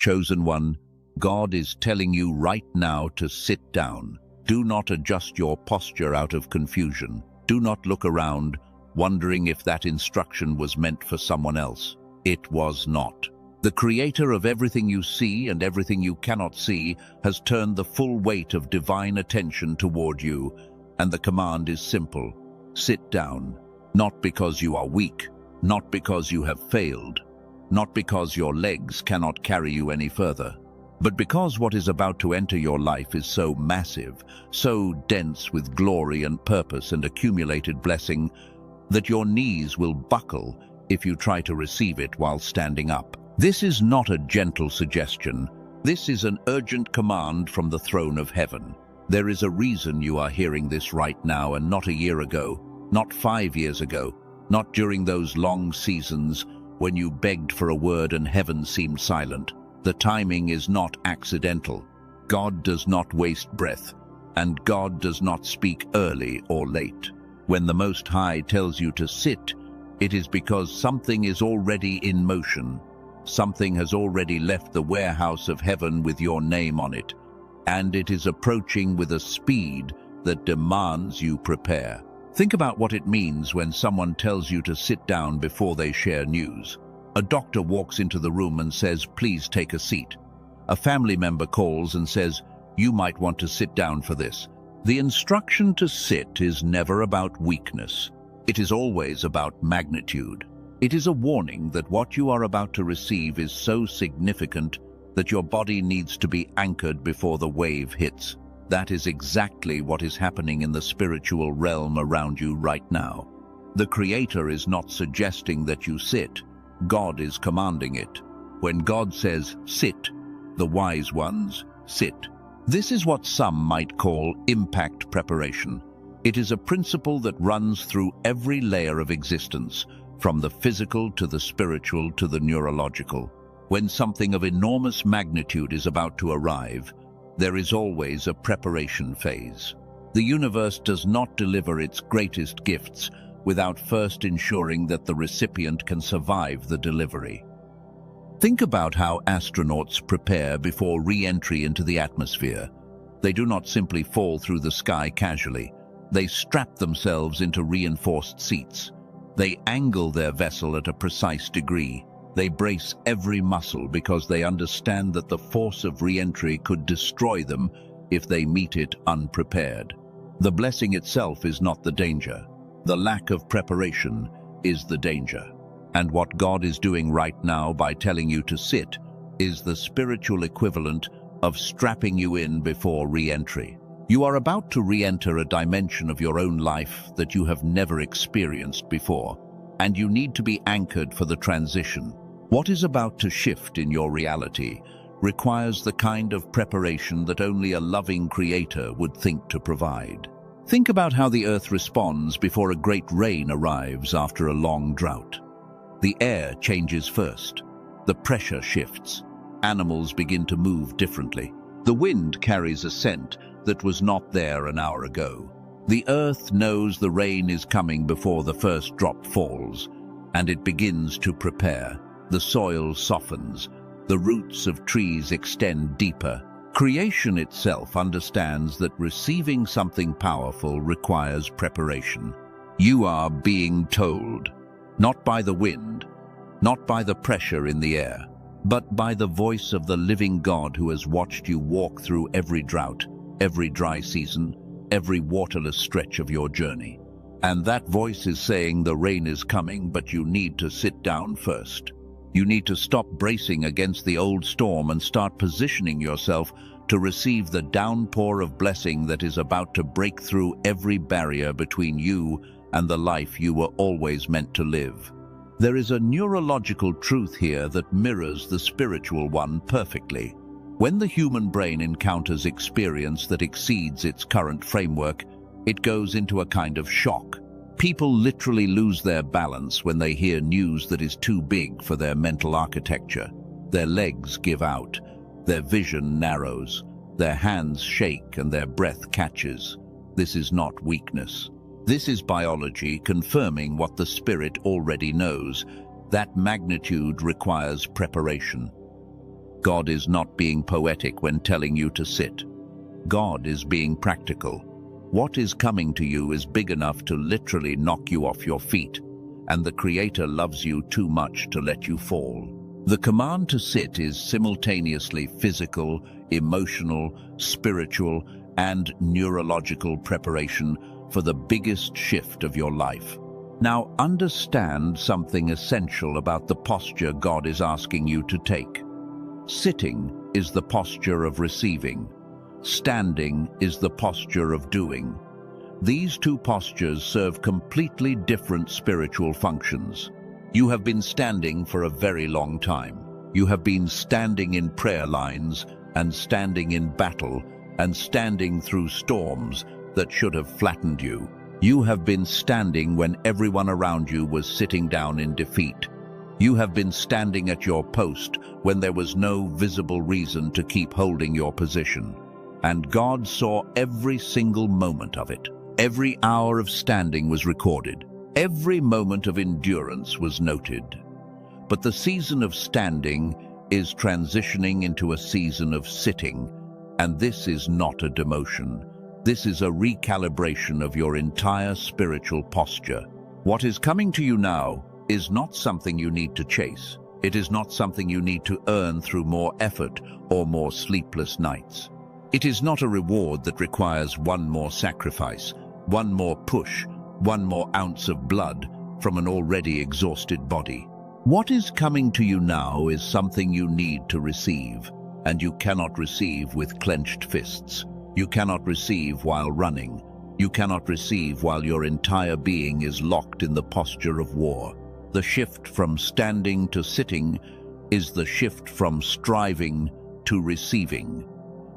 Chosen one, God is telling you right now to sit down. Do not adjust your posture out of confusion. Do not look around, wondering if that instruction was meant for someone else. It was not. The Creator of everything you see and everything you cannot see has turned the full weight of divine attention toward you, and the command is simple. Sit down. Not because you are weak, not because you have failed, not because your legs cannot carry you any further, but because what is about to enter your life is so massive, so dense with glory and purpose and accumulated blessing, that your knees will buckle if you try to receive it while standing up. This is not a gentle suggestion. This is an urgent command from the throne of heaven. There is a reason you are hearing this right now and not a year ago, not 5 years ago, not during those long seasons when you begged for a word and heaven seemed silent. The timing is not accidental. God does not waste breath, and God does not speak early or late. When the Most High tells you to sit, it is because something is already in motion. Something has already left the warehouse of heaven with your name on it, and it is approaching with a speed that demands you prepare. Think about what it means when someone tells you to sit down before they share news. A doctor walks into the room and says, "Please take a seat." A family member calls and says, "You might want to sit down for this." The instruction to sit is never about weakness. It is always about magnitude. It is a warning that what you are about to receive is so significant that your body needs to be anchored before the wave hits. That is exactly what is happening in the spiritual realm around you right now. The Creator is not suggesting that you sit. God is commanding it. When God says, "Sit," the wise ones sit. This is what some might call impact preparation. It is a principle that runs through every layer of existence, from the physical to the spiritual to the neurological. When something of enormous magnitude is about to arrive, there is always a preparation phase. The universe does not deliver its greatest gifts without first ensuring that the recipient can survive the delivery. Think about how astronauts prepare before re-entry into the atmosphere. They do not simply fall through the sky casually. They strap themselves into reinforced seats. They angle their vessel at a precise degree. They brace every muscle because they understand that the force of re-entry could destroy them if they meet it unprepared. The blessing itself is not the danger. The lack of preparation is the danger. And what God is doing right now by telling you to sit is the spiritual equivalent of strapping you in before re-entry. You are about to re-enter a dimension of your own life that you have never experienced before, and you need to be anchored for the transition. What is about to shift in your reality requires the kind of preparation that only a loving Creator would think to provide. Think about how the earth responds before a great rain arrives after a long drought. The air changes first. The pressure shifts. Animals begin to move differently. The wind carries a scent that was not there an hour ago. The earth knows the rain is coming before the first drop falls, and it begins to prepare. The soil softens. The roots of trees extend deeper. Creation itself understands that receiving something powerful requires preparation. You are being told, not by the wind, not by the pressure in the air, but by the voice of the living God who has watched you walk through every drought, every dry season, every waterless stretch of your journey. And that voice is saying the rain is coming, but you need to sit down first. You need to stop bracing against the old storm and start positioning yourself to receive the downpour of blessing that is about to break through every barrier between you and the life you were always meant to live. There is a neurological truth here that mirrors the spiritual one perfectly. When the human brain encounters experience that exceeds its current framework, it goes into a kind of shock. People literally lose their balance when they hear news that is too big for their mental architecture. Their legs give out, their vision narrows, their hands shake and their breath catches. This is not weakness. This is biology confirming what the spirit already knows. That magnitude requires preparation. God is not being poetic when telling you to sit. God is being practical. What is coming to you is big enough to literally knock you off your feet, and the Creator loves you too much to let you fall. The command to sit is simultaneously physical, emotional, spiritual, and neurological preparation for the biggest shift of your life. Now, understand something essential about the posture God is asking you to take. Sitting is the posture of receiving. Standing is the posture of doing. These two postures serve completely different spiritual functions. You have been standing for a very long time. You have been standing in prayer lines and standing in battle and standing through storms that should have flattened you. You have been standing when everyone around you was sitting down in defeat. You have been standing at your post when there was no visible reason to keep holding your position. And God saw every single moment of it. Every hour of standing was recorded. Every moment of endurance was noted. But the season of standing is transitioning into a season of sitting, and this is not a demotion. This is a recalibration of your entire spiritual posture. What is coming to you now is not something you need to chase. It is not something you need to earn through more effort or more sleepless nights. It is not a reward that requires one more sacrifice, one more push, one more ounce of blood from an already exhausted body. What is coming to you now is something you need to receive, and you cannot receive with clenched fists. You cannot receive while running. You cannot receive while your entire being is locked in the posture of war. The shift from standing to sitting is the shift from striving to receiving.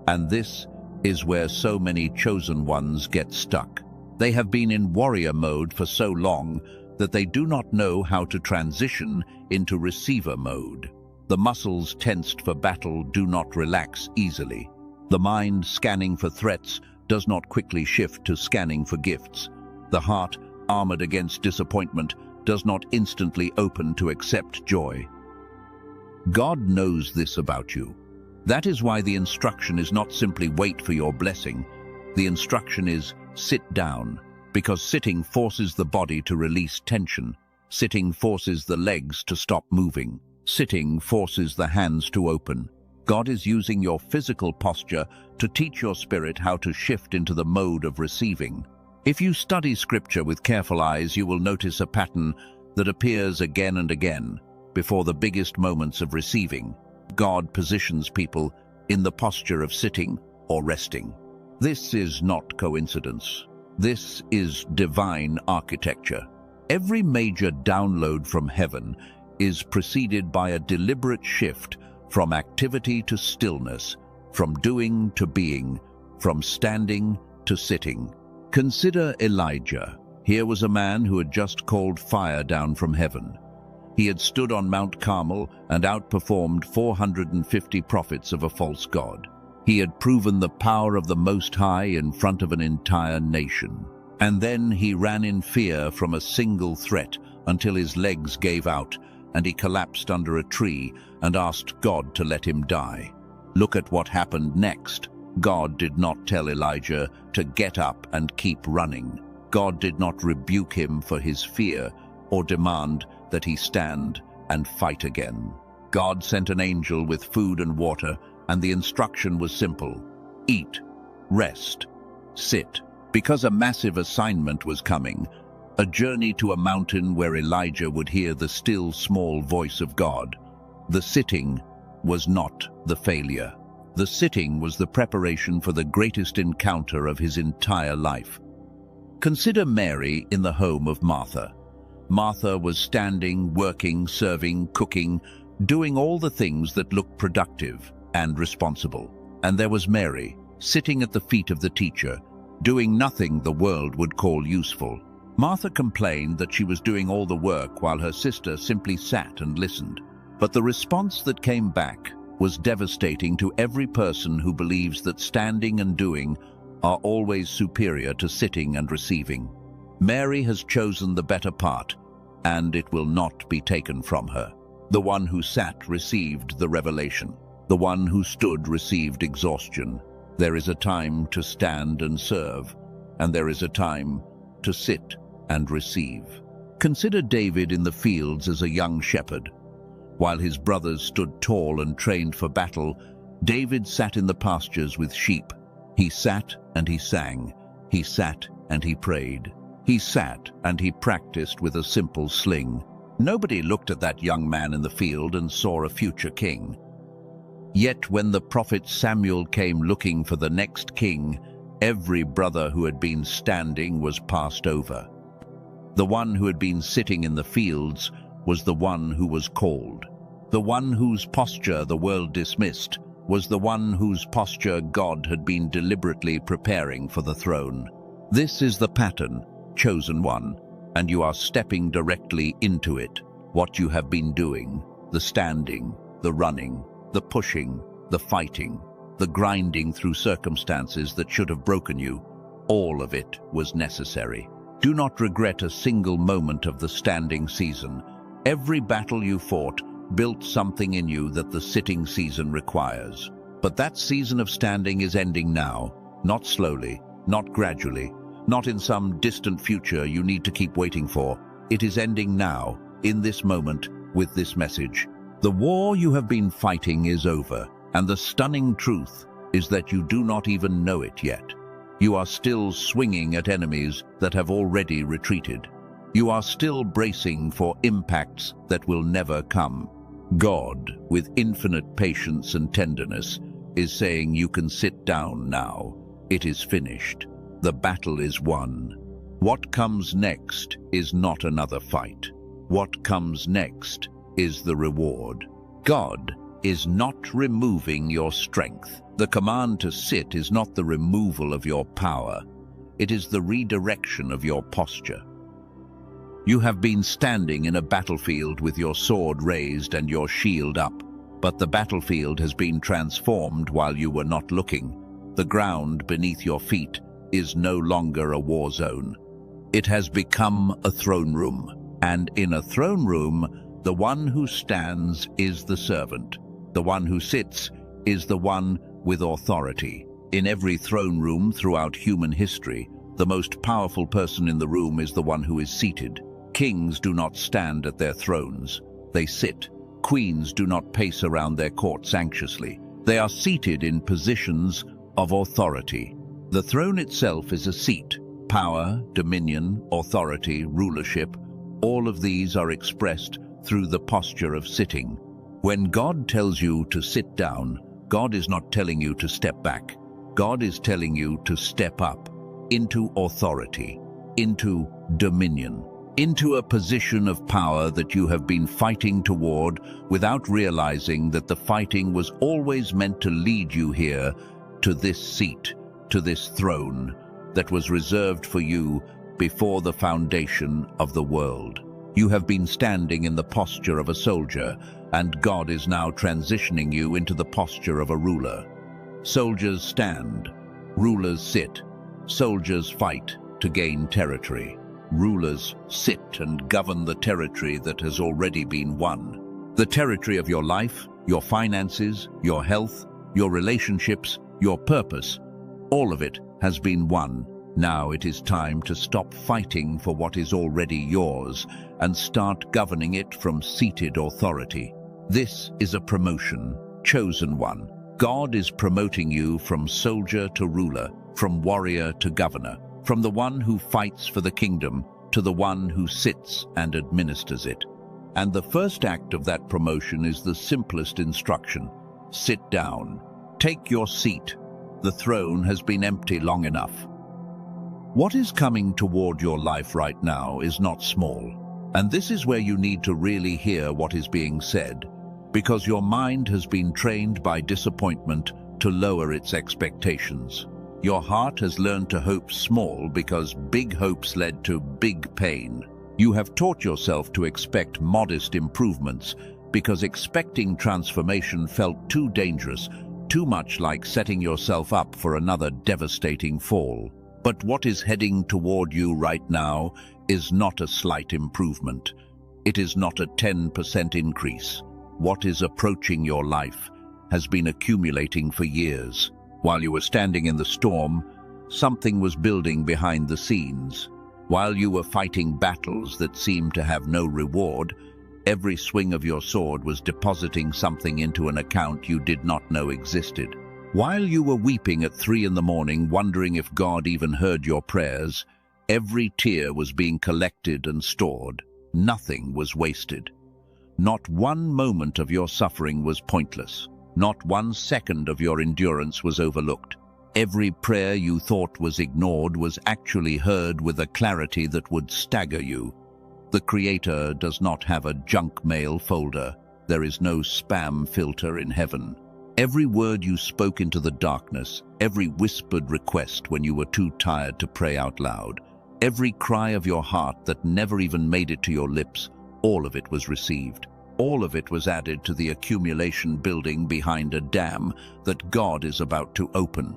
And this is where so many chosen ones get stuck. They have been in warrior mode for so long that they do not know how to transition into receiver mode. The muscles tensed for battle do not relax easily. The mind scanning for threats does not quickly shift to scanning for gifts. The heart, armored against disappointment, does not instantly open to accept joy. God knows this about you. That is why the instruction is not simply wait for your blessing. The instruction is sit down, because sitting forces the body to release tension. Sitting forces the legs to stop moving. Sitting forces the hands to open. God is using your physical posture to teach your spirit how to shift into the mode of receiving. If you study Scripture with careful eyes, you will notice a pattern that appears again and again. Before the biggest moments of receiving, God positions people in the posture of sitting or resting. This is not coincidence. This is divine architecture. Every major download from heaven is preceded by a deliberate shift from activity to stillness, from doing to being, from standing to sitting. Consider Elijah. Here was a man who had just called fire down from heaven. He had stood on Mount Carmel and outperformed 450 prophets of a false god. He had proven the power of the Most High in front of an entire nation. And then he ran in fear from a single threat until his legs gave out and he collapsed under a tree and asked God to let him die. Look at what happened next. God did not tell Elijah to get up and keep running. God did not rebuke him for his fear or demand that he stand and fight again. God sent an angel with food and water, and the instruction was simple: eat, rest, sit. Because a massive assignment was coming, a journey to a mountain where Elijah would hear the still small voice of God. The sitting was not the failure. The sitting was the preparation for the greatest encounter of his entire life. Consider Mary in the home of Martha. Martha was standing, working, serving, cooking, doing all the things that looked productive and responsible. And there was Mary, sitting at the feet of the teacher, doing nothing the world would call useful. Martha complained that she was doing all the work while her sister simply sat and listened. But the response that came back was devastating to every person who believes that standing and doing are always superior to sitting and receiving. Mary has chosen the better part, and it will not be taken from her. The one who sat received the revelation. The one who stood received exhaustion. There is a time to stand and serve, and there is a time to sit and receive. Consider David in the fields as a young shepherd. While his brothers stood tall and trained for battle, David sat in the pastures with sheep. He sat and he sang. He sat and he prayed. He sat and he practiced with a simple sling. Nobody looked at that young man in the field and saw a future king. Yet when the prophet Samuel came looking for the next king, every brother who had been standing was passed over. The one who had been sitting in the fields was the one who was called. The one whose posture the world dismissed was the one whose posture God had been deliberately preparing for the throne. This is the pattern, chosen one, and you are stepping directly into it. What you have been doing, the standing, the running, the pushing, the fighting, the grinding through circumstances that should have broken you, all of it was necessary. Do not regret a single moment of the standing season. Every battle you fought built something in you that the sitting season requires. But that season of standing is ending now, not slowly, not gradually, not in some distant future you need to keep waiting for. It is ending now, in this moment, with this message. The war you have been fighting is over, and the stunning truth is that you do not even know it yet. You are still swinging at enemies that have already retreated. You are still bracing for impacts that will never come. God, with infinite patience and tenderness, is saying you can sit down now. It is finished. The battle is won. What comes next is not another fight. What comes next is the reward. God is not removing your strength. The command to sit is not the removal of your power. It is the redirection of your posture. You have been standing in a battlefield with your sword raised and your shield up, but the battlefield has been transformed while you were not looking. The ground beneath your feet is no longer a war zone. It has become a throne room, and in a throne room, the one who stands is the servant. The one who sits is the one with authority. In every throne room throughout human history, the most powerful person in the room is the one who is seated. Kings do not stand at their thrones. They sit. Queens do not pace around their courts anxiously. They are seated in positions of authority. The throne itself is a seat. Power, dominion, authority, rulership, all of these are expressed through the posture of sitting. When God tells you to sit down, God is not telling you to step back. God is telling you to step up into authority, into dominion, into a position of power that you have been fighting toward without realizing that the fighting was always meant to lead you here, to this seat, to this throne that was reserved for you before the foundation of the world. You have been standing in the posture of a soldier, and God is now transitioning you into the posture of a ruler. Soldiers stand, rulers sit. Soldiers fight to gain territory. Rulers sit and govern the territory that has already been won. The territory of your life, your finances, your health, your relationships, your purpose, all of it has been won. Now it is time to stop fighting for what is already yours and start governing it from seated authority. This is a promotion, chosen one. God is promoting you from soldier to ruler, from warrior to governor, from the one who fights for the kingdom to the one who sits and administers it. And the first act of that promotion is the simplest instruction. Sit down. Take your seat. The throne has been empty long enough. What is coming toward your life right now is not small. And this is where you need to really hear what is being said, because your mind has been trained by disappointment to lower its expectations. Your heart has learned to hope small because big hopes led to big pain. You have taught yourself to expect modest improvements because expecting transformation felt too dangerous, too much like setting yourself up for another devastating fall. But what is heading toward you right now is not a slight improvement. It is not a 10% increase. What is approaching your life has been accumulating for years. While you were standing in the storm, something was building behind the scenes. While you were fighting battles that seemed to have no reward, every swing of your sword was depositing something into an account you did not know existed. While you were weeping at 3 in the morning, wondering if God even heard your prayers, every tear was being collected and stored. Nothing was wasted. Not one moment of your suffering was pointless. Not 1 second of your endurance was overlooked. Every prayer you thought was ignored was actually heard with a clarity that would stagger you. The Creator does not have a junk mail folder. There is no spam filter in heaven. Every word you spoke into the darkness, every whispered request when you were too tired to pray out loud, every cry of your heart that never even made it to your lips, all of it was received. All of it was added to the accumulation building behind a dam that God is about to open.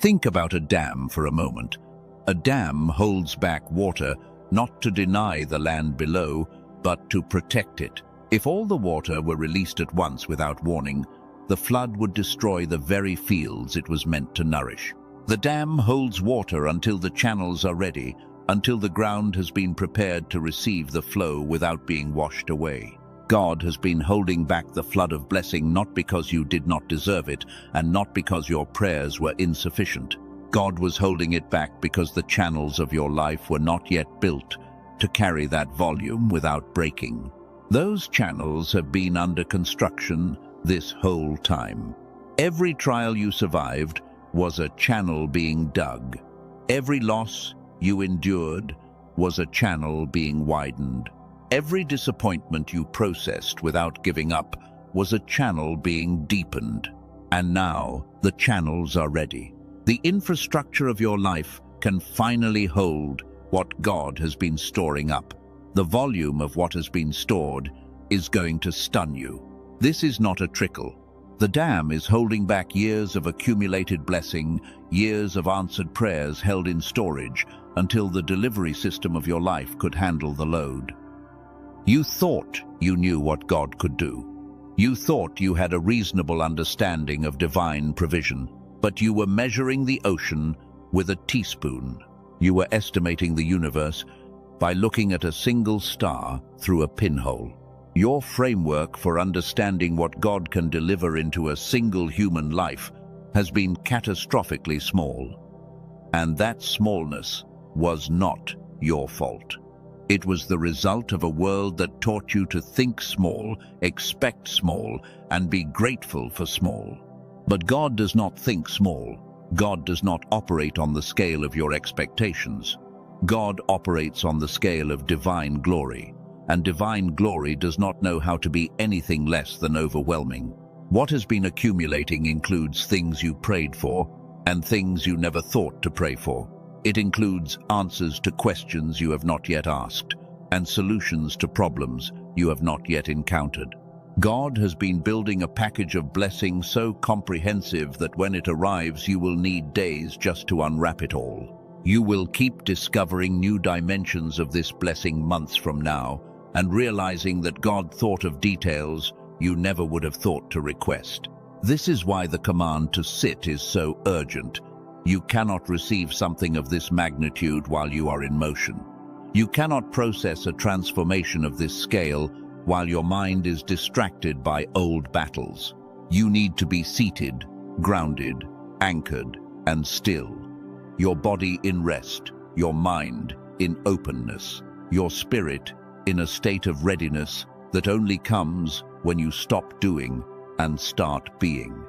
Think about a dam for a moment. A dam holds back water not to deny the land below, but to protect it. If all the water were released at once without warning, the flood would destroy the very fields it was meant to nourish. The dam holds water until the channels are ready, until the ground has been prepared to receive the flow without being washed away. God has been holding back the flood of blessing not because you did not deserve it, and not because your prayers were insufficient. God was holding it back because the channels of your life were not yet built to carry that volume without breaking. Those channels have been under construction this whole time. Every trial you survived was a channel being dug. Every loss you endured was a channel being widened. Every disappointment you processed without giving up was a channel being deepened. And now the channels are ready. The infrastructure of your life can finally hold what God has been storing up. The volume of what has been stored is going to stun you. This is not a trickle. The dam is holding back years of accumulated blessing, years of answered prayers held in storage until the delivery system of your life could handle the load. You thought you knew what God could do. You thought you had a reasonable understanding of divine provision, but you were measuring the ocean with a teaspoon. You were estimating the universe by looking at a single star through a pinhole. Your framework for understanding what God can deliver into a single human life has been catastrophically small. And that smallness was not your fault. It was the result of a world that taught you to think small, expect small, and be grateful for small. But God does not think small. God does not operate on the scale of your expectations. God operates on the scale of divine glory. And divine glory does not know how to be anything less than overwhelming. What has been accumulating includes things you prayed for and things you never thought to pray for. It includes answers to questions you have not yet asked and solutions to problems you have not yet encountered. God has been building a package of blessing so comprehensive that when it arrives, you will need days just to unwrap it all. You will keep discovering new dimensions of this blessing months from now, and realizing that God thought of details you never would have thought to request. This is why the command to sit is so urgent. You cannot receive something of this magnitude while you are in motion. You cannot process a transformation of this scale while your mind is distracted by old battles. You need to be seated, grounded, anchored, and still. Your body in rest, your mind in openness, your spirit in a state of readiness that only comes when you stop doing and start being.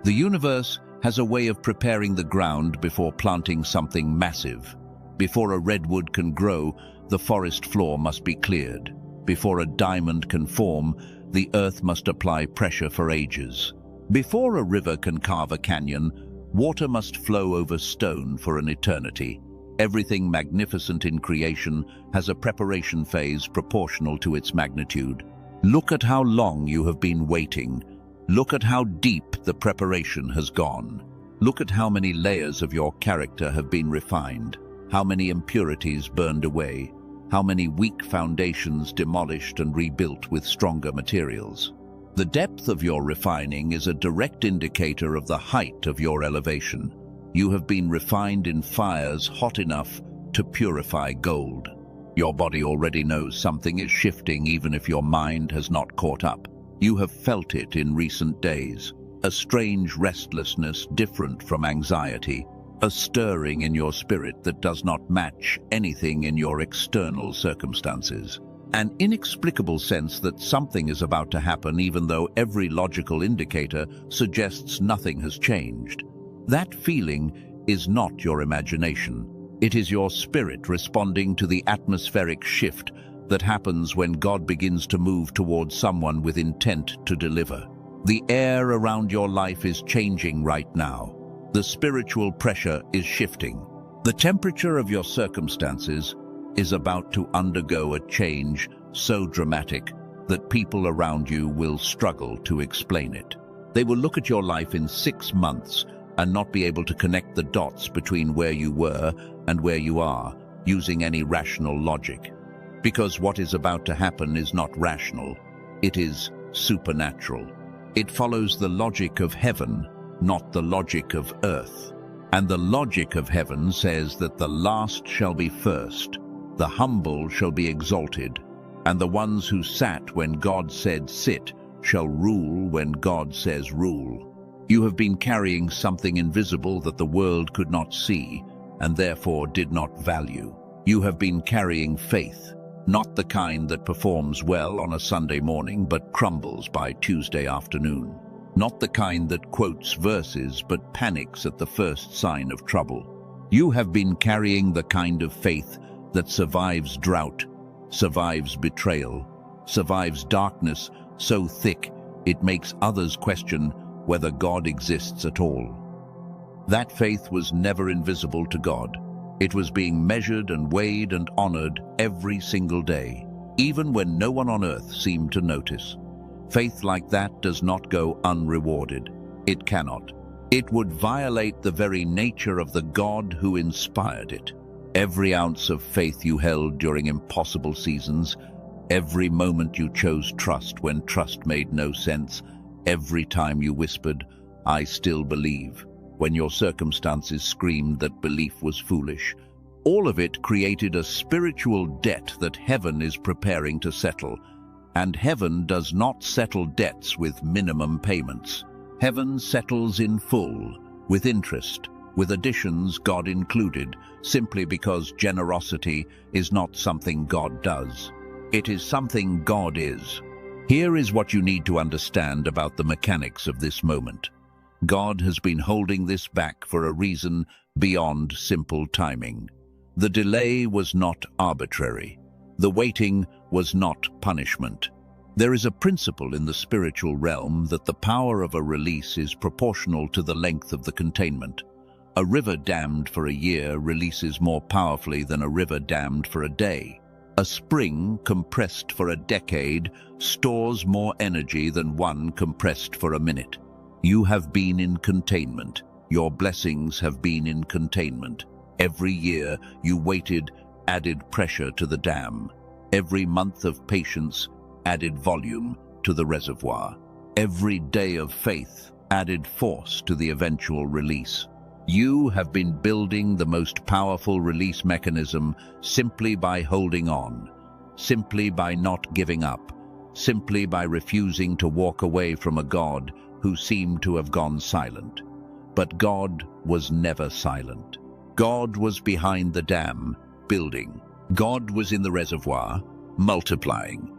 The universe has a way of preparing the ground before planting something massive. Before a redwood can grow, the forest floor must be cleared. Before a diamond can form, the earth must apply pressure for ages. Before a river can carve a canyon, water must flow over stone for an eternity. Everything magnificent in creation has a preparation phase proportional to its magnitude. Look at how long you have been waiting. Look at how deep the preparation has gone. Look at how many layers of your character have been refined, how many impurities burned away, how many weak foundations demolished and rebuilt with stronger materials. The depth of your refining is a direct indicator of the height of your elevation. You have been refined in fires hot enough to purify gold. Your body already knows something is shifting even if your mind has not caught up. You have felt it in recent days. A strange restlessness different from anxiety. A stirring in your spirit that does not match anything in your external circumstances. An inexplicable sense that something is about to happen even though every logical indicator suggests nothing has changed. That feeling is not your imagination. It is your spirit responding to the atmospheric shift that happens when God begins to move towards someone with intent to deliver. The air around your life is changing right now. The spiritual pressure is shifting. The temperature of your circumstances is about to undergo a change so dramatic that people around you will struggle to explain it. They will look at your life in 6 months and not be able to connect the dots between where you were and where you are using any rational logic. Because what is about to happen is not rational, it is supernatural. It follows the logic of heaven, not the logic of earth. And the logic of heaven says that the last shall be first, the humble shall be exalted, and the ones who sat when God said sit shall rule when God says rule. You have been carrying something invisible that the world could not see and therefore did not value. You have been carrying faith, not the kind that performs well on a Sunday morning but crumbles by Tuesday afternoon. Not the kind that quotes verses but panics at the first sign of trouble. You have been carrying the kind of faith that survives drought, survives betrayal, survives darkness so thick it makes others question whether God exists at all. That faith was never invisible to God. It was being measured and weighed and honored every single day, even when no one on earth seemed to notice. Faith like that does not go unrewarded. It cannot. It would violate the very nature of the God who inspired it. Every ounce of faith you held during impossible seasons, every moment you chose trust when trust made no sense, every time you whispered, "I still believe," when your circumstances screamed that belief was foolish, all of it created a spiritual debt that heaven is preparing to settle. And heaven does not settle debts with minimum payments. Heaven settles in full, with interest, with additions God included, simply because generosity is not something God does. It is something God is. Here is what you need to understand about the mechanics of this moment. God has been holding this back for a reason beyond simple timing. The delay was not arbitrary. The waiting was not punishment. There is a principle in the spiritual realm that the power of a release is proportional to the length of the containment. A river dammed for a year releases more powerfully than a river dammed for a day. A spring compressed for a decade stores more energy than one compressed for a minute. You have been in containment. Your blessings have been in containment. Every year you waited added pressure to the dam. Every month of patience added volume to the reservoir. Every day of faith added force to the eventual release. You have been building the most powerful release mechanism simply by holding on, simply by not giving up, simply by refusing to walk away from a God who seemed to have gone silent. But God was never silent. God was behind the dam, building. God was in the reservoir, multiplying.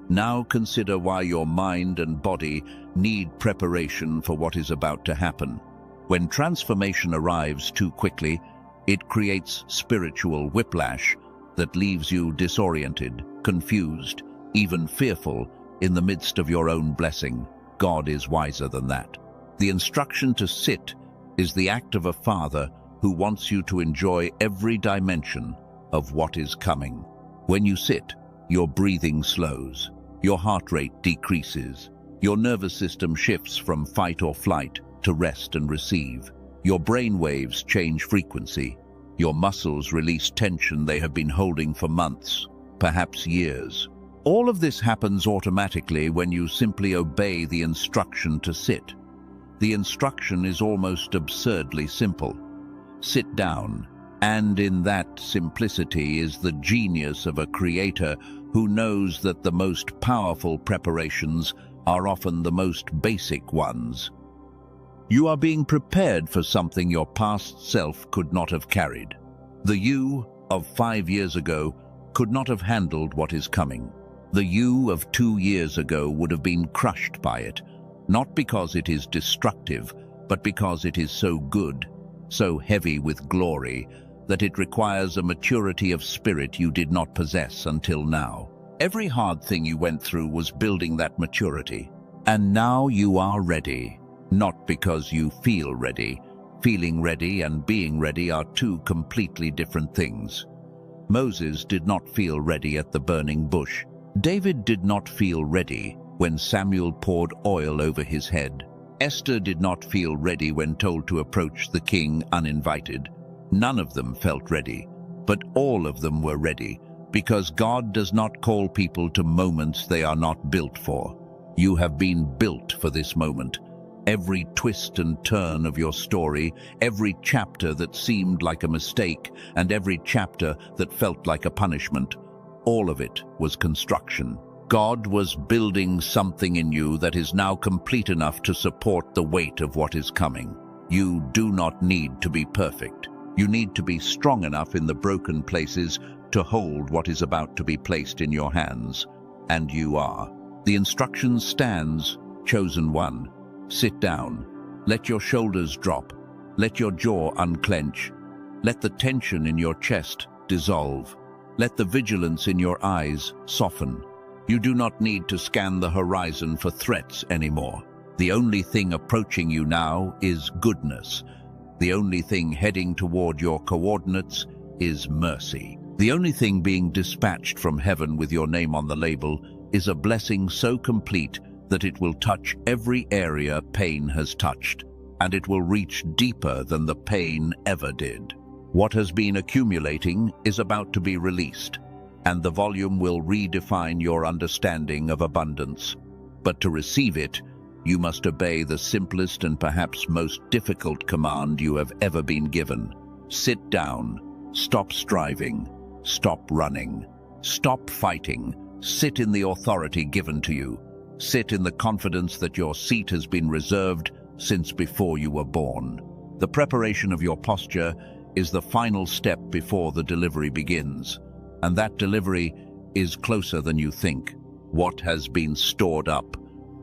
Now consider why your mind and body need preparation for what is about to happen. When transformation arrives too quickly, it creates spiritual whiplash that leaves you disoriented, confused, even fearful in the midst of your own blessing. God is wiser than that. The instruction to sit is the act of a father who wants you to enjoy every dimension of what is coming. When you sit, your breathing slows, your heart rate decreases, your nervous system shifts from fight or flight to rest and receive. Your brain waves change frequency. Your muscles release tension they have been holding for months, perhaps years. All of this happens automatically when you simply obey the instruction to sit. The instruction is almost absurdly simple. Sit down. And in that simplicity is the genius of a creator who knows that the most powerful preparations are often the most basic ones. You are being prepared for something your past self could not have carried. The you of 5 years ago could not have handled what is coming. The you of 2 years ago would have been crushed by it, not because it is destructive, but because it is so good, so heavy with glory, that it requires a maturity of spirit you did not possess until now. Every hard thing you went through was building that maturity. And now you are ready, not because you feel ready. Feeling ready and being ready are two completely different things. Moses did not feel ready at the burning bush. David did not feel ready when Samuel poured oil over his head. Esther did not feel ready when told to approach the king uninvited. None of them felt ready, but all of them were ready, because God does not call people to moments they are not built for. You have been built for this moment. Every twist and turn of your story, every chapter that seemed like a mistake, and every chapter that felt like a punishment, all of it was construction. God was building something in you that is now complete enough to support the weight of what is coming. You do not need to be perfect. You need to be strong enough in the broken places to hold what is about to be placed in your hands. And you are. The instruction stands, chosen one. Sit down. Let your shoulders drop. Let your jaw unclench. Let the tension in your chest dissolve. Let the vigilance in your eyes soften. You do not need to scan the horizon for threats anymore. The only thing approaching you now is goodness. The only thing heading toward your coordinates is mercy. The only thing being dispatched from heaven with your name on the label is a blessing so complete that it will touch every area pain has touched, and it will reach deeper than the pain ever did. What has been accumulating is about to be released, and the volume will redefine your understanding of abundance. But to receive it, you must obey the simplest and perhaps most difficult command you have ever been given. Sit down. Stop striving. Stop running. Stop fighting. Sit in the authority given to you. Sit in the confidence that your seat has been reserved since before you were born. The preparation of your posture is the final step before the delivery begins, and that delivery is closer than you think. What has been stored up,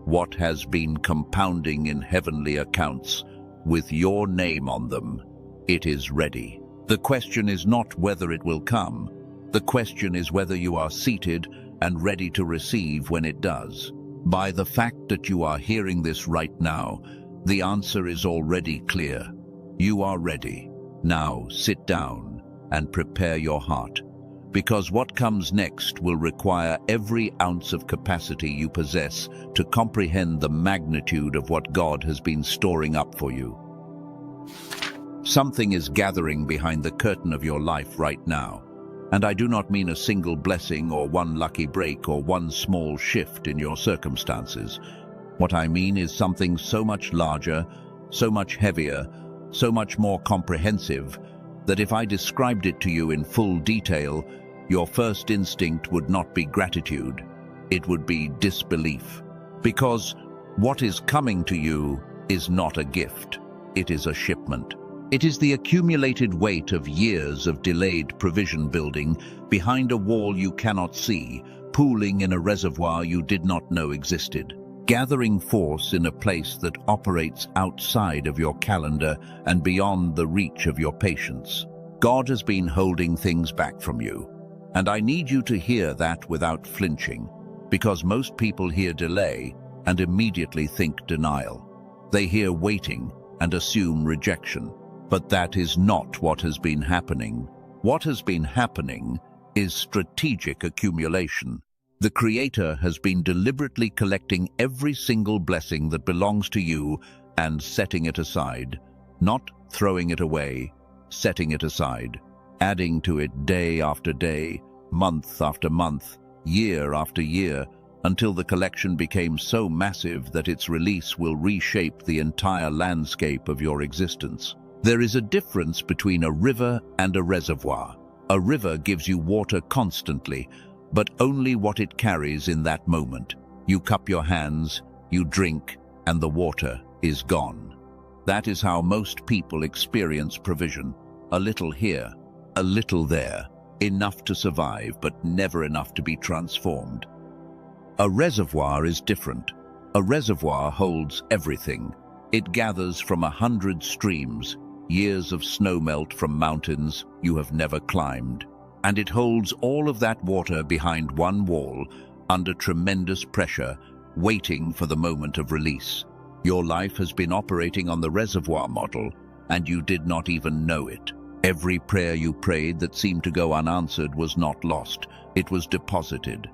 what has been compounding in heavenly accounts, with your name on them, it is ready. The question is not whether it will come. The question is whether you are seated and ready to receive when it does. By the fact that you are hearing this right now, the answer is already clear. You are ready. Now sit down and prepare your heart, because what comes next will require every ounce of capacity you possess to comprehend the magnitude of what God has been storing up for you. Something is gathering behind the curtain of your life right now, and I do not mean a single blessing or one lucky break or one small shift in your circumstances. What I mean is something so much larger, so much heavier, so much more comprehensive, that if I described it to you in full detail, your first instinct would not be gratitude, it would be disbelief. Because what is coming to you is not a gift, it is a shipment. It is the accumulated weight of years of delayed provision building behind a wall you cannot see, pooling in a reservoir you did not know existed, gathering force in a place that operates outside of your calendar and beyond the reach of your patience. God has been holding things back from you, and I need you to hear that without flinching, because most people hear delay and immediately think denial. They hear waiting and assume rejection. But that is not what has been happening. What has been happening is strategic accumulation. The Creator has been deliberately collecting every single blessing that belongs to you and setting it aside, not throwing it away, setting it aside, adding to it day after day, month after month, year after year, until the collection became so massive that its release will reshape the entire landscape of your existence. There is a difference between a river and a reservoir. A river gives you water constantly, but only what it carries in that moment. You cup your hands, you drink, and the water is gone. That is how most people experience provision. A little here, a little there, enough to survive, but never enough to be transformed. A reservoir is different. A reservoir holds everything. It gathers from 100 streams, years of snowmelt from mountains you have never climbed. And it holds all of that water behind one wall, under tremendous pressure, waiting for the moment of release. Your life has been operating on the reservoir model, and you did not even know it. Every prayer you prayed that seemed to go unanswered was not lost. It was deposited.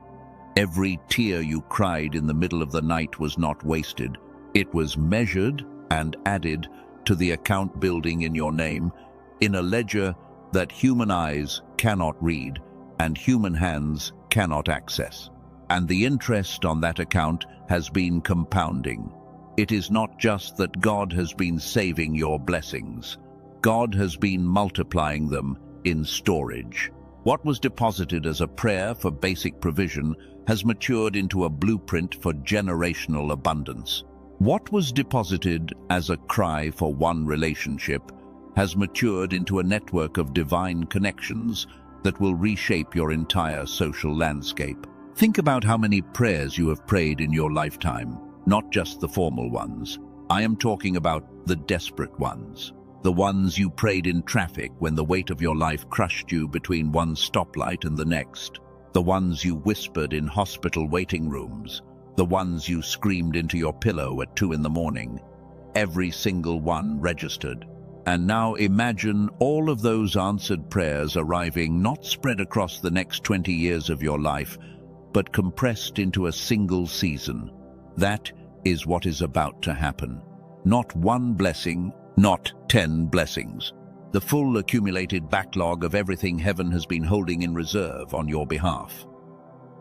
Every tear you cried in the middle of the night was not wasted. It was measured and added to the account building in your name, in a ledger that human eyes cannot read and human hands cannot access. And the interest on that account has been compounding. It is not just that God has been saving your blessings. God has been multiplying them in storage. What was deposited as a prayer for basic provision has matured into a blueprint for generational abundance. What was deposited as a cry for one relationship has matured into a network of divine connections that will reshape your entire social landscape. Think about how many prayers you have prayed in your lifetime, not just the formal ones. I am talking about the desperate ones. The ones you prayed in traffic when the weight of your life crushed you between one stoplight and the next. The ones you whispered in hospital waiting rooms. The ones you screamed into your pillow at 2 in the morning. Every single one registered. And now imagine all of those answered prayers arriving not spread across the next 20 years of your life, but compressed into a single season. That is what is about to happen. Not one blessing, not 10 blessings. The full accumulated backlog of everything heaven has been holding in reserve on your behalf.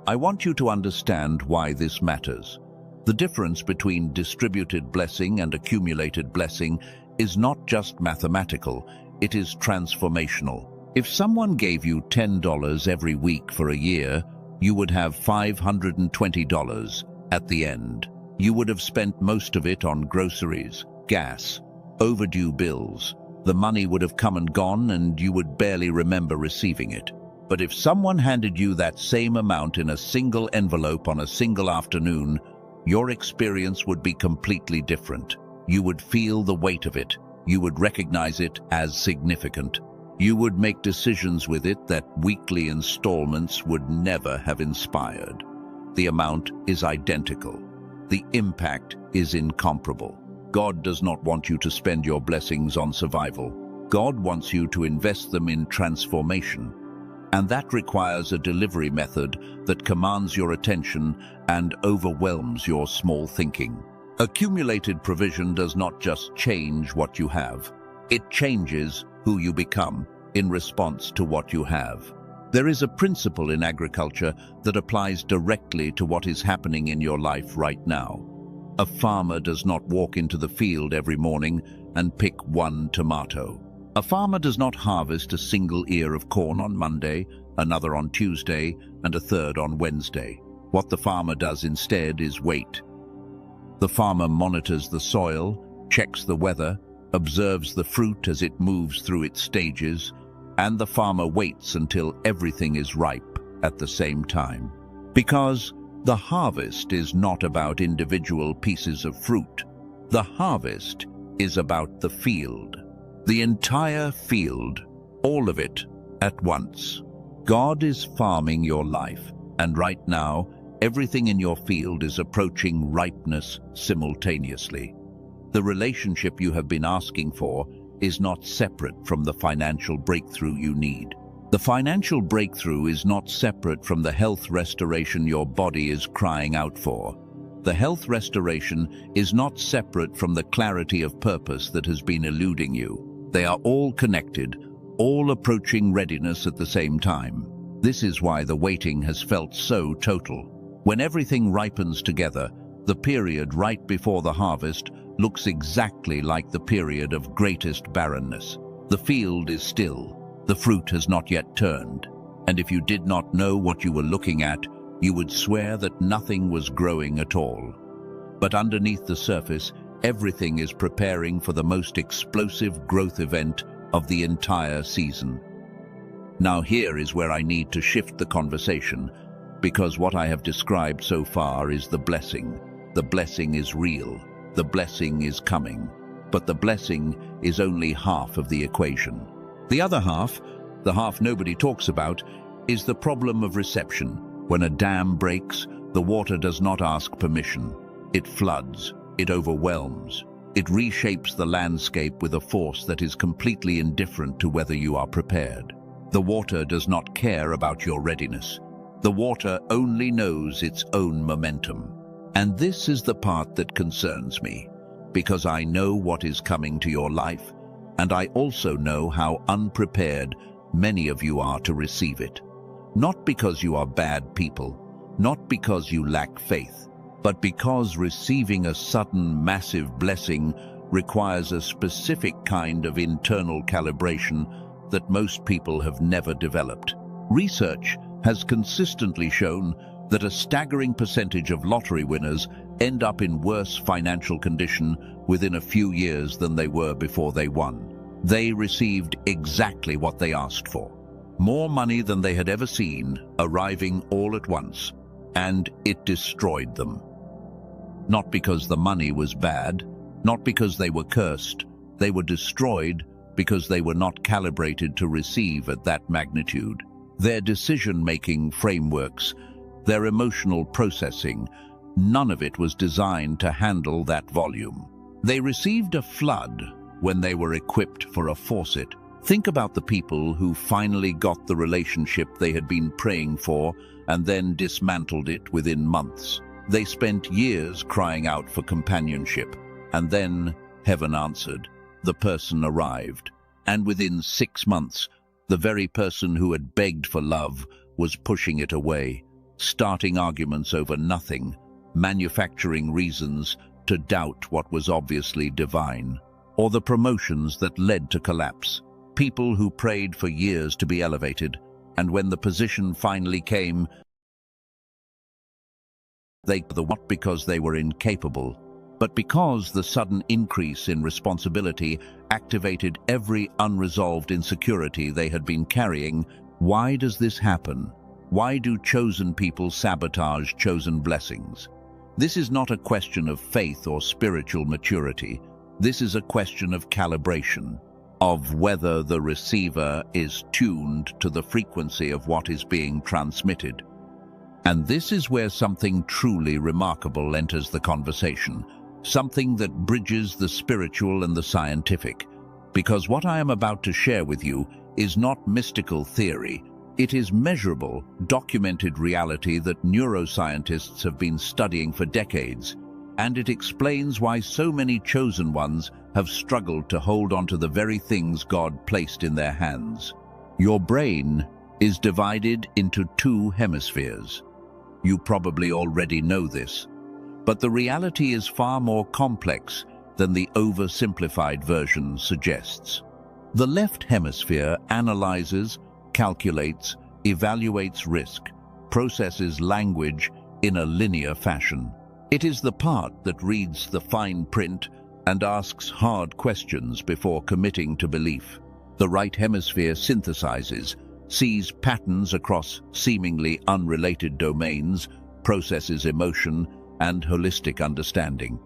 I want you to understand why this matters. The difference between distributed blessing and accumulated blessing is not just mathematical, it is transformational. If someone gave you $10 every week for a year, you would have $520 at the end. You would have spent most of it on groceries, gas, overdue bills. The money would have come and gone and you would barely remember receiving it. But if someone handed you that same amount in a single envelope on a single afternoon, your experience would be completely different. You would feel the weight of it. You would recognize it as significant. You would make decisions with it that weekly installments would never have inspired. The amount is identical. The impact is incomparable. God does not want you to spend your blessings on survival. God wants you to invest them in transformation. And that requires a delivery method that commands your attention and overwhelms your small thinking. Accumulated provision does not just change what you have. It changes who you become in response to what you have. There is a principle in agriculture that applies directly to what is happening in your life right now. A farmer does not walk into the field every morning and pick one tomato. A farmer does not harvest a single ear of corn on Monday, another on Tuesday, and a third on Wednesday. What the farmer does instead is wait. The farmer monitors the soil, checks the weather, observes the fruit as it moves through its stages, and the farmer waits until everything is ripe at the same time. Because the harvest is not about individual pieces of fruit. The harvest is about the field. The entire field, all of it, at once. God is farming your life, and right now, everything in your field is approaching ripeness simultaneously. The relationship you have been asking for is not separate from the financial breakthrough you need. The financial breakthrough is not separate from the health restoration your body is crying out for. The health restoration is not separate from the clarity of purpose that has been eluding you. They are all connected, all approaching readiness at the same time. This is why the waiting has felt so total. When everything ripens together, the period right before the harvest looks exactly like the period of greatest barrenness. The field is still, the fruit has not yet turned, and if you did not know what you were looking at, you would swear that nothing was growing at all. But underneath the surface, everything is preparing for the most explosive growth event of the entire season. Now here is where I need to shift the conversation, because what I have described so far is the blessing. The blessing is real. The blessing is coming. But the blessing is only half of the equation. The other half, the half nobody talks about, is the problem of reception. When a dam breaks, the water does not ask permission. It floods. It overwhelms. It reshapes the landscape with a force that is completely indifferent to whether you are prepared. The water does not care about your readiness. The water only knows its own momentum. And this is the part that concerns me, because I know what is coming to your life, and I also know how unprepared many of you are to receive it. Not because you are bad people, not because you lack faith, but because receiving a sudden, massive blessing requires a specific kind of internal calibration that most people have never developed. Research has consistently shown that a staggering percentage of lottery winners end up in worse financial condition within a few years than they were before they won. They received exactly what they asked for. More money than they had ever seen, arriving all at once, and it destroyed them. Not because the money was bad, not because they were cursed. They were destroyed because they were not calibrated to receive at that magnitude. Their decision-making frameworks, their emotional processing, none of it was designed to handle that volume. They received a flood when they were equipped for a faucet. Think about the people who finally got the relationship they had been praying for and then dismantled it within months. They spent years crying out for companionship, and then heaven answered. The person arrived, and within 6 months, the very person who had begged for love was pushing it away, starting arguments over nothing, manufacturing reasons to doubt what was obviously divine, or the promotions that led to collapse. People who prayed for years to be elevated, and when the position finally came, they not because they were incapable, but because the sudden increase in responsibility activated every unresolved insecurity they had been carrying. Why does this happen? Why do chosen people sabotage chosen blessings? This is not a question of faith or spiritual maturity. This is a question of calibration, of whether the receiver is tuned to the frequency of what is being transmitted. And this is where something truly remarkable enters the conversation, something that bridges the spiritual and the scientific. Because what I am about to share with you is not mystical theory. It is measurable, documented reality that neuroscientists have been studying for decades, and it explains why so many chosen ones have struggled to hold on to the very things God placed in their hands. Your brain is divided into 2 hemispheres. You probably already know this, but the reality is far more complex than the oversimplified version suggests. The left hemisphere analyzes, calculates, evaluates risk, processes language in a linear fashion. It is the part that reads the fine print and asks hard questions before committing to belief. The right hemisphere synthesizes, sees patterns across seemingly unrelated domains, processes emotion and holistic understanding.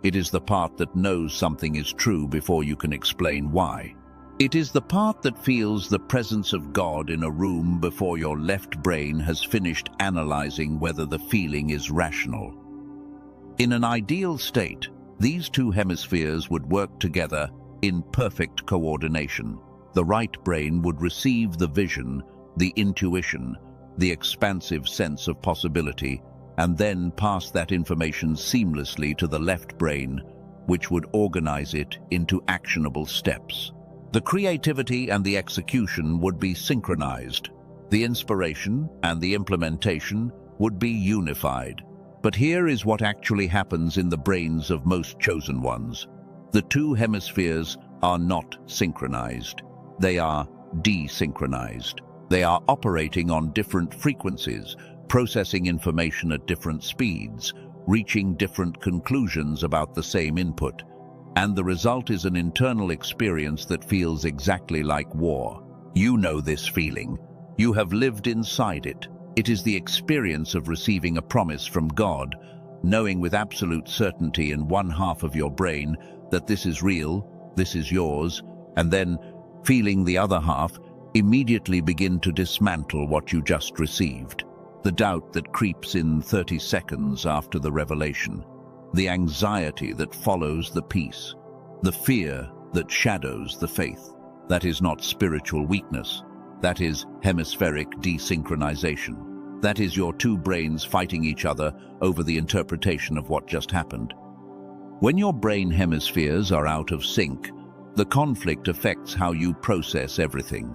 It is the part that knows something is true before you can explain why. It is the part that feels the presence of God in a room before your left brain has finished analyzing whether the feeling is rational. In an ideal state, these 2 hemispheres would work together in perfect coordination. The right brain would receive the vision, the intuition, the expansive sense of possibility, and then pass that information seamlessly to the left brain, which would organize it into actionable steps. The creativity and the execution would be synchronized. The inspiration and the implementation would be unified. But here is what actually happens in the brains of most chosen ones. The two hemispheres are not synchronized. They are desynchronized. They are operating on different frequencies, processing information at different speeds, reaching different conclusions about the same input. And the result is an internal experience that feels exactly like war. You know this feeling. You have lived inside it. It is the experience of receiving a promise from God, knowing with absolute certainty in one half of your brain that this is real, this is yours, and then feeling the other half immediately begin to dismantle what you just received. The doubt that creeps in 30 seconds after the revelation, the anxiety that follows the peace, the fear that shadows the faith. That is not spiritual weakness. That is hemispheric desynchronization. That is your two brains fighting each other over the interpretation of what just happened. When your brain hemispheres are out of sync, the conflict affects how you process everything.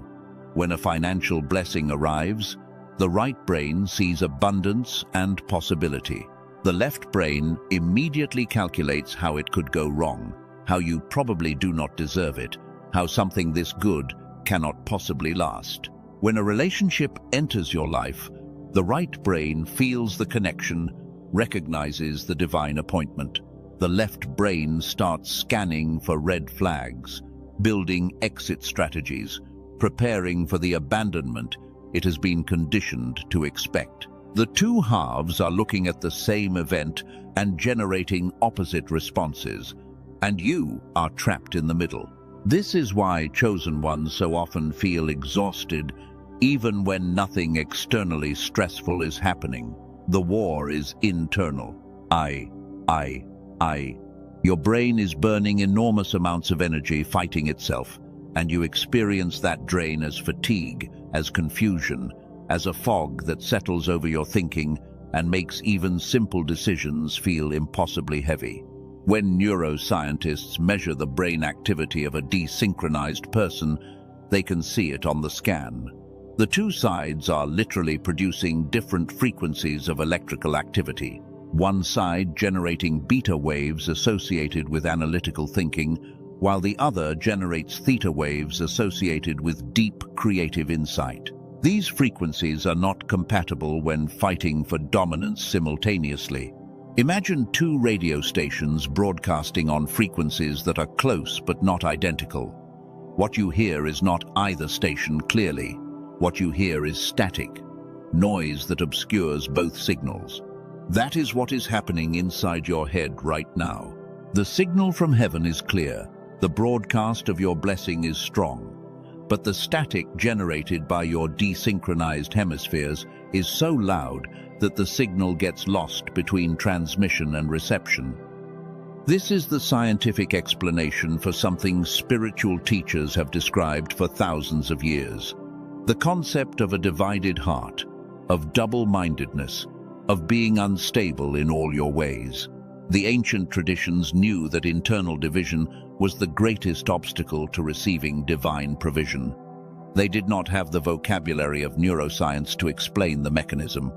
When a financial blessing arrives, the right brain sees abundance and possibility. The left brain immediately calculates how it could go wrong, how you probably do not deserve it, how something this good cannot possibly last. When a relationship enters your life, the right brain feels the connection, recognizes the divine appointment. The left brain starts scanning for red flags, building exit strategies, preparing for the abandonment it has been conditioned to expect. The two halves are looking at the same event and generating opposite responses, and you are trapped in the middle. This is why chosen ones so often feel exhausted, even when nothing externally stressful is happening. The war is internal. I. Your brain is burning enormous amounts of energy fighting itself, and you experience that drain as fatigue, as confusion, as a fog that settles over your thinking and makes even simple decisions feel impossibly heavy. When neuroscientists measure the brain activity of a desynchronized person, they can see it on the scan. The two sides are literally producing different frequencies of electrical activity. One side generating beta waves associated with analytical thinking, while the other generates theta waves associated with deep creative insight. These frequencies are not compatible when fighting for dominance simultaneously. Imagine two radio stations broadcasting on frequencies that are close but not identical. What you hear is not either station clearly. What you hear is static, noise that obscures both signals. That is what is happening inside your head right now. The signal from heaven is clear. The broadcast of your blessing is strong. But the static generated by your desynchronized hemispheres is so loud that the signal gets lost between transmission and reception. This is the scientific explanation for something spiritual teachers have described for thousands of years. The concept of a divided heart, of double-mindedness, of being unstable in all your ways. The ancient traditions knew that internal division was the greatest obstacle to receiving divine provision. They did not have the vocabulary of neuroscience to explain the mechanism,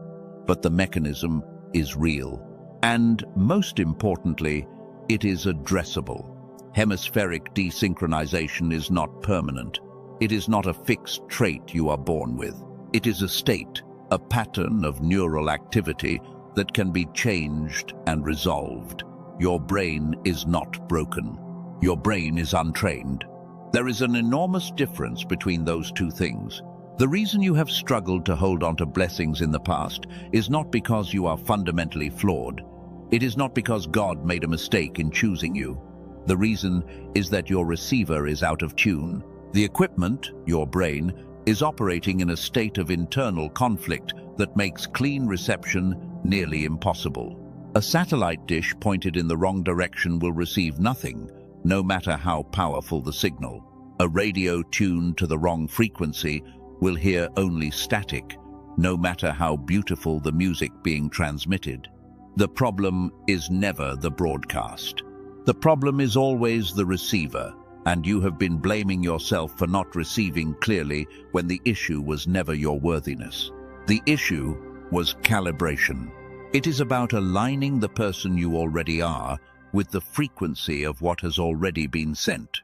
but the mechanism is real. And most importantly, it is addressable. Hemispheric desynchronization is not permanent. It is not a fixed trait you are born with. It is a state, a pattern of neural activity that can be changed and resolved. Your brain is not broken. Your brain is untrained. There is an enormous difference between those two things. The reason you have struggled to hold on to blessings in the past is not because you are fundamentally flawed. It is not because God made a mistake in choosing you. The reason is that your receiver is out of tune. The equipment, your brain, is operating in a state of internal conflict that makes clean reception nearly impossible. A satellite dish pointed in the wrong direction will receive nothing, no matter how powerful the signal. A radio tuned to the wrong frequency will hear only static, no matter how beautiful the music being transmitted. The problem is never the broadcast. The problem is always the receiver, and you have been blaming yourself for not receiving clearly when the issue was never your worthiness. The issue was calibration. It is about aligning the person you already are with the frequency of what has already been sent.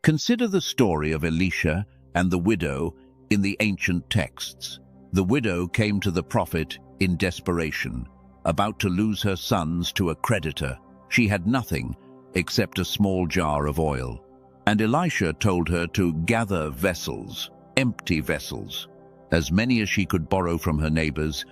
Consider the story of Elisha and the widow in the ancient texts. The widow came to the prophet in desperation, about to lose her sons to a creditor. She had nothing except a small jar of oil. And Elisha told her to gather vessels, empty vessels, as many as she could borrow from her neighbors.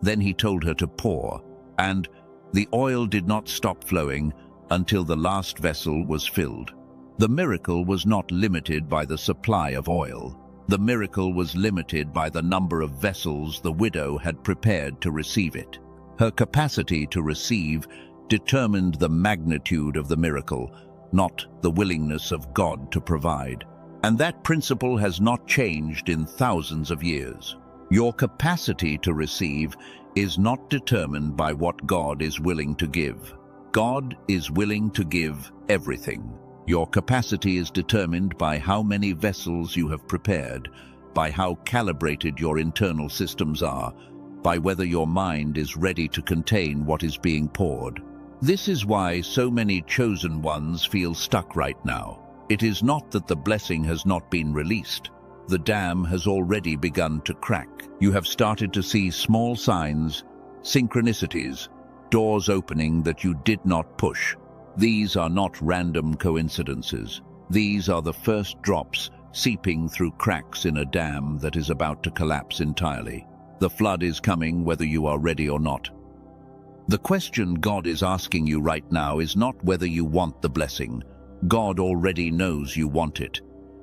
Then he told her to pour, and the oil did not stop flowing until the last vessel was filled. The miracle was not limited by the supply of oil. The miracle was limited by the number of vessels the widow had prepared to receive it. Her capacity to receive determined the magnitude of the miracle, not the willingness of God to provide. And that principle has not changed in thousands of years. Your capacity to receive is not determined by what God is willing to give. God is willing to give everything. Your capacity is determined by how many vessels you have prepared, by how calibrated your internal systems are, by whether your mind is ready to contain what is being poured. This is why so many chosen ones feel stuck right now. It is not that the blessing has not been released. The dam has already begun to crack. You have started to see small signs, synchronicities, doors opening that you did not push. These are not random coincidences. These are the first drops seeping through cracks in a dam that is about to collapse entirely. The flood is coming whether you are ready or not. The question God is asking you right now is not whether you want the blessing. God already knows you want it.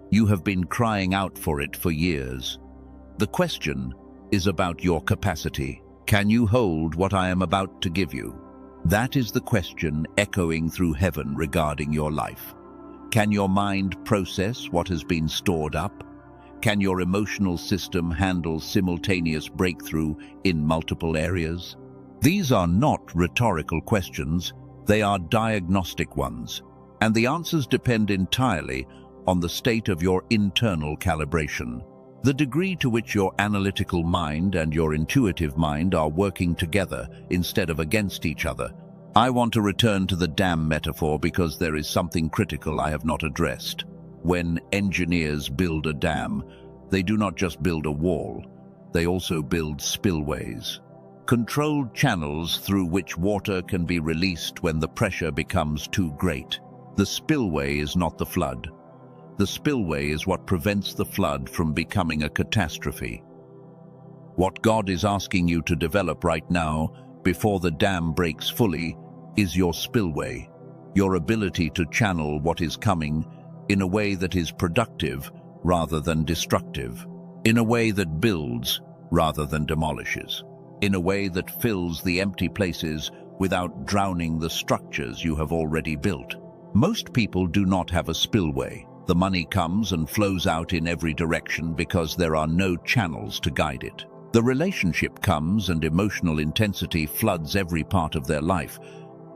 You have been crying out for it for years. The question is about your capacity. Can you hold what I am about to give you? That is the question echoing through heaven regarding your life. Can your mind process what has been stored up? Can your emotional system handle simultaneous breakthrough in multiple areas? These are not rhetorical questions, they are diagnostic ones, and the answers depend entirely on the state of your internal calibration. The degree to which your analytical mind and your intuitive mind are working together instead of against each other. I want to return to the dam metaphor because there is something critical I have not addressed. When engineers build a dam, they do not just build a wall, they also build spillways. Controlled channels through which water can be released when the pressure becomes too great. The spillway is not the flood. The spillway is what prevents the flood from becoming a catastrophe. What God is asking you to develop right now, before the dam breaks fully, is your spillway, your ability to channel what is coming in a way that is productive rather than destructive, in a way that builds rather than demolishes, in a way that fills the empty places without drowning the structures you have already built. Most people do not have a spillway. The money comes and flows out in every direction because there are no channels to guide it. The relationship comes and emotional intensity floods every part of their life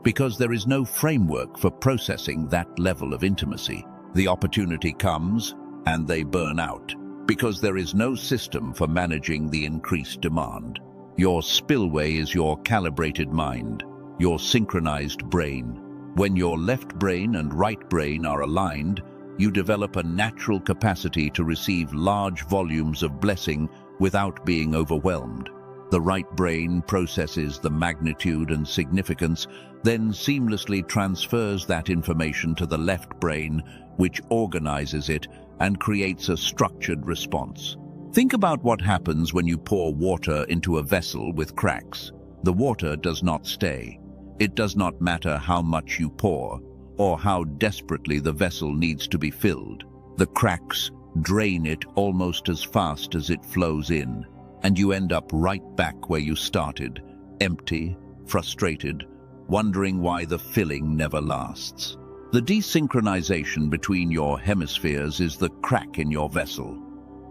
because there is no framework for processing that level of intimacy. The opportunity comes and they burn out because there is no system for managing the increased demand. Your spillway is your calibrated mind, your synchronized brain. When your left brain and right brain are aligned, you develop a natural capacity to receive large volumes of blessing without being overwhelmed. The right brain processes the magnitude and significance, then seamlessly transfers that information to the left brain, which organizes it and creates a structured response. Think about what happens when you pour water into a vessel with cracks. The water does not stay. It does not matter how much you pour or how desperately the vessel needs to be filled. The cracks drain it almost as fast as it flows in, and you end up right back where you started, empty, frustrated, wondering why the filling never lasts. The desynchronization between your hemispheres is the crack in your vessel.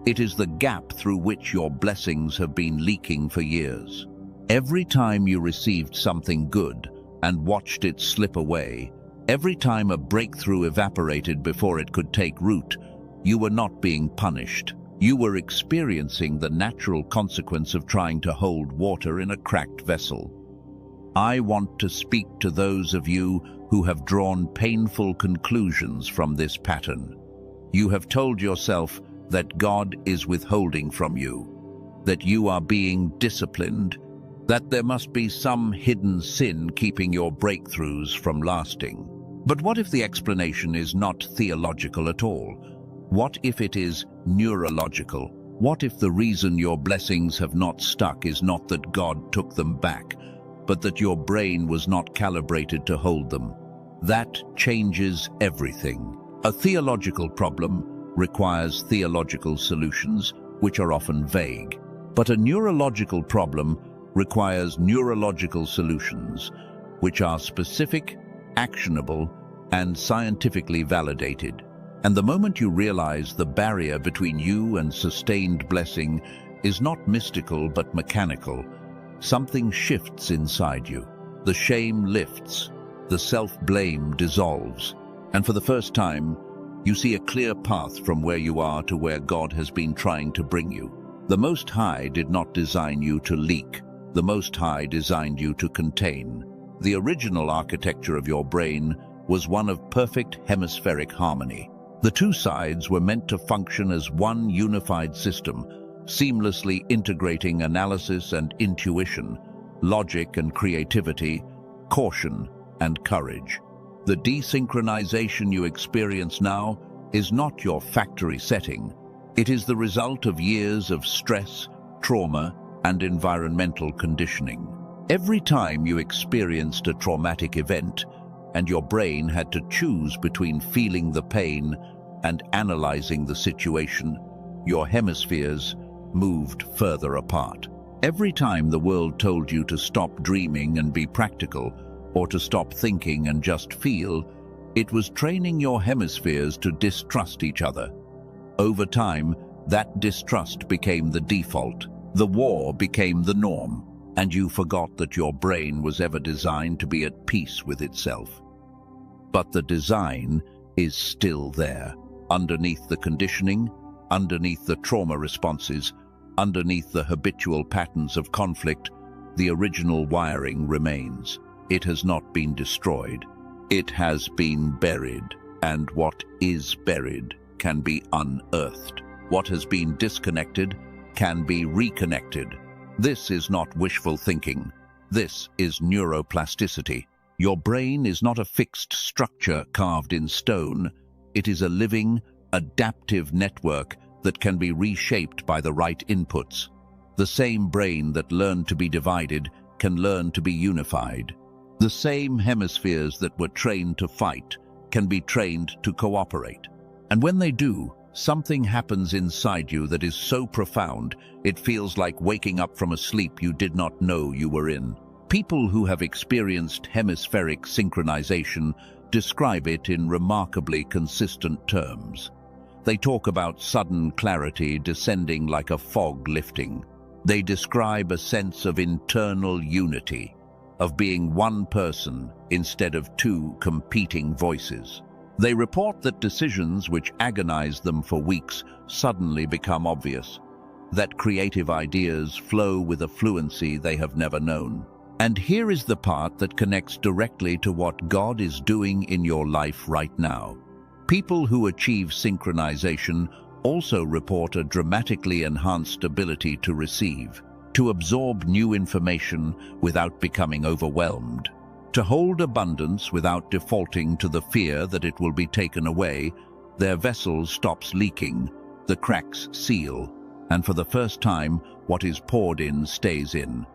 It is the gap through which your blessings have been leaking for years. Every time you received something good and watched it slip away, Every time a breakthrough evaporated before it could take root, you were not being punished. You were experiencing the natural consequence of trying to hold water in a cracked vessel. I want to speak to those of you who have drawn painful conclusions from this pattern. You have told yourself that God is withholding from you, that you are being disciplined, that there must be some hidden sin keeping your breakthroughs from lasting. But what if the explanation is not theological at all? What if it is neurological? What if the reason your blessings have not stuck is not that God took them back, but that your brain was not calibrated to hold them? That changes everything. A theological problem requires theological solutions, which are often vague. But a neurological problem requires neurological solutions, which are specific, actionable, and scientifically validated. And the moment you realize the barrier between you and sustained blessing is not mystical but mechanical, something shifts inside you. The shame lifts, the self-blame dissolves, and for the first time, you see a clear path from where you are to where God has been trying to bring you. The Most High did not design you to leak. The Most High designed you to contain. The original architecture of your brain was one of perfect hemispheric harmony. The two sides were meant to function as one unified system, seamlessly integrating analysis and intuition, logic and creativity, caution and courage. The desynchronization you experience now is not your factory setting. It is the result of years of stress, trauma, and environmental conditioning. Every time you experienced a traumatic event, and your brain had to choose between feeling the pain and analyzing the situation, your hemispheres moved further apart. Every time the world told you to stop dreaming and be practical, or to stop thinking and just feel, it was training your hemispheres to distrust each other. Over time, that distrust became the default. The war became the norm, and you forgot that your brain was ever designed to be at peace with itself. But the design is still there. Underneath the conditioning, underneath the trauma responses, underneath the habitual patterns of conflict, the original wiring remains. It has not been destroyed. It has been buried, and what is buried can be unearthed. What has been disconnected can be reconnected. This is not wishful thinking. This is neuroplasticity. Your brain is not a fixed structure carved in stone. It is a living, adaptive network that can be reshaped by the right inputs. The same brain that learned to be divided can learn to be unified. The same hemispheres that were trained to fight can be trained to cooperate. And when they do, something happens inside you that is so profound, it feels like waking up from a sleep you did not know you were in. People who have experienced hemispheric synchronization describe it in remarkably consistent terms. They talk about sudden clarity descending like a fog lifting. They describe a sense of internal unity, of being one person instead of two competing voices. They report that decisions which agonized them for weeks suddenly become obvious, that creative ideas flow with a fluency they have never known. And here is the part that connects directly to what God is doing in your life right now. People who achieve synchronization also report a dramatically enhanced ability to receive, to absorb new information without becoming overwhelmed, to hold abundance without defaulting to the fear that it will be taken away. Their vessel stops leaking, the cracks seal, and for the first time, what is poured in stays in.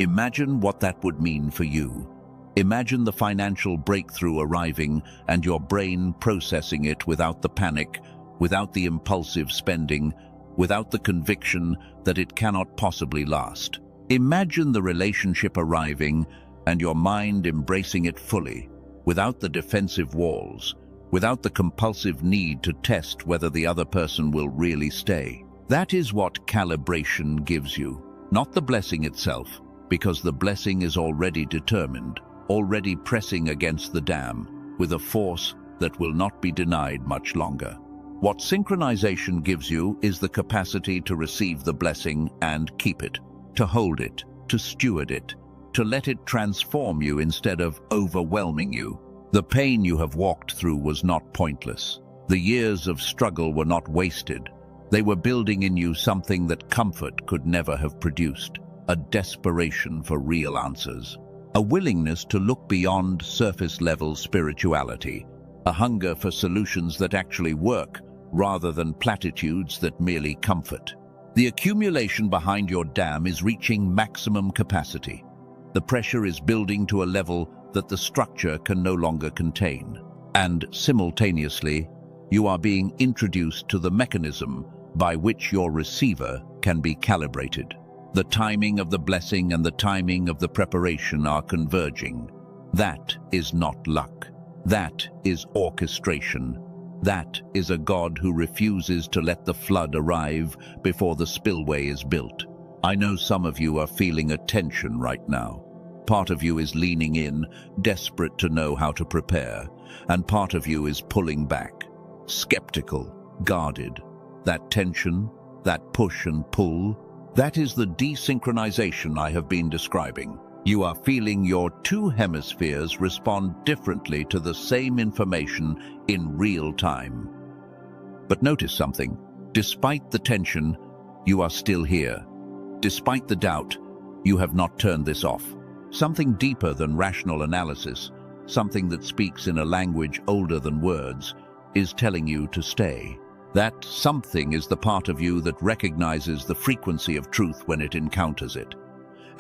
Imagine what that would mean for you. Imagine the financial breakthrough arriving and your brain processing it without the panic, without the impulsive spending, without the conviction that it cannot possibly last. Imagine the relationship arriving and your mind embracing it fully, without the defensive walls, without the compulsive need to test whether the other person will really stay. That is what calibration gives you, not the blessing itself, because the blessing is already determined, already pressing against the dam. with a force that will not be denied much longer. What synchronization gives you is the capacity to receive the blessing and keep it, to hold it, to steward it, to let it transform you instead of overwhelming you. The pain you have walked through was not pointless. The years of struggle were not wasted. They were building in you something that comfort could never have produced, a desperation for real answers, a willingness to look beyond surface-level spirituality, a hunger for solutions that actually work rather than platitudes that merely comfort. The accumulation behind your dam is reaching maximum capacity. The pressure is building to a level that the structure can no longer contain. And simultaneously, you are being introduced to the mechanism by which your receiver can be calibrated. The timing of the blessing and the timing of the preparation are converging. That is not luck. That is orchestration. That is a God who refuses to let the flood arrive before the spillway is built. I know some of you are feeling a tension right now. Part of you is leaning in, desperate to know how to prepare, and part of you is pulling back, skeptical, guarded. That tension, that push and pull, that is the desynchronization I have been describing. You are feeling your two hemispheres respond differently to the same information in real time. But notice something. Despite the tension, you are still here. Despite the doubt, you have not turned this off. Something deeper than rational analysis, something that speaks in a language older than words, is telling you to stay. That something is the part of you that recognizes the frequency of truth when it encounters it.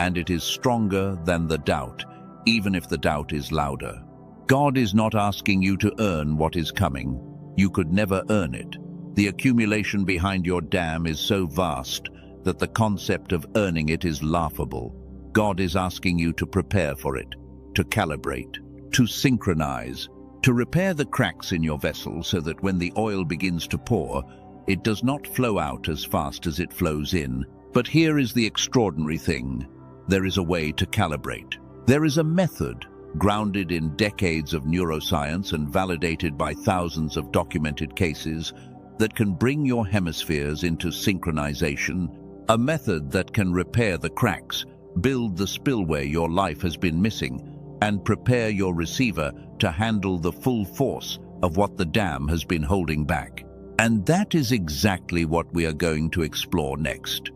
And it is stronger than the doubt, even if the doubt is louder. God is not asking you to earn what is coming. You could never earn it. The accumulation behind your dam is so vast that the concept of earning it is laughable. God is asking you to prepare for it, to calibrate, to synchronize, to repair the cracks in your vessel so that when the oil begins to pour, it does not flow out as fast as it flows in. But here is the extraordinary thing. There is a way to calibrate. There is a method, grounded in decades of neuroscience and validated by thousands of documented cases, that can bring your hemispheres into synchronization, a method that can repair the cracks, build the spillway your life has been missing, and prepare your receiver to handle the full force of what the dam has been holding back. And that is exactly what we are going to explore next.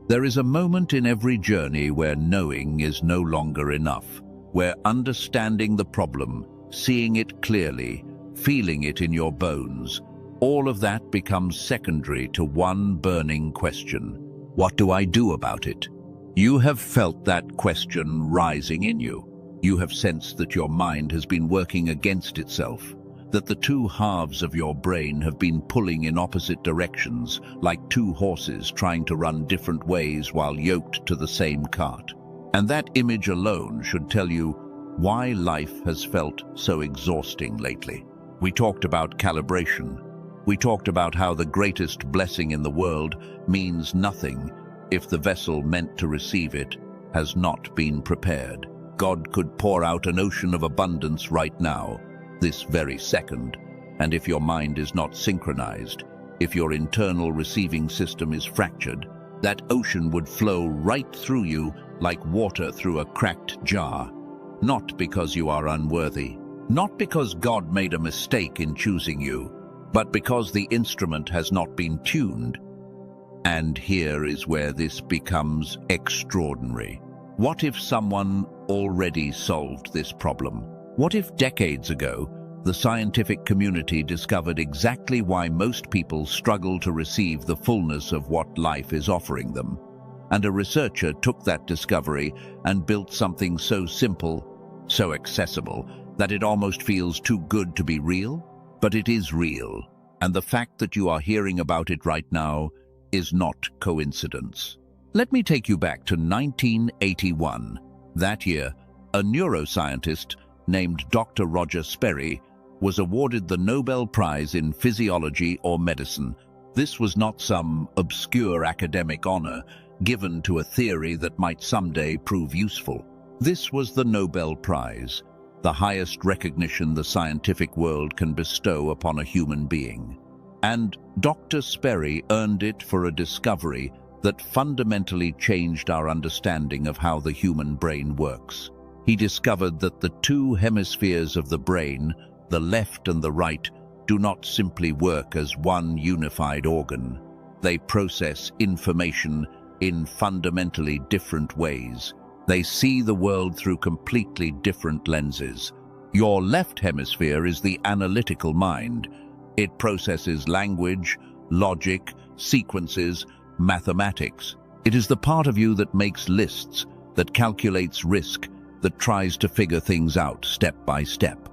There is a moment in every journey where knowing is no longer enough, where understanding the problem, seeing it clearly, feeling it in your bones, all of that becomes secondary to one burning question. What do I do about it? You have felt that question rising in you. You have sensed that your mind has been working against itself, that the two halves of your brain have been pulling in opposite directions, like two horses trying to run different ways while yoked to the same cart. And that image alone should tell you why life has felt so exhausting lately. We talked about calibration. We talked about how the greatest blessing in the world means nothing if the vessel meant to receive it has not been prepared. God could pour out an ocean of abundance right now, this very second, and if your mind is not synchronized, if your internal receiving system is fractured, that ocean would flow right through you like water through a cracked jar. Not because you are unworthy, not because God made a mistake in choosing you, but because the instrument has not been tuned. And here is where this becomes extraordinary. What if someone already solved this problem? What if decades ago, the scientific community discovered exactly why most people struggle to receive the fullness of what life is offering them? And a researcher took that discovery and built something so simple, so accessible, that it almost feels too good to be real? But it is real, and the fact that you are hearing about it right now is not coincidence. Let me take you back to 1981. That year, a neuroscientist named Dr. Roger Sperry was awarded the Nobel Prize in Physiology or Medicine. This was not some obscure academic honor given to a theory that might someday prove useful. This was the Nobel Prize, the highest recognition the scientific world can bestow upon a human being. And Dr. Sperry earned it for a discovery that fundamentally changed our understanding of how the human brain works. He discovered that the two hemispheres of the brain, the left and the right, do not simply work as one unified organ. They process information in fundamentally different ways. They see the world through completely different lenses. Your left hemisphere is the analytical mind. It processes language, logic, sequences, mathematics. It is the part of you that makes lists, that calculates risk, that tries to figure things out step by step.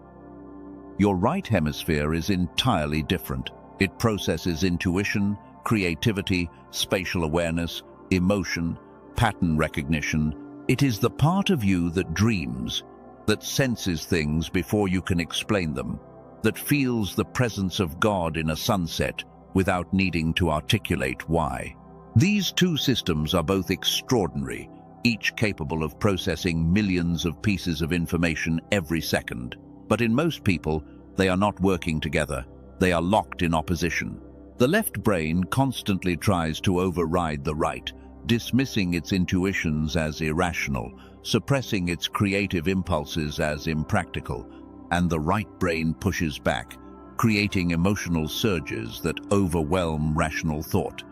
Your right hemisphere is entirely different. It processes intuition, creativity, spatial awareness, emotion, pattern recognition. It is the part of you that dreams, that senses things before you can explain them, that feels the presence of God in a sunset without needing to articulate why. These two systems are both extraordinary, each capable of processing millions of pieces of information every second. But in most people, they are not working together. They are locked in opposition. The left brain constantly tries to override the right, dismissing its intuitions as irrational, suppressing its creative impulses as impractical, and the right brain pushes back, creating emotional surges that overwhelm rational thought,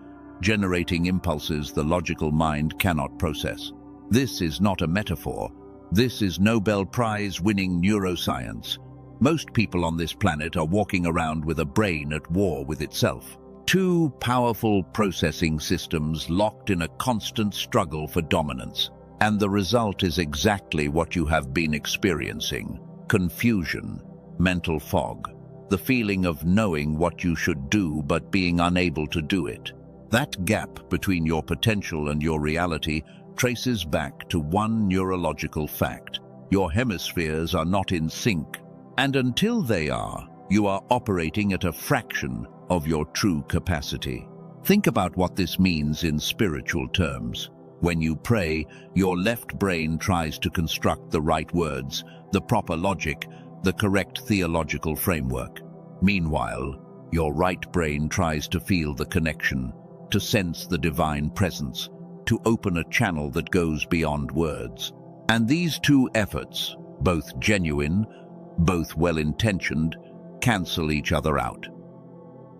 generating impulses the logical mind cannot process. This is not a metaphor. This is Nobel Prize-winning neuroscience. Most people on this planet are walking around with a brain at war with itself. Two powerful processing systems locked in a constant struggle for dominance. And the result is exactly what you have been experiencing: confusion, mental fog, the feeling of knowing what you should do but being unable to do it. That gap between your potential and your reality traces back to one neurological fact: your hemispheres are not in sync. And until they are, you are operating at a fraction of your true capacity. Think about what this means in spiritual terms. When you pray, your left brain tries to construct the right words, the proper logic, the correct theological framework. Meanwhile, your right brain tries to feel the connection, to sense the divine presence, to open a channel that goes beyond words. And these two efforts, both genuine, both well-intentioned, cancel each other out.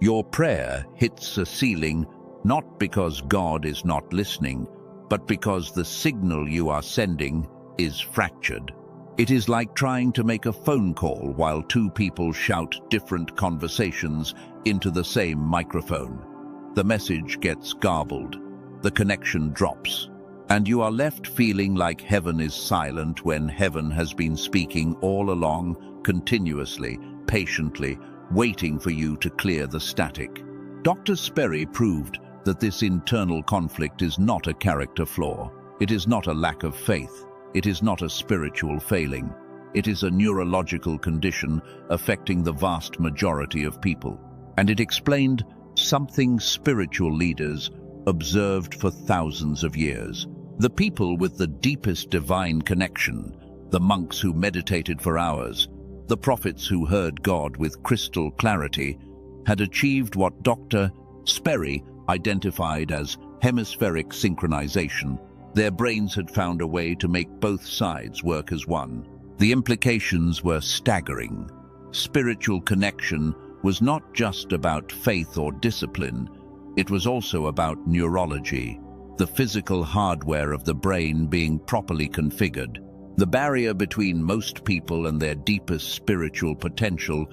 Your prayer hits a ceiling not because God is not listening, but because the signal you are sending is fractured. It is like trying to make a phone call while two people shout different conversations into the same microphone. The message gets garbled, the connection drops, and you are left feeling like heaven is silent when heaven has been speaking all along, continuously, patiently, waiting for you to clear the static. Dr. Sperry proved that this internal conflict is not a character flaw. It is not a lack of faith. It is not a spiritual failing. It is a neurological condition affecting the vast majority of people. And it explained something spiritual leaders observed for thousands of years. The people with the deepest divine connection, the monks who meditated for hours, the prophets who heard God with crystal clarity, had achieved what Dr. Sperry identified as hemispheric synchronization. Their brains had found a way to make both sides work as one. The implications were staggering. Spiritual connection was not just about faith or discipline, it was also about neurology, the physical hardware of the brain being properly configured. The barrier between most people and their deepest spiritual potential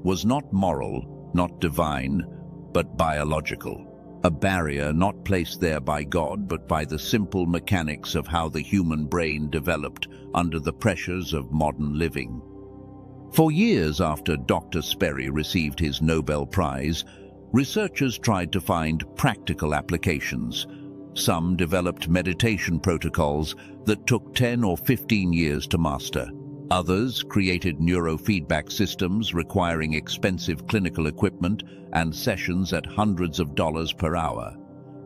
was not moral, not divine, but biological. A barrier not placed there by God, but by the simple mechanics of how the human brain developed under the pressures of modern living. For years after Dr. Sperry received his Nobel Prize, researchers tried to find practical applications. Some developed meditation protocols that took 10 or 15 years to master. Others created neurofeedback systems requiring expensive clinical equipment and sessions at hundreds of dollars per hour.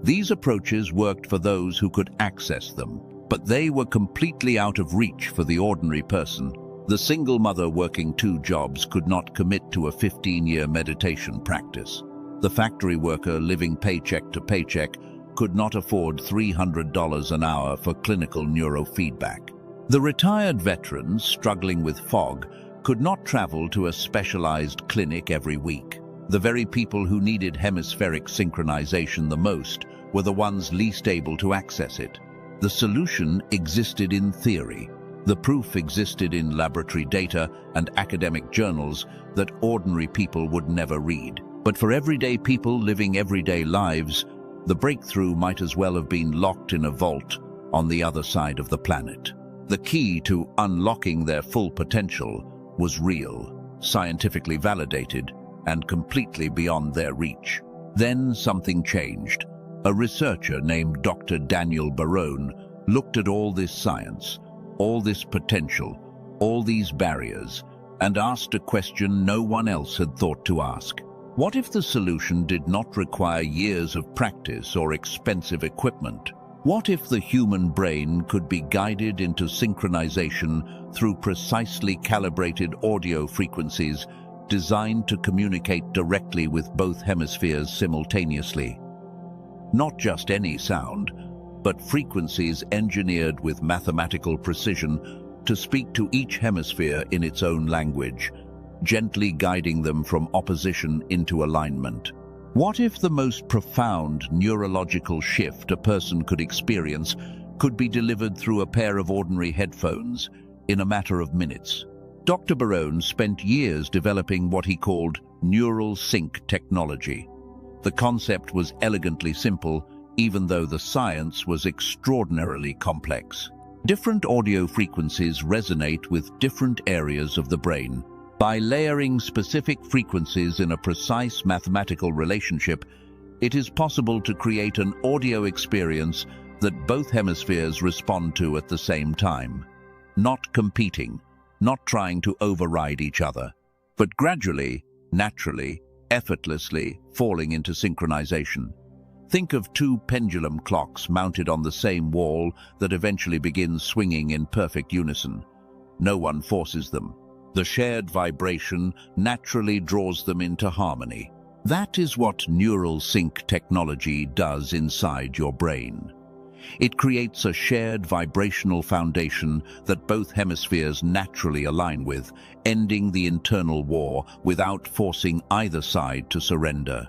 These approaches worked for those who could access them, but they were completely out of reach for the ordinary person. The single mother working 2 jobs could not commit to a 15-year meditation practice. The factory worker living paycheck to paycheck could not afford $300 an hour for clinical neurofeedback. The retired veterans struggling with fog could not travel to a specialized clinic every week. The very people who needed hemispheric synchronization the most were the ones least able to access it. The solution existed in theory. The proof existed in laboratory data and academic journals that ordinary people would never read. But for everyday people living everyday lives, the breakthrough might as well have been locked in a vault on the other side of the planet. The key to unlocking their full potential was real, scientifically validated, and completely beyond their reach. Then something changed. A researcher named Dr. Daniel Barone looked at all this science, all this potential, all these barriers, and asked a question no one else had thought to ask. What if the solution did not require years of practice or expensive equipment? What if the human brain could be guided into synchronization through precisely calibrated audio frequencies designed to communicate directly with both hemispheres simultaneously? Not just any sound, but frequencies engineered with mathematical precision to speak to each hemisphere in its own language, gently guiding them from opposition into alignment. What if the most profound neurological shift a person could experience could be delivered through a pair of ordinary headphones in a matter of minutes? Dr. Barone spent years developing what he called neural sync technology. The concept was elegantly simple, even though the science was extraordinarily complex. Different audio frequencies resonate with different areas of the brain. By layering specific frequencies in a precise mathematical relationship, it is possible to create an audio experience that both hemispheres respond to at the same time. Not competing, not trying to override each other, but gradually, naturally, effortlessly falling into synchronization. Think of 2 pendulum clocks mounted on the same wall that eventually begin swinging in perfect unison. No one forces them. The shared vibration naturally draws them into harmony. That is what neural sync technology does inside your brain. It creates a shared vibrational foundation that both hemispheres naturally align with, ending the internal war without forcing either side to surrender.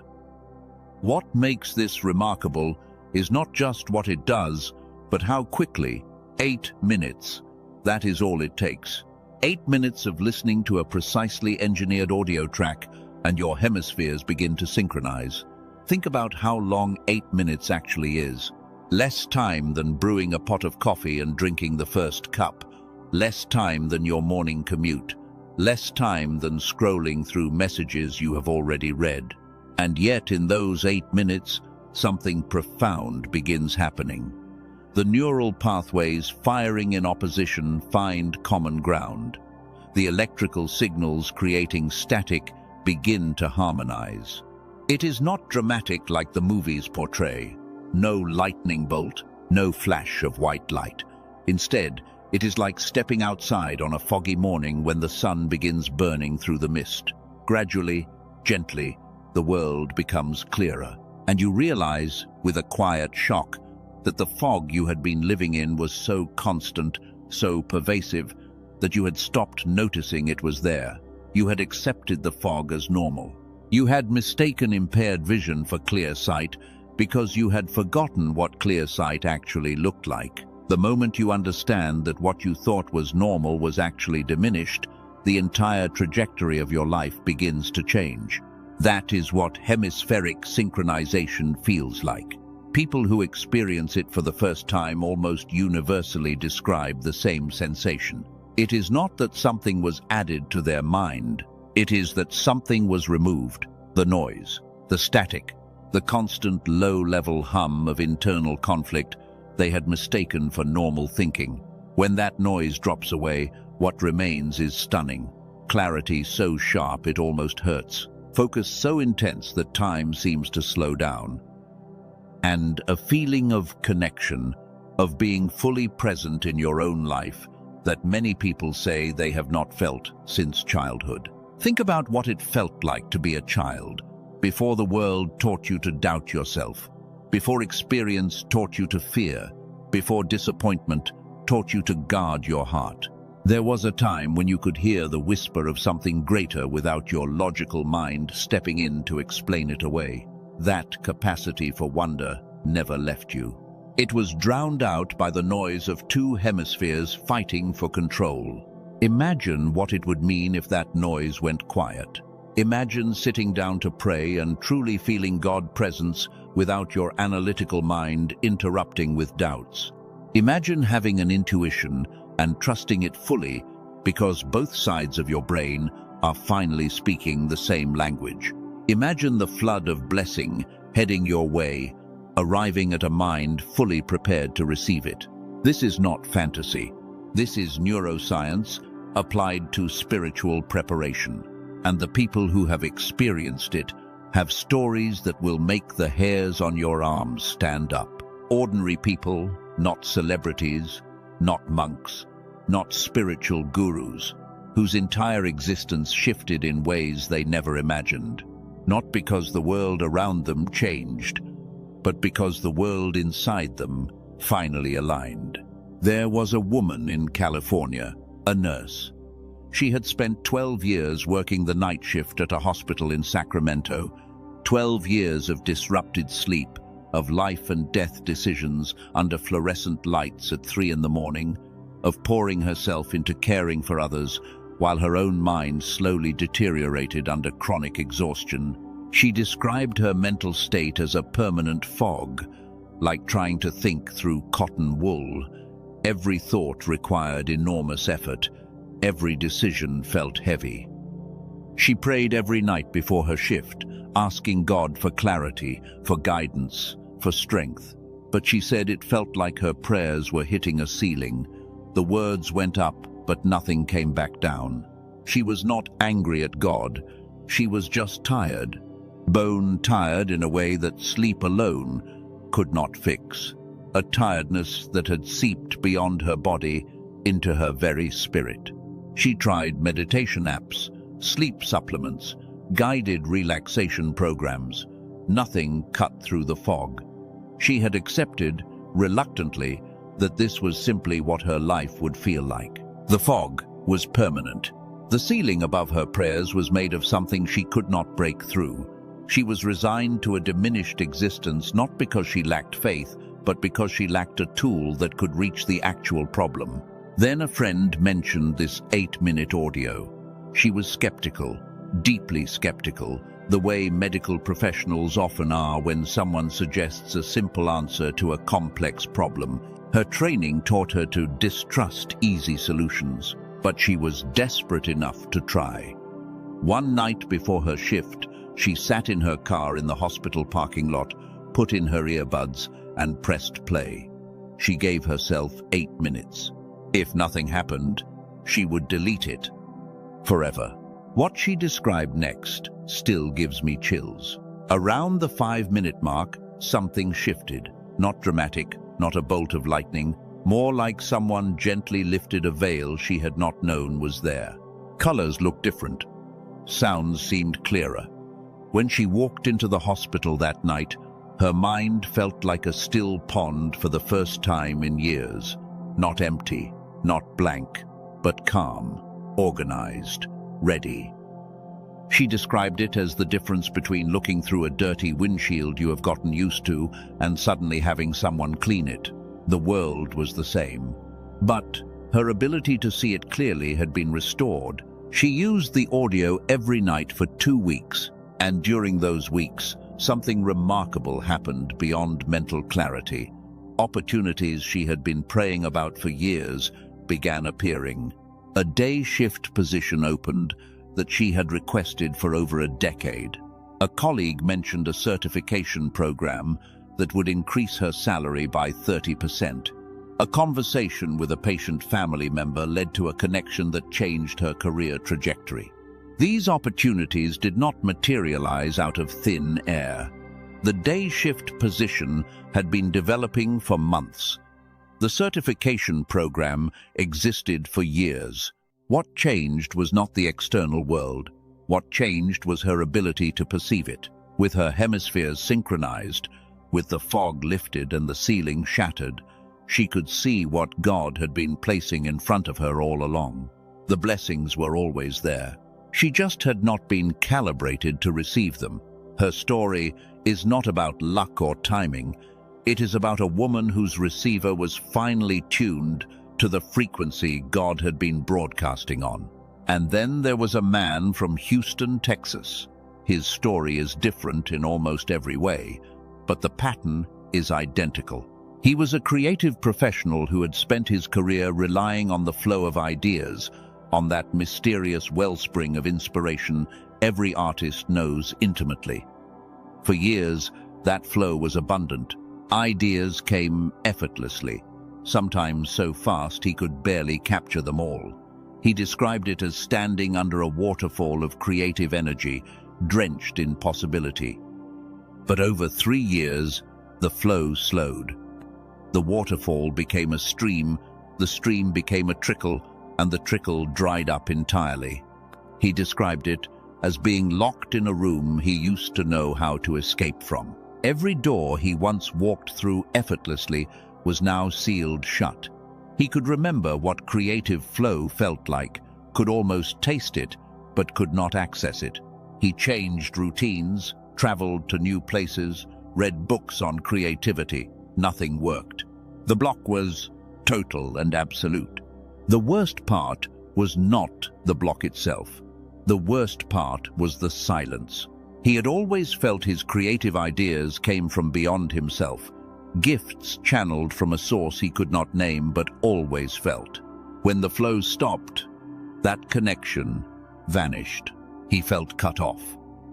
What makes this remarkable is not just what it does, but how quickly. 8 minutes. That is all it takes. 8 minutes of listening to a precisely engineered audio track and your hemispheres begin to synchronize. Think about how long 8 minutes actually is. Less time than brewing a pot of coffee and drinking the first cup. Less time than your morning commute. Less time than scrolling through messages you have already read. And yet in those 8 minutes, something profound begins happening. The neural pathways firing in opposition find common ground. The electrical signals creating static begin to harmonize. It is not dramatic like the movies portray. No lightning bolt, no flash of white light. Instead, it is like stepping outside on a foggy morning when the sun begins burning through the mist. Gradually, gently, the world becomes clearer, and you realize, with a quiet shock, that the fog you had been living in was so constant, so pervasive, that you had stopped noticing it was there. You had accepted the fog as normal. You had mistaken impaired vision for clear sight because you had forgotten what clear sight actually looked like. The moment you understand that what you thought was normal was actually diminished, the entire trajectory of your life begins to change. That is what hemispheric synchronization feels like. People who experience it for the first time almost universally describe the same sensation. It is not that something was added to their mind. It is that something was removed. The noise, the static, the constant low-level hum of internal conflict they had mistaken for normal thinking. When that noise drops away, what remains is stunning. Clarity so sharp it almost hurts. Focus so intense that time seems to slow down. And a feeling of connection, of being fully present in your own life, that many people say they have not felt since childhood. Think about what it felt like to be a child, before the world taught you to doubt yourself, before experience taught you to fear, before disappointment taught you to guard your heart. There was a time when you could hear the whisper of something greater without your logical mind stepping in to explain it away. That capacity for wonder never left you. It was drowned out by the noise of two hemispheres fighting for control. Imagine what it would mean if that noise went quiet. Imagine sitting down to pray and truly feeling God's presence without your analytical mind interrupting with doubts. Imagine having an intuition and trusting it fully because both sides of your brain are finally speaking the same language. Imagine the flood of blessing heading your way, arriving at a mind fully prepared to receive it. This is not fantasy. This is neuroscience applied to spiritual preparation. And the people who have experienced it have stories that will make the hairs on your arms stand up. Ordinary people, not celebrities, not monks, not spiritual gurus, whose entire existence shifted in ways they never imagined. Not because the world around them changed, but because the world inside them finally aligned. There was a woman in California, a nurse. She had spent 12 years working the night shift at a hospital in Sacramento, 12 years of disrupted sleep, of life and death decisions under fluorescent lights at 3 in the morning, of pouring herself into caring for others while her own mind slowly deteriorated under chronic exhaustion. She described her mental state as a permanent fog, like trying to think through cotton wool. Every thought required enormous effort. Every decision felt heavy. She prayed every night before her shift, asking God for clarity, for guidance, for strength. But she said it felt like her prayers were hitting a ceiling. The words went up, but nothing came back down. She was not angry at God. She was just tired. Bone tired in a way that sleep alone could not fix. A tiredness that had seeped beyond her body into her very spirit. She tried meditation apps, sleep supplements, guided relaxation programs. Nothing cut through the fog. She had accepted, reluctantly, that this was simply what her life would feel like. The fog was permanent. The ceiling above her prayers was made of something she could not break through. She was resigned to a diminished existence not because she lacked faith, but because she lacked a tool that could reach the actual problem. Then a friend mentioned this 8-minute audio. She was skeptical, deeply skeptical, the way medical professionals often are when someone suggests a simple answer to a complex problem. Her training taught her to distrust easy solutions, but she was desperate enough to try. One night before her shift, she sat in her car in the hospital parking lot, put in her earbuds, and pressed play. She gave herself 8 minutes. If nothing happened, she would delete it forever. What she described next still gives me chills. Around the 5-minute mark, something shifted. Not dramatic, not a bolt of lightning, more like someone gently lifted a veil she had not known was there. Colors looked different. Sounds seemed clearer. When she walked into the hospital that night, her mind felt like a still pond for the first time in years. Not empty, not blank, but calm, organized, ready. She described it as the difference between looking through a dirty windshield you have gotten used to and suddenly having someone clean it. The world was the same. But her ability to see it clearly had been restored. She used the audio every night for 2 weeks, and during those weeks, something remarkable happened beyond mental clarity. Opportunities she had been praying about for years began appearing. A day shift position opened that she had requested for over a decade. A colleague mentioned a certification program that would increase her salary by 30%. A conversation with a patient family member led to a connection that changed her career trajectory. These opportunities did not materialize out of thin air. The day shift position had been developing for months. The certification program existed for years. What changed was not the external world. What changed was her ability to perceive it. With her hemispheres synchronized, with the fog lifted and the ceiling shattered, she could see what God had been placing in front of her all along. The blessings were always there. She just had not been calibrated to receive them. Her story is not about luck or timing. It is about a woman whose receiver was finally tuned to the frequency God had been broadcasting on. And then there was a man from Houston, Texas. His story is different in almost every way, but the pattern is identical. He was a creative professional who had spent his career relying on the flow of ideas, on that mysterious wellspring of inspiration every artist knows intimately. For years, that flow was abundant. Ideas came effortlessly, sometimes so fast he could barely capture them all. He described it as standing under a waterfall of creative energy, drenched in possibility. But over 3 years, the flow slowed. The waterfall became a stream, the stream became a trickle, and the trickle dried up entirely. He described it as being locked in a room he used to know how to escape from. Every door he once walked through effortlessly was now sealed shut. He could remember what creative flow felt like, could almost taste it, but could not access it. He changed routines, traveled to new places, read books on creativity. Nothing worked. The block was total and absolute. The worst part was not the block itself. The worst part was the silence. He had always felt his creative ideas came from beyond himself, gifts channeled from a source he could not name but always felt. When the flow stopped, that connection vanished. He felt cut off,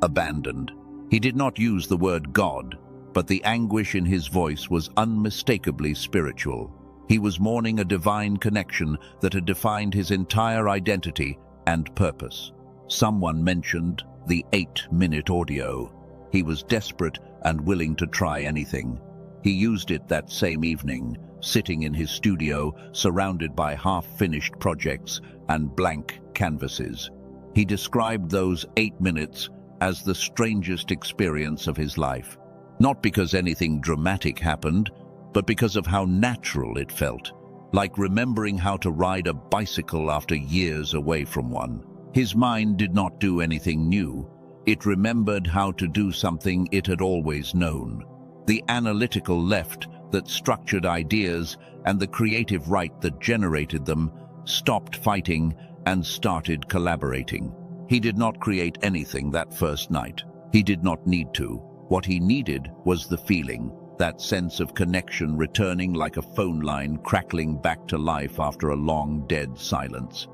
abandoned. He did not use the word God, but the anguish in his voice was unmistakably spiritual. He was mourning a divine connection that had defined his entire identity and purpose. Someone mentioned the 8-minute audio. He was desperate and willing to try anything. He used it that same evening, sitting in his studio, surrounded by half-finished projects and blank canvases. He described those 8 minutes as the strangest experience of his life. Not because anything dramatic happened, but because of how natural it felt, like remembering how to ride a bicycle after years away from one. His mind did not do anything new. It remembered how to do something it had always known. The analytical left that structured ideas and the creative right that generated them stopped fighting and started collaborating. He did not create anything that first night. He did not need to. What he needed was the feeling, that sense of connection returning like a phone line crackling back to life after a long, dead silence.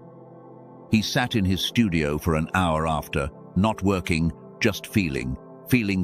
He sat in his studio for an hour after, not working, just feeling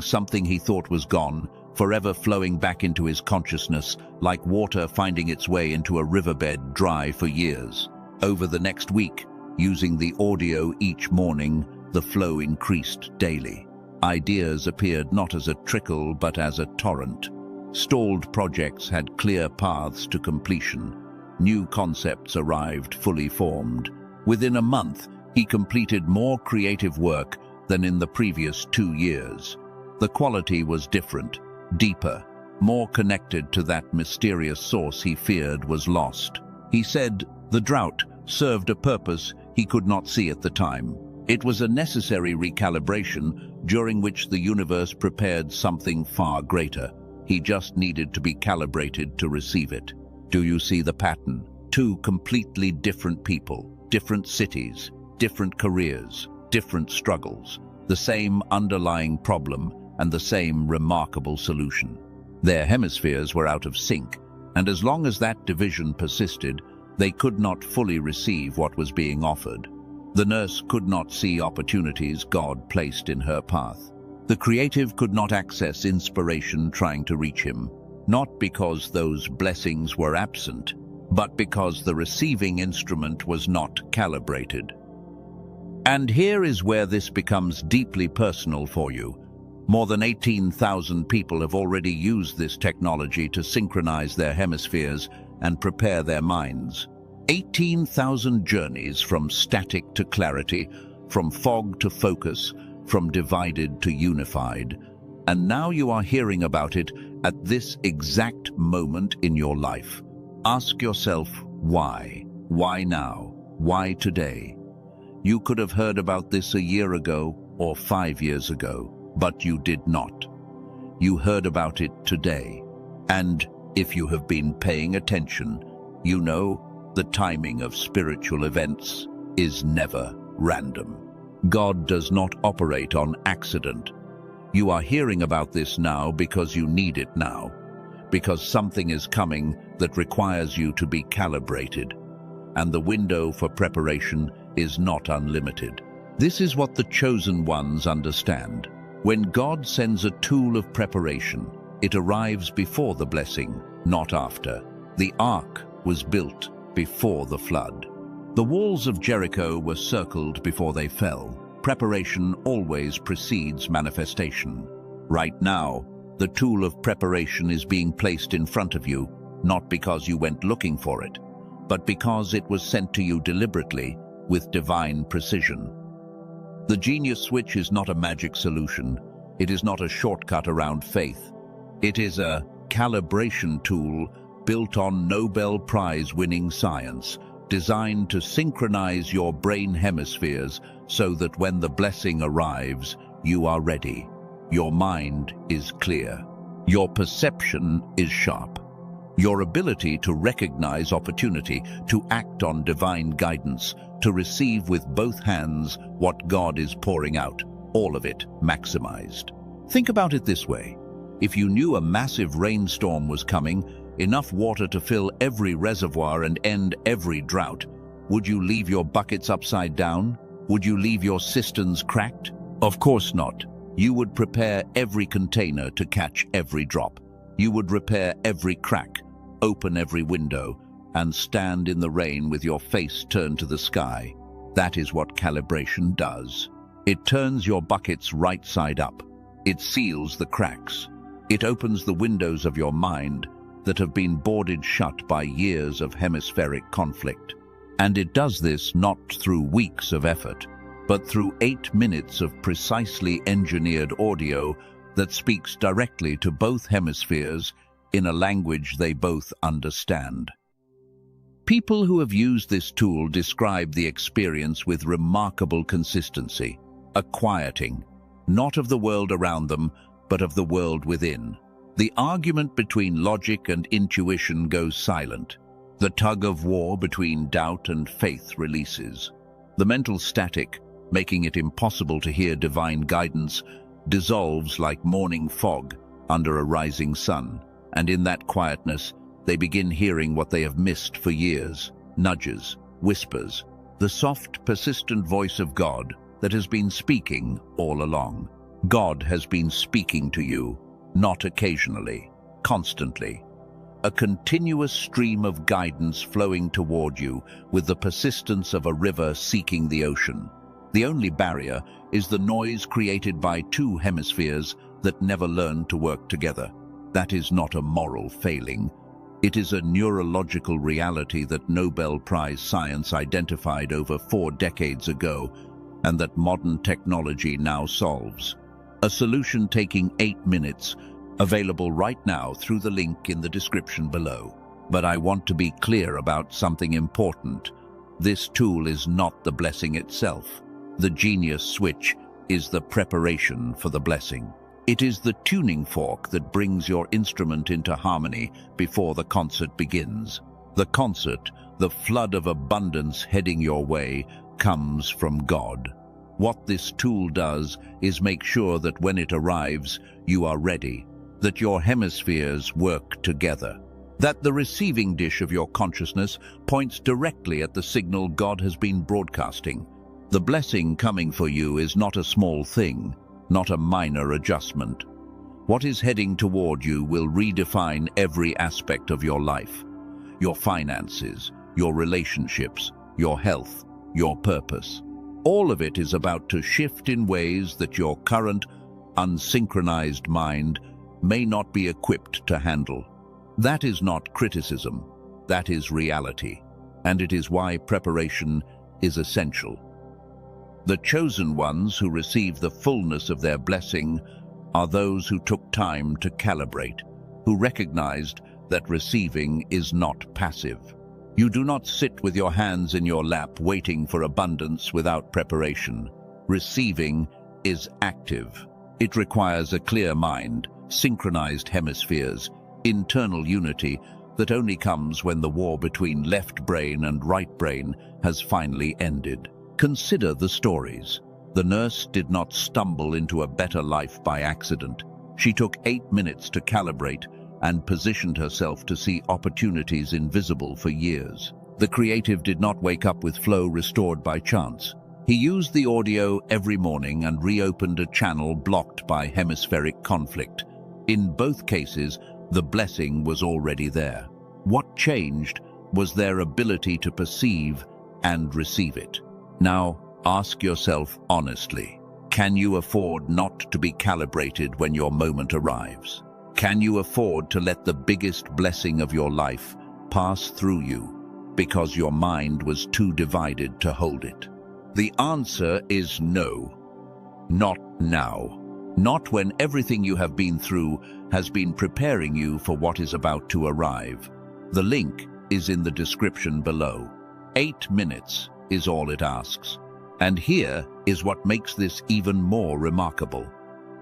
something he thought was gone, forever flowing back into his consciousness, like water finding its way into a riverbed dry for years. Over the next week, using the audio each morning, the flow increased daily. Ideas appeared not as a trickle but as a torrent. Stalled projects had clear paths to completion. New concepts arrived fully formed. Within a month, he completed more creative work than in the previous 2 years. The quality was different, deeper, more connected to that mysterious source he feared was lost. He said the drought served a purpose he could not see at the time. It was a necessary recalibration during which the universe prepared something far greater. He just needed to be calibrated to receive it. Do you see the pattern? 2 completely different people, different cities, different careers, different struggles, the same underlying problem and the same remarkable solution. Their hemispheres were out of sync, and as long as that division persisted, they could not fully receive what was being offered. The nurse could not see opportunities God placed in her path. The creative could not access inspiration trying to reach him, not because those blessings were absent, but because the receiving instrument was not calibrated. And here is where this becomes deeply personal for you. More than 18,000 people have already used this technology to synchronize their hemispheres and prepare their minds. 18,000 journeys from static to clarity, from fog to focus, from divided to unified. And now you are hearing about it at this exact moment in your life. Ask yourself, why? Why now? Why today? You could have heard about this a year ago or 5 years ago, but you did not. You heard about it today. And if you have been paying attention, you know the timing of spiritual events is never random. God does not operate on accident. You are hearing about this now because you need it now, because something is coming that requires you to be calibrated, and the window for preparation is not unlimited. This is what the chosen ones understand. When God sends a tool of preparation, it arrives before the blessing, not after. The ark was built before the flood. The walls of Jericho were circled before they fell. Preparation always precedes manifestation. Right now, the tool of preparation is being placed in front of you, not because you went looking for it, but because it was sent to you deliberately with divine precision. The genius switch is not a magic solution. It is not a shortcut around faith. It is a calibration tool built on Nobel Prize-winning science, designed to synchronize your brain hemispheres so that when the blessing arrives, you are ready. Your mind is clear. Your perception is sharp. Your ability to recognize opportunity, to act on divine guidance, to receive with both hands what God is pouring out, all of it maximized. Think about it this way. If you knew a massive rainstorm was coming, enough water to fill every reservoir and end every drought, would you leave your buckets upside down? Would you leave your cisterns cracked? Of course not. You would prepare every container to catch every drop. You would repair every crack, open every window, and stand in the rain with your face turned to the sky. That is what calibration does. It turns your buckets right side up. It seals the cracks. It opens the windows of your mind that have been boarded shut by years of hemispheric conflict. And it does this not through weeks of effort, but through 8 minutes of precisely engineered audio that speaks directly to both hemispheres in a language they both understand. People who have used this tool describe the experience with remarkable consistency, a quieting, not of the world around them, but of the world within. The argument between logic and intuition goes silent. The tug-of-war between doubt and faith releases. The mental static, making it impossible to hear divine guidance, dissolves like morning fog under a rising sun, and in that quietness, they begin hearing what they have missed for years, nudges, whispers, the soft, persistent voice of God that has been speaking all along. God has been speaking to you, not occasionally, constantly. A continuous stream of guidance flowing toward you with the persistence of a river seeking the ocean. The only barrier is the noise created by two hemispheres that never learn to work together. That is not a moral failing. It is a neurological reality that Nobel Prize science identified over 4 decades ago and that modern technology now solves. A solution taking 8 minutes, available right now through the link in the description below. But I want to be clear about something important. This tool is not the blessing itself. The genius switch is the preparation for the blessing. It is the tuning fork that brings your instrument into harmony before the concert begins. The concert, the flood of abundance heading your way, comes from God. What this tool does is make sure that when it arrives, you are ready, that your hemispheres work together, that the receiving dish of your consciousness points directly at the signal God has been broadcasting. The blessing coming for you is not a small thing, not a minor adjustment. What is heading toward you will redefine every aspect of your life. Your finances, your relationships, your health, your purpose. All of it is about to shift in ways that your current, unsynchronized mind may not be equipped to handle. That is not criticism. That is reality, and it is why preparation is essential. The chosen ones who receive the fullness of their blessing are those who took time to calibrate, who recognized that receiving is not passive. You do not sit with your hands in your lap waiting for abundance without preparation. Receiving is active. It requires a clear mind, synchronized hemispheres, internal unity that only comes when the war between left brain and right brain has finally ended. Consider the stories. The nurse did not stumble into a better life by accident. She took 8 minutes to calibrate and positioned herself to see opportunities invisible for years. The creative did not wake up with flow restored by chance. He used the audio every morning and reopened a channel blocked by hemispheric conflict. In both cases, the blessing was already there. What changed was their ability to perceive and receive it. Now, ask yourself honestly, can you afford not to be calibrated when your moment arrives? Can you afford to let the biggest blessing of your life pass through you because your mind was too divided to hold it? The answer is no. Not now. Not when everything you have been through has been preparing you for what is about to arrive. The link is in the description below. 8 minutes is all it asks. And here is what makes this even more remarkable.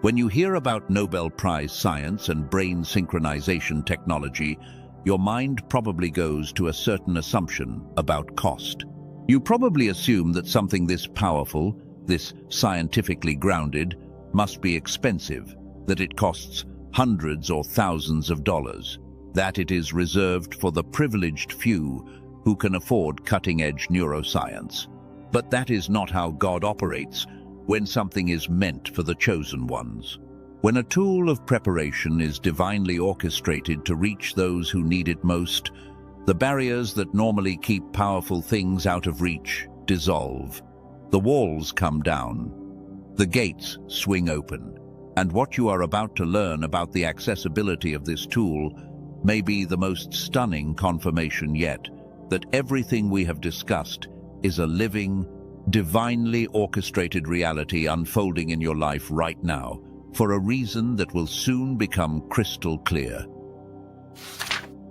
When you hear about Nobel Prize science and brain synchronization technology, your mind probably goes to a certain assumption about cost. You probably assume that something this powerful, this scientifically grounded, must be expensive, that it costs hundreds or thousands of dollars, that it is reserved for the privileged few who can afford cutting-edge neuroscience. But that is not how God operates when something is meant for the chosen ones. When a tool of preparation is divinely orchestrated to reach those who need it most, the barriers that normally keep powerful things out of reach dissolve. The walls come down. The gates swing open. And what you are about to learn about the accessibility of this tool may be the most stunning confirmation yet that everything we have discussed is a living, divinely orchestrated reality unfolding in your life right now for a reason that will soon become crystal clear.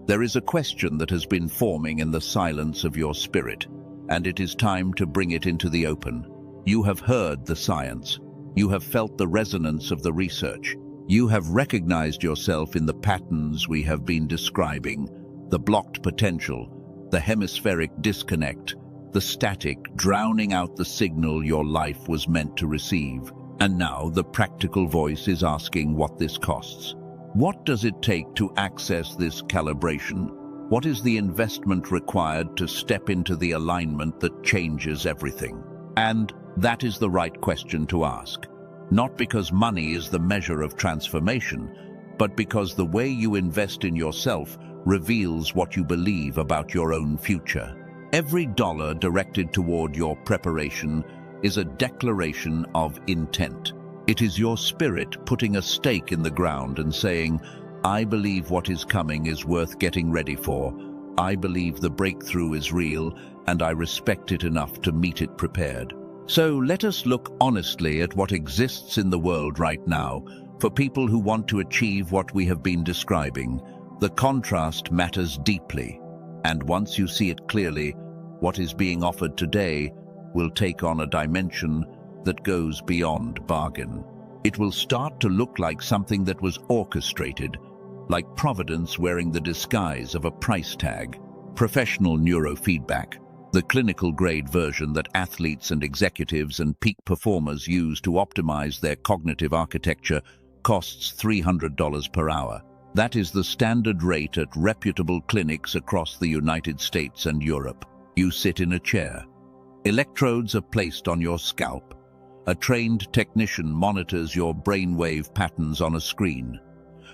There is a question that has been forming in the silence of your spirit, and it is time to bring it into the open. You have heard the science. You have felt the resonance of the research. You have recognized yourself in the patterns we have been describing, the blocked potential, the hemispheric disconnect, the static drowning out the signal your life was meant to receive. And now the practical voice is asking what this costs. What does it take to access this calibration? What is the investment required to step into the alignment that changes everything? And that is the right question to ask. Not because money is the measure of transformation, but because the way you invest in yourself reveals what you believe about your own future. Every dollar directed toward your preparation is a declaration of intent. It is your spirit putting a stake in the ground and saying, I believe what is coming is worth getting ready for. I believe the breakthrough is real, and I respect it enough to meet it prepared. So let us look honestly at what exists in the world right now for people who want to achieve what we have been describing. The contrast matters deeply, and once you see it clearly, what is being offered today will take on a dimension that goes beyond bargain. It will start to look like something that was orchestrated, like Providence wearing the disguise of a price tag. Professional neurofeedback, the clinical-grade version that athletes and executives and peak performers use to optimize their cognitive architecture, costs $300 per hour. That is the standard rate at reputable clinics across the United States and Europe. You sit in a chair. Electrodes are placed on your scalp. A trained technician monitors your brainwave patterns on a screen.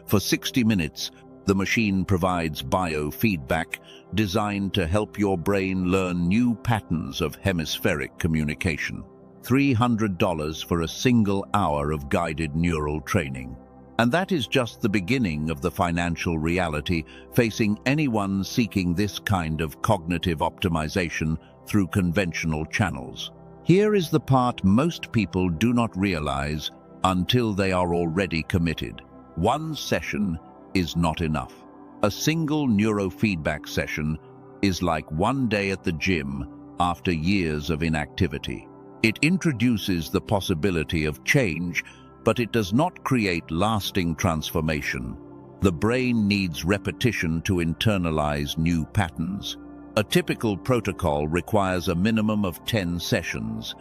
For 60 minutes, the machine provides biofeedback designed to help your brain learn new patterns of hemispheric communication. $300 for a single hour of guided neural training. And that is just the beginning of the financial reality facing anyone seeking this kind of cognitive optimization through conventional channels. Here is the part most people do not realize until they are already committed. One session is not enough. A single neurofeedback session is like one day at the gym after years of inactivity. It introduces the possibility of change, but it does not create lasting transformation. The brain needs repetition to internalize new patterns. A typical protocol requires a minimum of 10 sessions.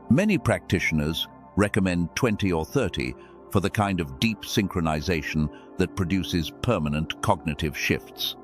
Many practitioners recommend 20 or 30 for the kind of deep synchronization that produces permanent cognitive shifts.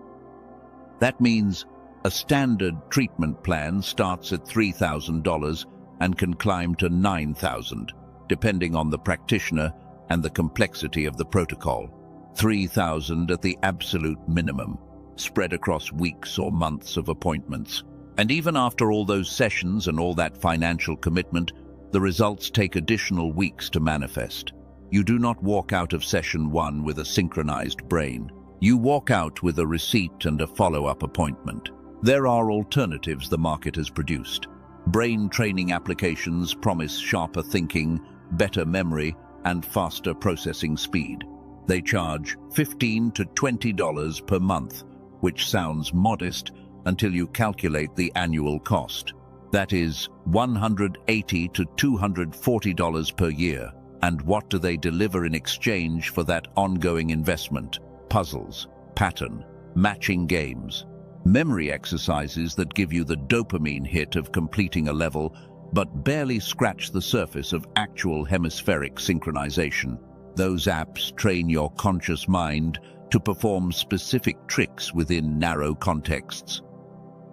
That means a standard treatment plan starts at $3,000 and can climb to $9,000, depending on the practitioner and the complexity of the protocol. $3,000 at the absolute minimum, spread across weeks or months of appointments. And even after all those sessions and all that financial commitment, the results take additional weeks to manifest. You do not walk out of session 1 with a synchronized brain. You walk out with a receipt and a follow-up appointment. There are alternatives the market has produced. Brain training applications promise sharper thinking, better memory, and faster processing speed. They charge $15 to $20 per month, which sounds modest until you calculate the annual cost. That is $180 to $240 per year. And what do they deliver in exchange for that ongoing investment? Puzzles, pattern, matching games, memory exercises that give you the dopamine hit of completing a level, but barely scratch the surface of actual hemispheric synchronization. Those apps train your conscious mind to perform specific tricks within narrow contexts.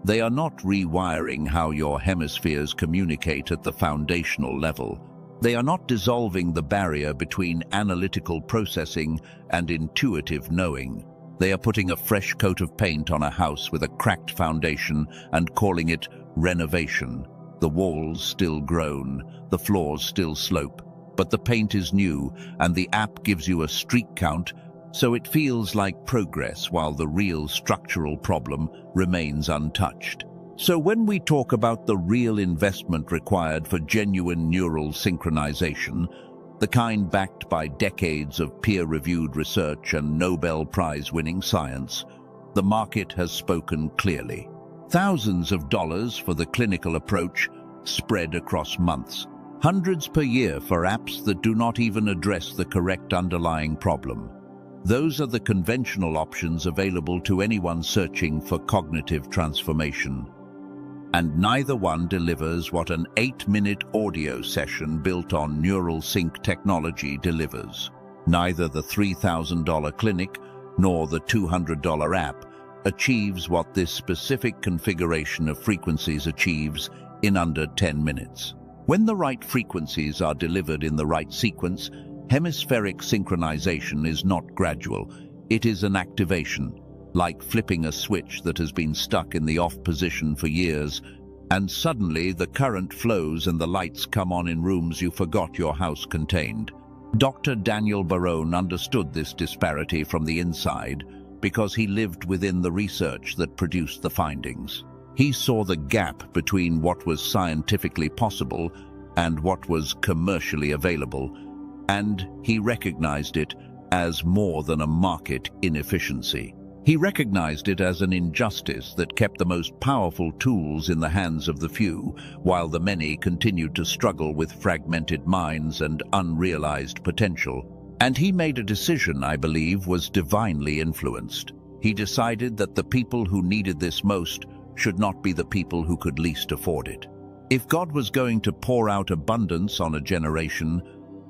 They are not rewiring how your hemispheres communicate at the foundational level. They are not dissolving the barrier between analytical processing and intuitive knowing. They are putting a fresh coat of paint on a house with a cracked foundation and calling it renovation. The walls still groan, the floors still slope, but the paint is new and the app gives you a streak count, so it feels like progress while the real structural problem remains untouched. So when we talk about the real investment required for genuine neural synchronization, the kind backed by decades of peer-reviewed research and Nobel Prize-winning science, the market has spoken clearly. Thousands of dollars for the clinical approach spread across months. Hundreds per year for apps that do not even address the correct underlying problem. Those are the conventional options available to anyone searching for cognitive transformation. And neither one delivers what an 8-minute audio session built on neural sync technology delivers. Neither the $3,000 clinic nor the $200 app achieves what this specific configuration of frequencies achieves in under 10 minutes. When the right frequencies are delivered in the right sequence, hemispheric synchronization is not gradual. It is an activation, like flipping a switch that has been stuck in the off position for years, and suddenly the current flows and the lights come on in rooms you forgot your house contained. Dr. Daniel Barone understood this disparity from the inside because he lived within the research that produced the findings. He saw the gap between what was scientifically possible and what was commercially available, and he recognized it as more than a market inefficiency. He recognized it as an injustice that kept the most powerful tools in the hands of the few, while the many continued to struggle with fragmented minds and unrealized potential. And he made a decision, I believe, was divinely influenced. He decided that the people who needed this most should not be the people who could least afford it. If God was going to pour out abundance on a generation,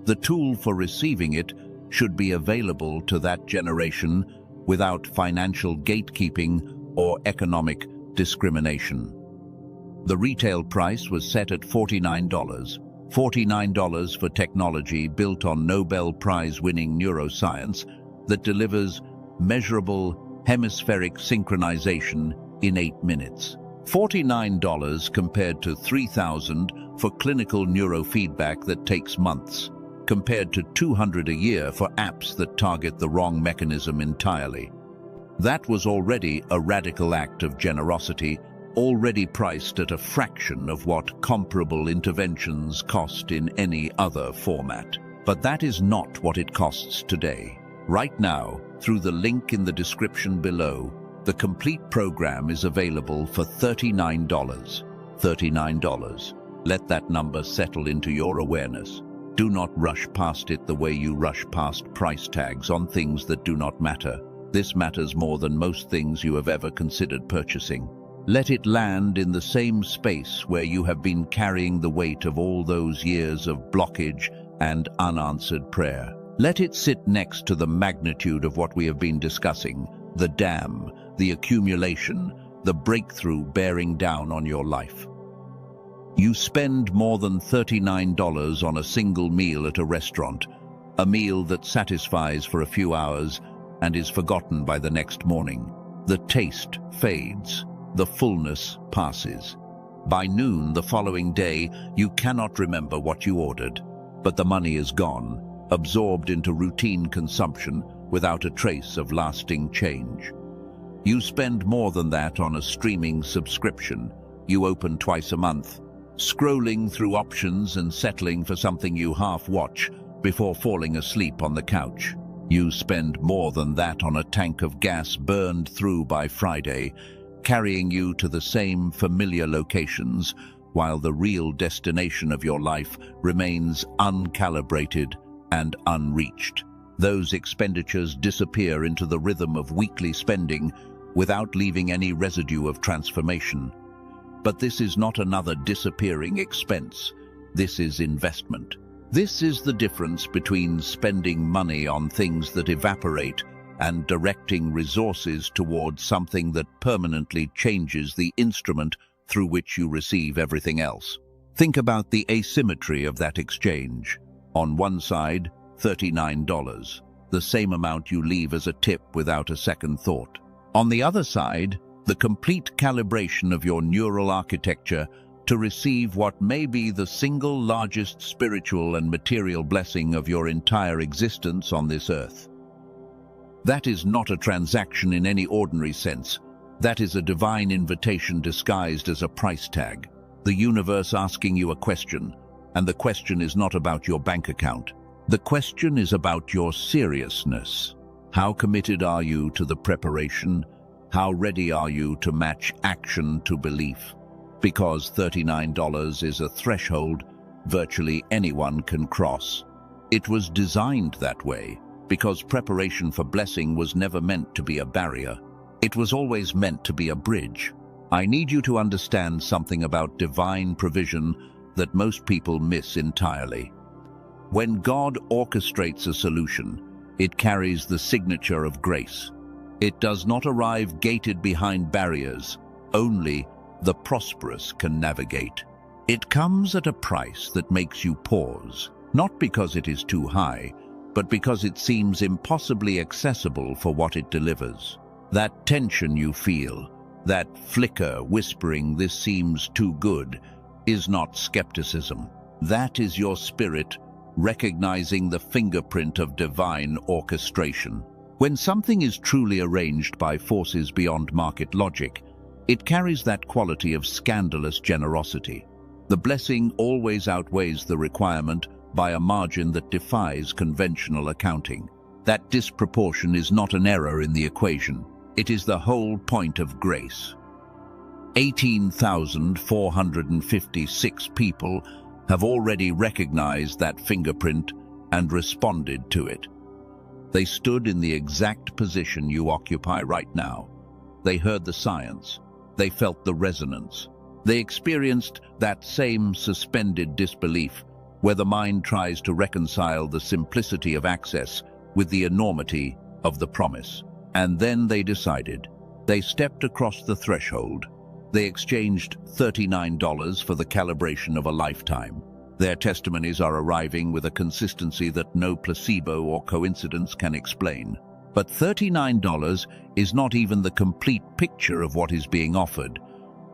the tool for receiving it should be available to that generation without financial gatekeeping or economic discrimination. The retail price was set at $49. $49 for technology built on Nobel Prize-winning neuroscience that delivers measurable hemispheric synchronization in 8 minutes. $49 compared to $3,000 for clinical neurofeedback that takes months. compared to $200 a year for apps that target the wrong mechanism entirely. That was already a radical act of generosity, already priced at a fraction of what comparable interventions cost in any other format. But that is not what it costs today. Right now, through the link in the description below, the complete program is available for $39. $39. Let that number settle into your awareness. Do not rush past it the way you rush past price tags on things that do not matter. This matters more than most things you have ever considered purchasing. Let it land in the same space where you have been carrying the weight of all those years of blockage and unanswered prayer. Let it sit next to the magnitude of what we have been discussing, the dam, the accumulation, the breakthrough bearing down on your life. You spend more than $39 on a single meal at a restaurant, a meal that satisfies for a few hours and is forgotten by the next morning. The taste fades. The fullness passes. By noon the following day, you cannot remember what you ordered, but the money is gone, absorbed into routine consumption without a trace of lasting change. You spend more than that on a streaming subscription you open twice a month, scrolling through options and settling for something you half-watch before falling asleep on the couch. You spend more than that on a tank of gas burned through by Friday, carrying you to the same familiar locations, while the real destination of your life remains uncalibrated and unreached. Those expenditures disappear into the rhythm of weekly spending without leaving any residue of transformation. But this is not another disappearing expense. This is investment. This is the difference between spending money on things that evaporate and directing resources towards something that permanently changes the instrument through which you receive everything else. Think about the asymmetry of that exchange. On one side, $39, the same amount you leave as a tip without a second thought. On the other side, the complete calibration of your neural architecture to receive what may be the single largest spiritual and material blessing of your entire existence on this earth. That is not a transaction in any ordinary sense. That is a divine invitation disguised as a price tag. The universe asking you a question, and the question is not about your bank account. The question is about your seriousness. How committed are you to the preparation? How ready are you to match action to belief? Because $39 is a threshold virtually anyone can cross. It was designed that way, because preparation for blessing was never meant to be a barrier. It was always meant to be a bridge. I need you to understand something about divine provision that most people miss entirely. When God orchestrates a solution, it carries the signature of grace. It does not arrive gated behind barriers. Only the prosperous can navigate. It comes at a price that makes you pause, not because it is too high, but because it seems impossibly accessible for what it delivers. That tension you feel, that flicker whispering this seems too good, is not skepticism. That is your spirit recognizing the fingerprint of divine orchestration. When something is truly arranged by forces beyond market logic, it carries that quality of scandalous generosity. The blessing always outweighs the requirement by a margin that defies conventional accounting. That disproportion is not an error in the equation. It is the whole point of grace. 18,456 people have already recognized that fingerprint and responded to it. They stood in the exact position you occupy right now. They heard the science. They felt the resonance. They experienced that same suspended disbelief where the mind tries to reconcile the simplicity of access with the enormity of the promise. And then they decided. They stepped across the threshold. They exchanged $39 for the calibration of a lifetime. Their testimonies are arriving with a consistency that no placebo or coincidence can explain. But $39 is not even the complete picture of what is being offered,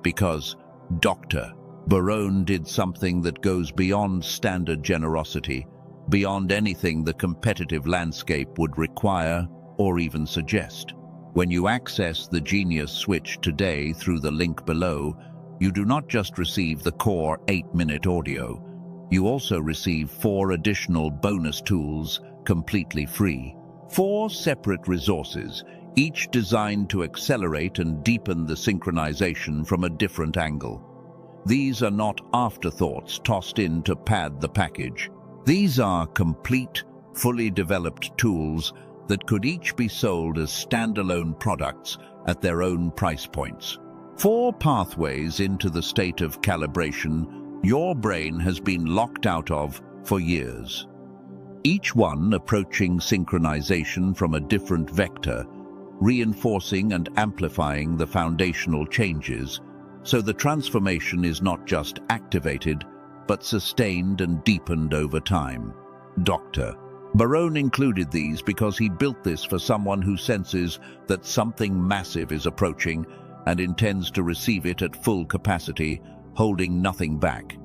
because Dr. Barone did something that goes beyond standard generosity. beyond anything the competitive landscape would require or even suggest. When you access the Genius Switch today through the link below, you do not just receive the core 8-minute audio, you also receive 4 additional bonus tools completely free. 4 separate resources, each designed to accelerate and deepen the synchronization from a different angle. These are not afterthoughts tossed in to pad the package. These are complete, fully developed tools that could each be sold as standalone products at their own price points. 4 pathways into the state of calibration your brain has been locked out of for years. Each one approaching synchronization from a different vector, reinforcing and amplifying the foundational changes, so the transformation is not just activated, but sustained and deepened over time. Dr. Barone included these because he built this for someone who senses that something massive is approaching and intends to receive it at full capacity, holding nothing back.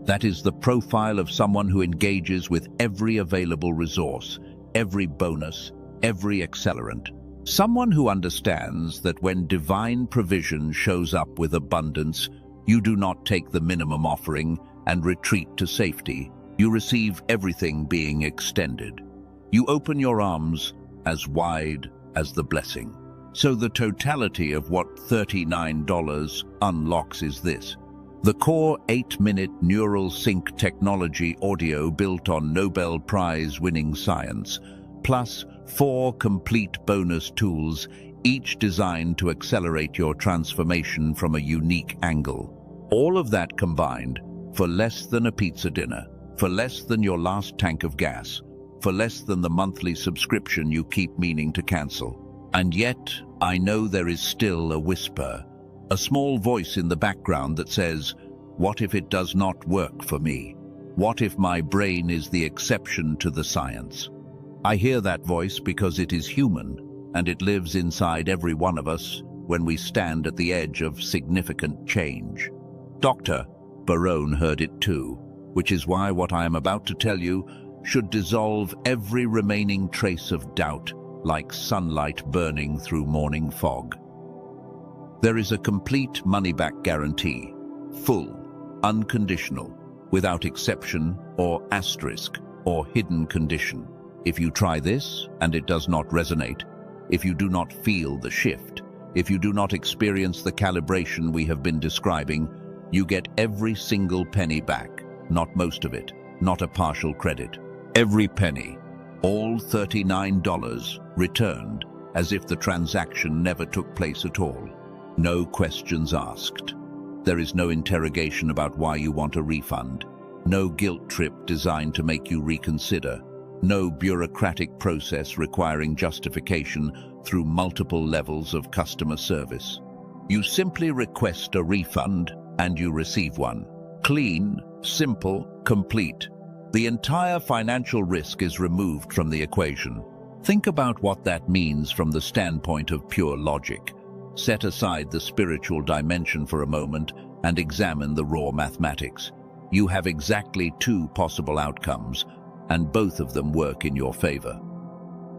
That is the profile of someone who engages with every available resource, every bonus, every accelerant. Someone who understands that when divine provision shows up with abundance, you do not take the minimum offering and retreat to safety. You receive everything being extended. You open your arms as wide as the blessing. So the totality of what $39 unlocks is this. The core 8-minute neural sync technology audio built on Nobel Prize-winning science, plus 4 complete bonus tools, each designed to accelerate your transformation from a unique angle. All of that combined for less than a pizza dinner, for less than your last tank of gas, for less than the monthly subscription you keep meaning to cancel. And yet, I know there is still a whisper, a small voice in the background that says, what if it does not work for me? What if my brain is the exception to the science? I hear that voice because it is human, and it lives inside every one of us when we stand at the edge of significant change. Dr. Barone heard it too, which is why what I am about to tell you should dissolve every remaining trace of doubt like sunlight burning through morning fog. There is a complete money-back guarantee, full, unconditional, without exception or asterisk or hidden condition. If you try this and it does not resonate, if you do not feel the shift, if you do not experience the calibration we have been describing, you get every single penny back, not most of it, not a partial credit. Every penny, all $39, returned as if the transaction never took place at all. No questions asked. There is no interrogation about why you want a refund. No guilt trip designed to make you reconsider. No bureaucratic process requiring justification through multiple levels of customer service. You simply request a refund and you receive one. Clean, simple, complete. The entire financial risk is removed from the equation. Think about what that means from the standpoint of pure logic. Set aside the spiritual dimension for a moment and examine the raw mathematics. You have exactly 2 possible outcomes, and both of them work in your favor.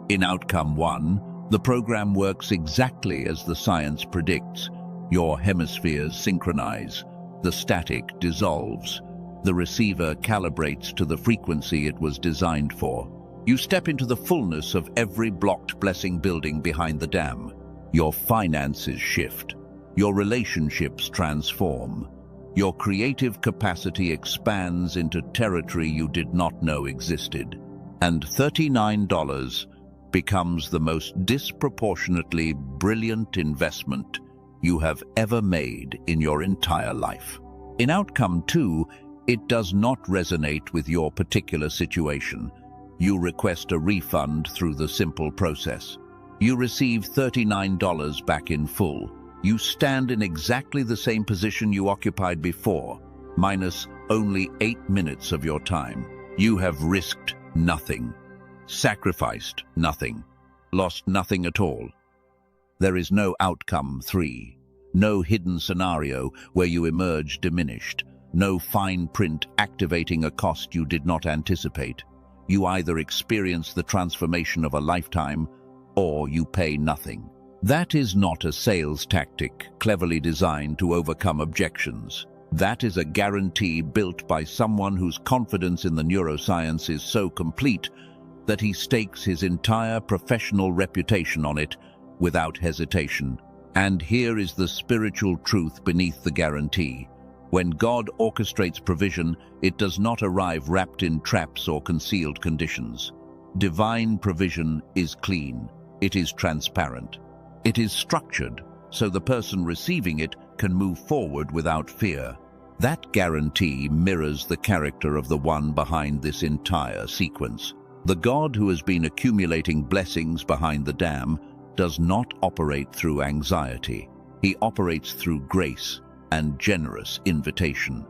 In outcome 1, the program works exactly as the science predicts. Your hemispheres synchronize, the static dissolves, the receiver calibrates to the frequency it was designed for. You step into the fullness of every blocked blessing building behind the dam. Your finances shift. Your relationships transform. Your creative capacity expands into territory you did not know existed. And $39 becomes the most disproportionately brilliant investment you have ever made in your entire life. In outcome 2, it does not resonate with your particular situation. You request a refund through the simple process. You receive $39 back in full. You stand in exactly the same position you occupied before, minus only 8 minutes of your time. You have risked nothing, sacrificed nothing, lost nothing at all. There is no outcome 3, no hidden scenario where you emerge diminished, no fine print activating a cost you did not anticipate. You either experience the transformation of a lifetime or you pay nothing. That is not a sales tactic cleverly designed to overcome objections. That is a guarantee built by someone whose confidence in the neuroscience is so complete that he stakes his entire professional reputation on it without hesitation. And here is the spiritual truth beneath the guarantee. When God orchestrates provision, it does not arrive wrapped in traps or concealed conditions. Divine provision is clean. It is transparent. It is structured so the person receiving it can move forward without fear. That guarantee mirrors the character of the one behind this entire sequence. The God who has been accumulating blessings behind the dam does not operate through anxiety. He operates through grace and generous invitation.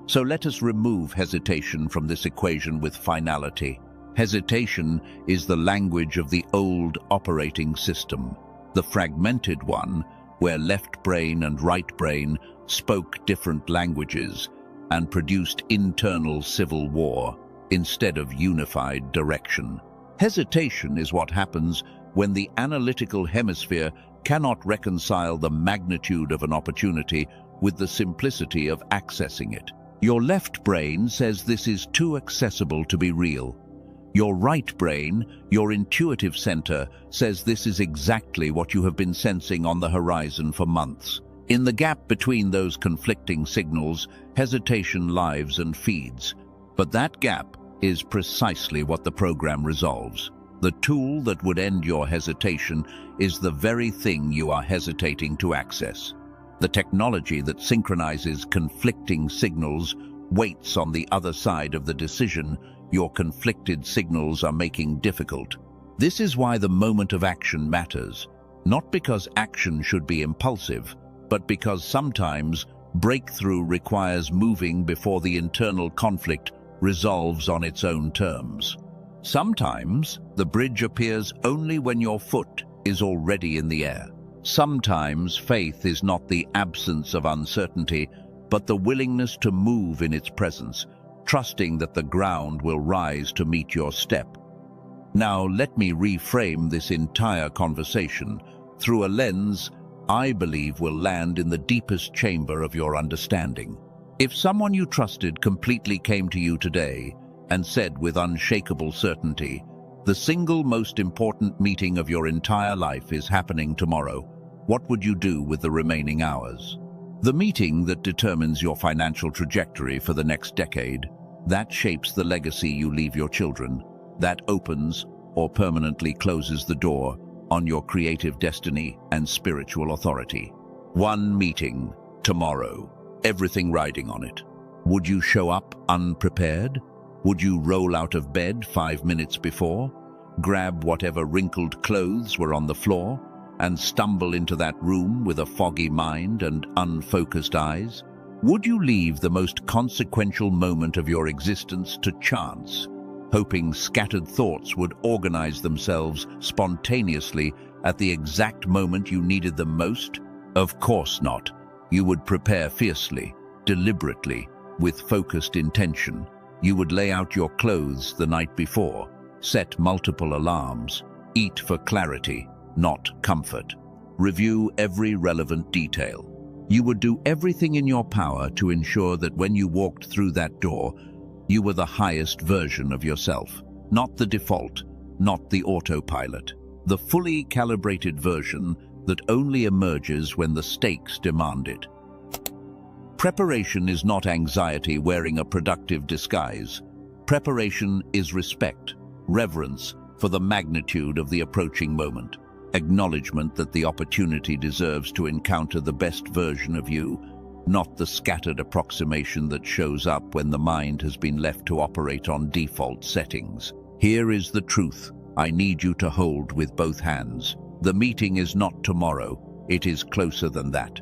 So let us remove hesitation from this equation with finality. Hesitation is the language of the old operating system, the fragmented one where left brain and right brain spoke different languages and produced internal civil war instead of unified direction. Hesitation is what happens when the analytical hemisphere cannot reconcile the magnitude of an opportunity with the simplicity of accessing it. Your left brain says this is too accessible to be real. Your right brain, your intuitive center, says this is exactly what you have been sensing on the horizon for months. In the gap between those conflicting signals, hesitation lives and feeds. But that gap is precisely what the program resolves. The tool that would end your hesitation is the very thing you are hesitating to access. The technology that synchronizes conflicting signals waits on the other side of the decision your conflicted signals are making difficult. This is why the moment of action matters, not because action should be impulsive, but because sometimes breakthrough requires moving before the internal conflict resolves on its own terms. Sometimes the bridge appears only when your foot is already in the air. Sometimes faith is not the absence of uncertainty, but the willingness to move in its presence, trusting that the ground will rise to meet your step. Now let me reframe this entire conversation through a lens I believe will land in the deepest chamber of your understanding. If someone you trusted completely came to you today and said with unshakable certainty, "The single most important meeting of your entire life is happening tomorrow," what would you do with the remaining hours? The meeting that determines your financial trajectory for the next decade, that shapes the legacy you leave your children, that opens or permanently closes the door on your creative destiny and spiritual authority. One meeting, tomorrow, everything riding on it. Would you show up unprepared? Would you roll out of bed 5 minutes before, grab whatever wrinkled clothes were on the floor, and stumble into that room with a foggy mind and unfocused eyes? Would you leave the most consequential moment of your existence to chance, hoping scattered thoughts would organize themselves spontaneously at the exact moment you needed them most? Of course not. You would prepare fiercely, deliberately, with focused intention. You would lay out your clothes the night before, set multiple alarms, eat for clarity, not comfort. Review every relevant detail. You would do everything in your power to ensure that when you walked through that door, you were the highest version of yourself, not the default, not the autopilot, the fully calibrated version that only emerges when the stakes demand it. Preparation is not anxiety wearing a productive disguise. Preparation is respect, reverence for the magnitude of the approaching moment, acknowledgement that the opportunity deserves to encounter the best version of you, not the scattered approximation that shows up when the mind has been left to operate on default settings. Here is the truth I need you to hold with both hands. The meeting is not tomorrow, it is closer than that.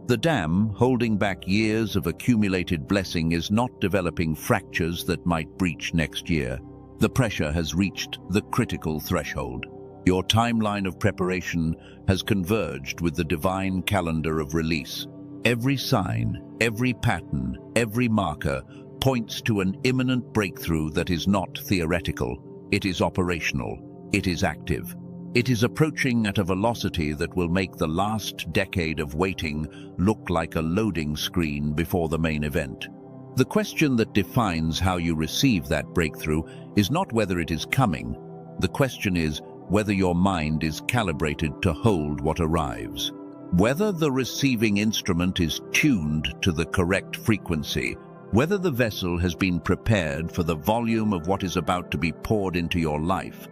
The dam, holding back years of accumulated blessing, is not developing fractures that might breach next year. The pressure has reached the critical threshold. Your timeline of preparation has converged with the divine calendar of release. Every sign, every pattern, every marker points to an imminent breakthrough that is not theoretical. It is operational. It is active. It is approaching at a velocity that will make the last decade of waiting look like a loading screen before the main event. The question that defines how you receive that breakthrough is not whether it is coming. The question is whether your mind is calibrated to hold what arrives. Whether the receiving instrument is tuned to the correct frequency, whether the vessel has been prepared for the volume of what is about to be poured into your life.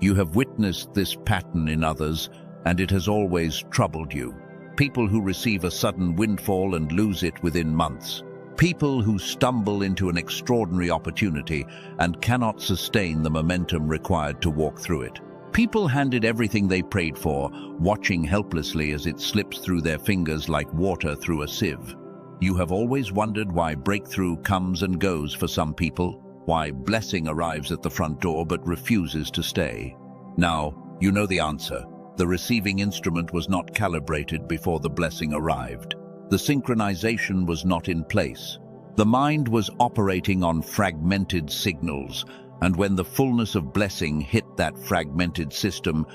You have witnessed this pattern in others, and it has always troubled you. People who receive a sudden windfall and lose it within months. People who stumble into an extraordinary opportunity and cannot sustain the momentum required to walk through it. People handed everything they prayed for, watching helplessly as it slips through their fingers like water through a sieve. You have always wondered why breakthrough comes and goes for some people, why blessing arrives at the front door but refuses to stay. Now, you know the answer. The receiving instrument was not calibrated before the blessing arrived. The synchronization was not in place. The mind was operating on fragmented signals, and when the fullness of blessing hit that fragmented system,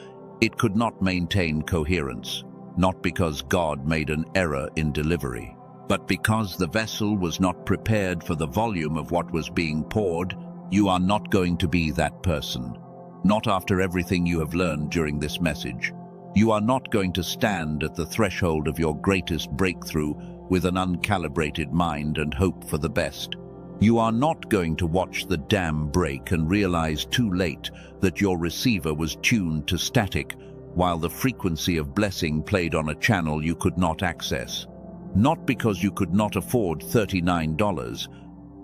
it could not maintain coherence, not because God made an error in delivery, but because the vessel was not prepared for the volume of what was being poured. You are not going to be that person. Not after everything you have learned during this message. You are not going to stand at the threshold of your greatest breakthrough with an uncalibrated mind and hope for the best. You are not going to watch the dam break and realize too late that your receiver was tuned to static while the frequency of blessing played on a channel you could not access. Not because you could not afford $39,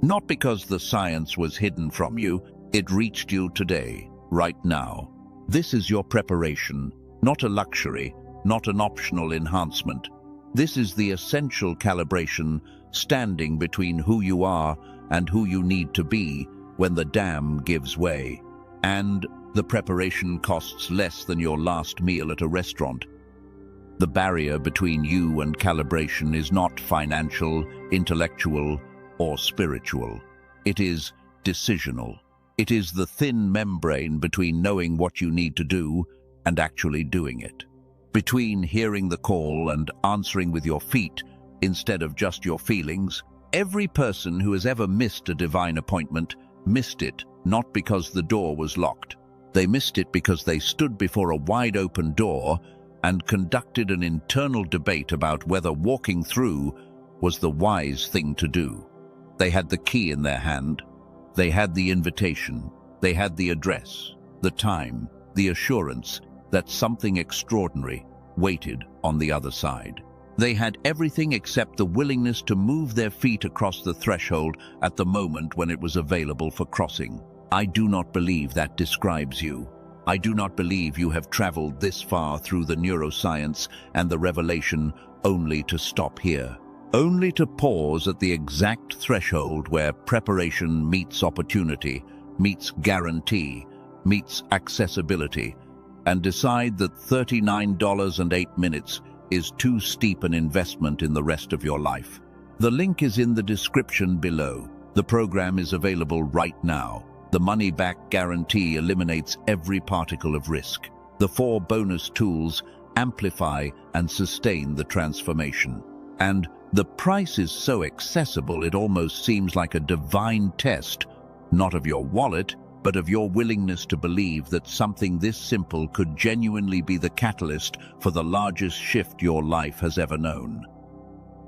not because the science was hidden from you. It reached you today, right now. This is your preparation, not a luxury, not an optional enhancement. This is the essential calibration standing between who you are and who you need to be when the dam gives way. And the preparation costs less than your last meal at a restaurant. The barrier between you and calibration is not financial, intellectual, or spiritual. It is decisional. It is the thin membrane between knowing what you need to do and actually doing it. Between hearing the call and answering with your feet instead of just your feelings. Every person who has ever missed a divine appointment missed it not because the door was locked. They missed it because they stood before a wide-open door and conducted an internal debate about whether walking through was the wise thing to do. They had the key in their hand. They had the invitation. They had the address, the time, the assurance that something extraordinary waited on the other side. They had everything except the willingness to move their feet across the threshold at the moment when it was available for crossing. I do not believe that describes you. I do not believe you have traveled this far through the neuroscience and the revelation only to stop here. Only to pause at the exact threshold where preparation meets opportunity, meets guarantee, meets accessibility, and decide that $39.08 is too steep an investment in the rest of your life. The link is in the description below. The program is available right now. The money-back guarantee eliminates every particle of risk. The 4 bonus tools amplify and sustain the transformation. And the price is so accessible it almost seems like a divine test, not of your wallet, but of your willingness to believe that something this simple could genuinely be the catalyst for the largest shift your life has ever known.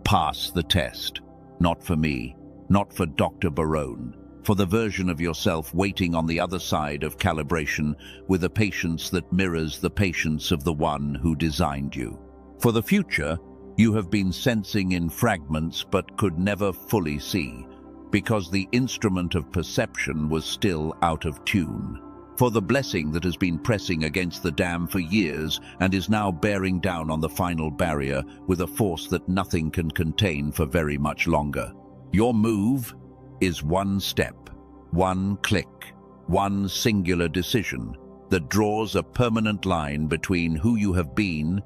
Pass the test. Not for me, not for Dr. Barone, for the version of yourself waiting on the other side of calibration with a patience that mirrors the patience of the one who designed you. For the future, you have been sensing in fragments but could never fully see, because the instrument of perception was still out of tune. For the blessing that has been pressing against the dam for years and is now bearing down on the final barrier with a force that nothing can contain for very much longer. Your move is one step, one click, one singular decision that draws a permanent line between who you have been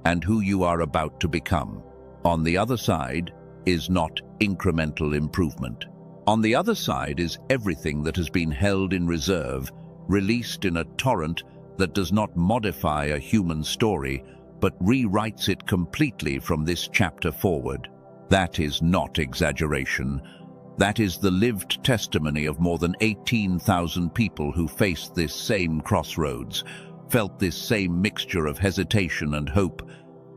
and who you are about to become. On the other side is not incremental improvement. On the other side is everything that has been held in reserve, released in a torrent that does not modify a human story, but rewrites it completely from this chapter forward. That is not exaggeration. That is the lived testimony of more than 18,000 people who faced this same crossroads, felt this same mixture of hesitation and hope,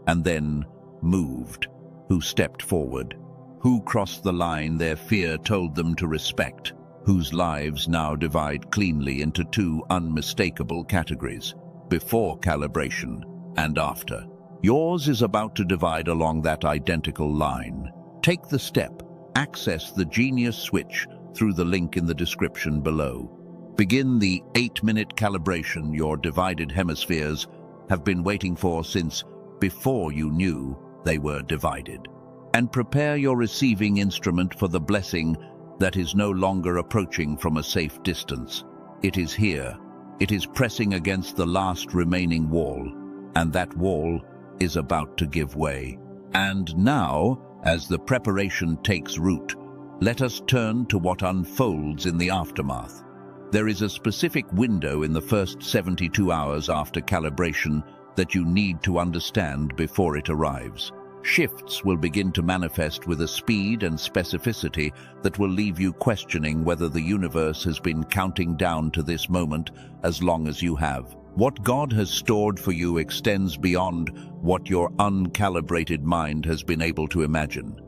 and then moved, who stepped forward, who crossed the line their fear told them to respect, whose lives now divide cleanly into two unmistakable categories, before calibration and after. Yours is about to divide along that identical line. Take the step, access the genius switch through the link in the description below. Begin the 8-minute calibration your divided hemispheres have been waiting for since before you knew they were divided. And prepare your receiving instrument for the blessing that is no longer approaching from a safe distance. It is here. It is pressing against the last remaining wall, and that wall is about to give way. And now, as the preparation takes root, let us turn to what unfolds in the aftermath. There is a specific window in the first 72 hours after calibration that you need to understand before it arrives. Shifts will begin to manifest with a speed and specificity that will leave you questioning whether the universe has been counting down to this moment as long as you have. What God has stored for you extends beyond what your uncalibrated mind has been able to imagine.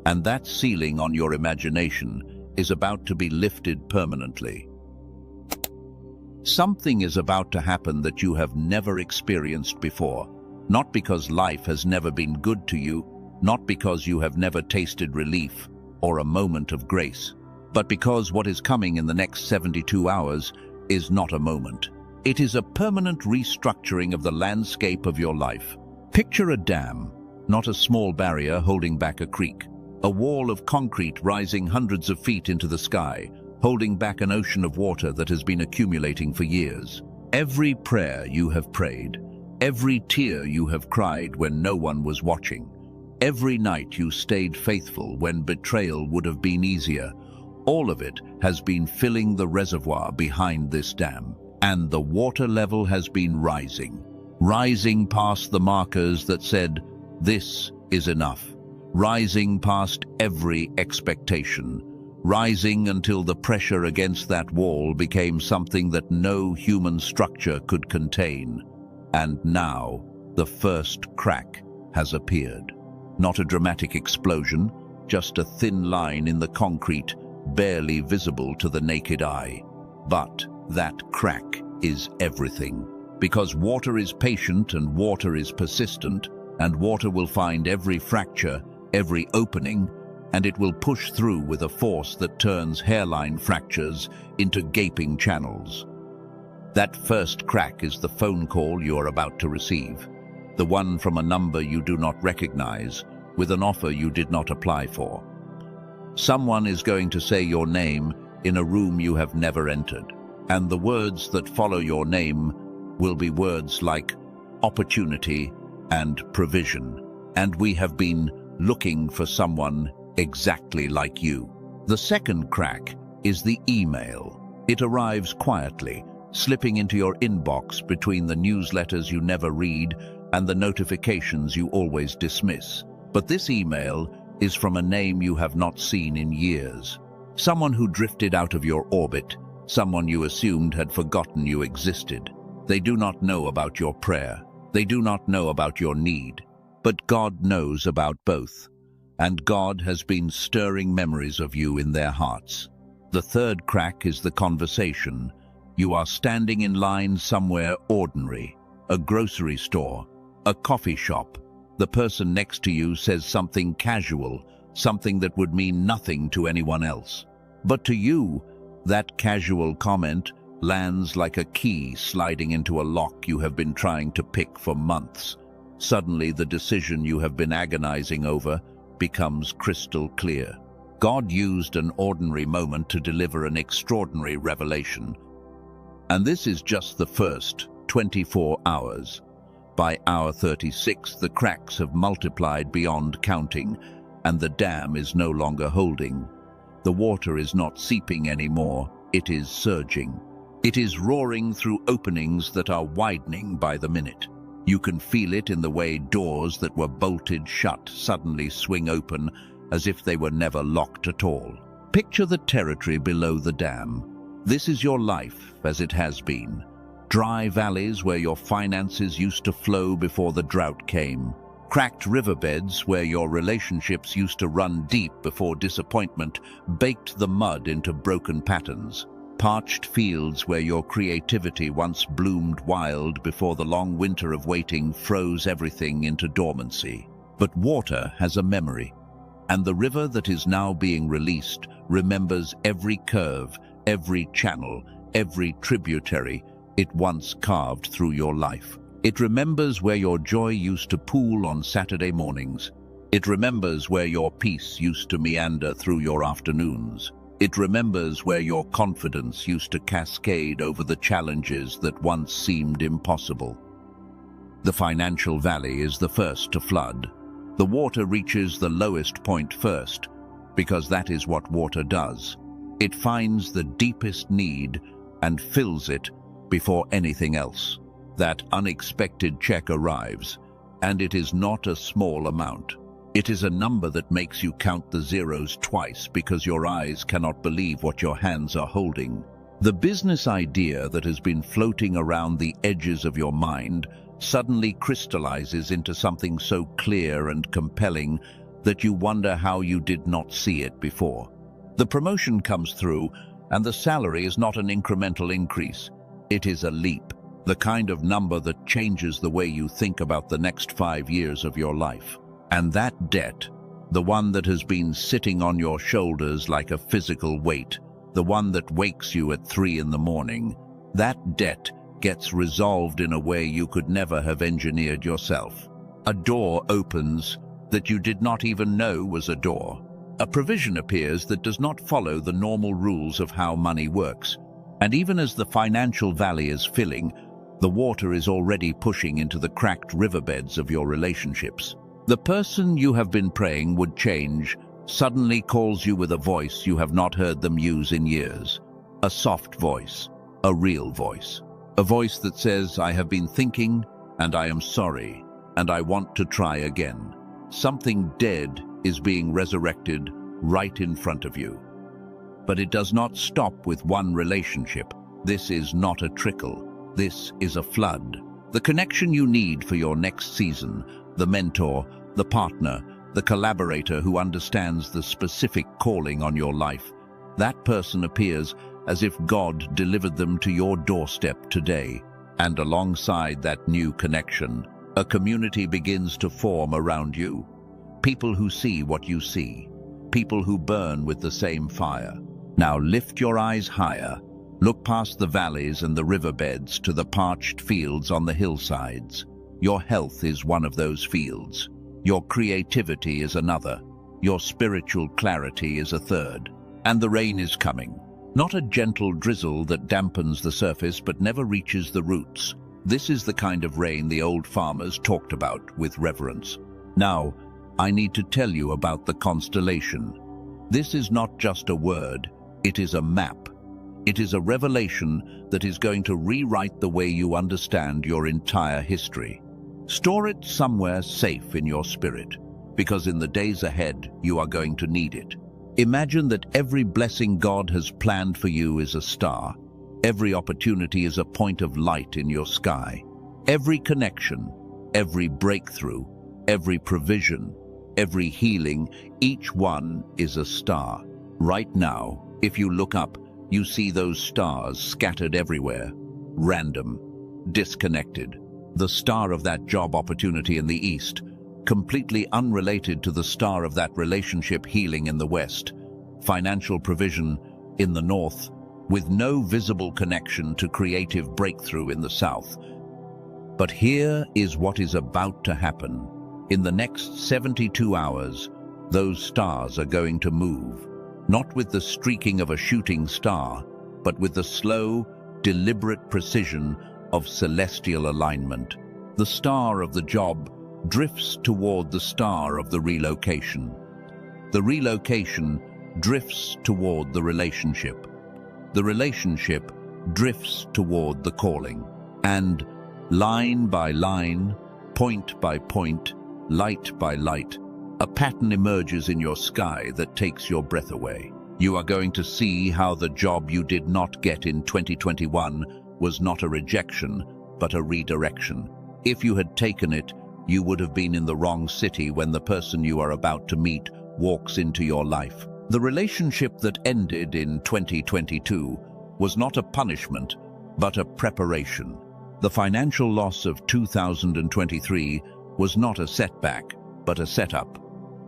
And that ceiling on your imagination is about to be lifted permanently. Something is about to happen that you have never experienced before. Not because life has never been good to you, not because you have never tasted relief or a moment of grace, but because what is coming in the next 72 hours is not a moment. It is a permanent restructuring of the landscape of your life. Picture a dam, not a small barrier holding back a creek, a wall of concrete rising hundreds of feet into the sky, holding back an ocean of water that has been accumulating for years. Every prayer you have prayed, every tear you have cried when no one was watching, every night you stayed faithful when betrayal would have been easier, all of it has been filling the reservoir behind this dam. And the water level has been rising past the markers that said, "This is enough," rising past every expectation, rising until the pressure against that wall became something that no human structure could contain. And now, the first crack has appeared. Not a dramatic explosion, just a thin line in the concrete, barely visible to the naked eye. But that crack is everything. Because water is patient and water is persistent, and water will find every fracture, every opening, and it will push through with a force that turns hairline fractures into gaping channels. That first crack is the phone call you are about to receive, the one from a number you do not recognize, with an offer you did not apply for. Someone is going to say your name in a room you have never entered, and the words that follow your name will be words like opportunity and provision. And we have been looking for someone exactly like you. The second crack is the email. It arrives quietly, slipping into your inbox between the newsletters you never read and the notifications you always dismiss. But this email is from a name you have not seen in years. Someone who drifted out of your orbit, someone you assumed had forgotten you existed. They do not know about your prayer. They do not know about your need. But God knows about both. And God has been stirring memories of you in their hearts. The third crack is the conversation. You are standing in line somewhere ordinary, a grocery store, a coffee shop. The person next to you says something casual, something that would mean nothing to anyone else. But to you, that casual comment lands like a key sliding into a lock you have been trying to pick for months. Suddenly, the decision you have been agonizing over becomes crystal clear. God used an ordinary moment to deliver an extraordinary revelation. And this is just the first 24 hours. By hour 36, the cracks have multiplied beyond counting, and the dam is no longer holding. The water is not seeping anymore, it is surging. It is roaring through openings that are widening by the minute. You can feel it in the way doors that were bolted shut suddenly swing open as if they were never locked at all. Picture the territory below the dam. This is your life as it has been. Dry valleys where your finances used to flow before the drought came. Cracked riverbeds where your relationships used to run deep before disappointment baked the mud into broken patterns. Parched fields where your creativity once bloomed wild before the long winter of waiting froze everything into dormancy. But water has a memory, and the river that is now being released remembers every curve, every channel, every tributary it once carved through your life. It remembers where your joy used to pool on Saturday mornings. It remembers where your peace used to meander through your afternoons. It remembers where your confidence used to cascade over the challenges that once seemed impossible. The financial valley is the first to flood. The water reaches the lowest point first, because that is what water does. It finds the deepest need and fills it before anything else. That unexpected check arrives, and it is not a small amount. It is a number that makes you count the zeros twice because your eyes cannot believe what your hands are holding. The business idea that has been floating around the edges of your mind suddenly crystallizes into something so clear and compelling that you wonder how you did not see it before. The promotion comes through, and the salary is not an incremental increase. It is a leap, the kind of number that changes the way you think about the next 5 years of your life. And that debt, the one that has been sitting on your shoulders like a physical weight, the one that wakes you at 3 in the morning, that debt gets resolved in a way you could never have engineered yourself. A door opens that you did not even know was a door. A provision appears that does not follow the normal rules of how money works. And even as the financial valley is filling, the water is already pushing into the cracked riverbeds of your relationships. The person you have been praying would change suddenly calls you with a voice you have not heard them use in years. A soft voice, a real voice. A voice that says, "I have been thinking, and I am sorry, and I want to try again." Something dead is being resurrected right in front of you. But it does not stop with one relationship. This is not a trickle. This is a flood. The connection you need for your next season, the mentor, the partner, the collaborator who understands the specific calling on your life. That person appears as if God delivered them to your doorstep today. And alongside that new connection, a community begins to form around you. People who see what you see. People who burn with the same fire. Now lift your eyes higher. Look past the valleys and the riverbeds to the parched fields on the hillsides. Your health is one of those fields. Your creativity is another. Your spiritual clarity is a third. And the rain is coming. Not a gentle drizzle that dampens the surface but never reaches the roots. This is the kind of rain the old farmers talked about with reverence. Now, I need to tell you about the constellation. This is not just a word, it is a map. It is a revelation that is going to rewrite the way you understand your entire history. Store it somewhere safe in your spirit, because in the days ahead, you are going to need it. Imagine that every blessing God has planned for you is a star. Every opportunity is a point of light in your sky. Every connection, every breakthrough, every provision, every healing, each one is a star. Right now, if you look up, you see those stars scattered everywhere, random, disconnected. The star of that job opportunity in the east, completely unrelated to the star of that relationship healing in the west, financial provision in the north, with no visible connection to creative breakthrough in the south. But here is what is about to happen. In the next 72 hours, those stars are going to move, not with the streaking of a shooting star, but with the slow, deliberate precision of celestial alignment. The star of the job drifts toward the star of the relocation. The relocation drifts toward the relationship. The relationship drifts toward the calling. And line by line, point by point, light by light, a pattern emerges in your sky that takes your breath away. You are going to see how the job you did not get in 2021 was not a rejection, but a redirection. If you had taken it, you would have been in the wrong city when the person you are about to meet walks into your life. The relationship that ended in 2022 was not a punishment, but a preparation. The financial loss of 2023 was not a setback, but a setup,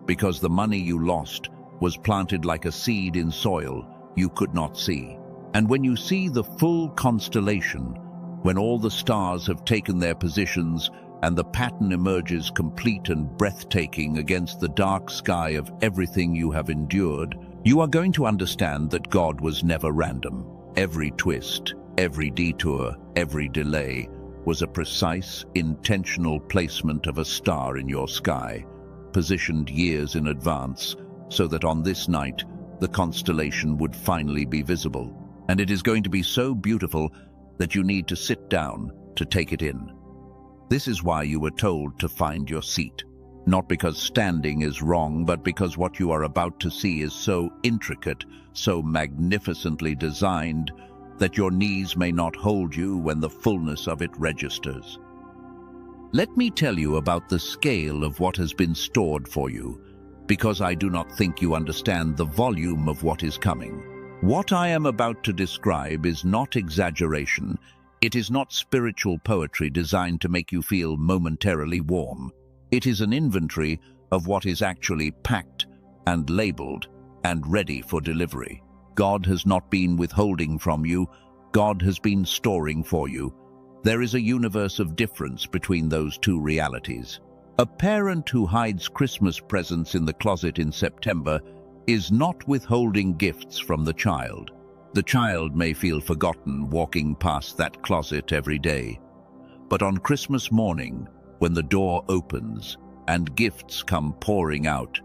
because the money you lost was planted like a seed in soil you could not see. And when you see the full constellation, when all the stars have taken their positions and the pattern emerges complete and breathtaking against the dark sky of everything you have endured, you are going to understand that God was never random. Every twist, every detour, every delay was a precise, intentional placement of a star in your sky, positioned years in advance, so that on this night, the constellation would finally be visible. And it is going to be so beautiful that you need to sit down to take it in. This is why you were told to find your seat. Not because standing is wrong, but because what you are about to see is so intricate, so magnificently designed, that your knees may not hold you when the fullness of it registers. Let me tell you about the scale of what has been stored for you, because I do not think you understand the volume of what is coming. What I am about to describe is not exaggeration. It is not spiritual poetry designed to make you feel momentarily warm. It is an inventory of what is actually packed and labeled and ready for delivery. God has not been withholding from you. God has been storing for you. There is a universe of difference between those two realities. A parent who hides Christmas presents in the closet in September is not withholding gifts from the child. The child may feel forgotten walking past that closet every day. But on Christmas morning, when the door opens and gifts come pouring out,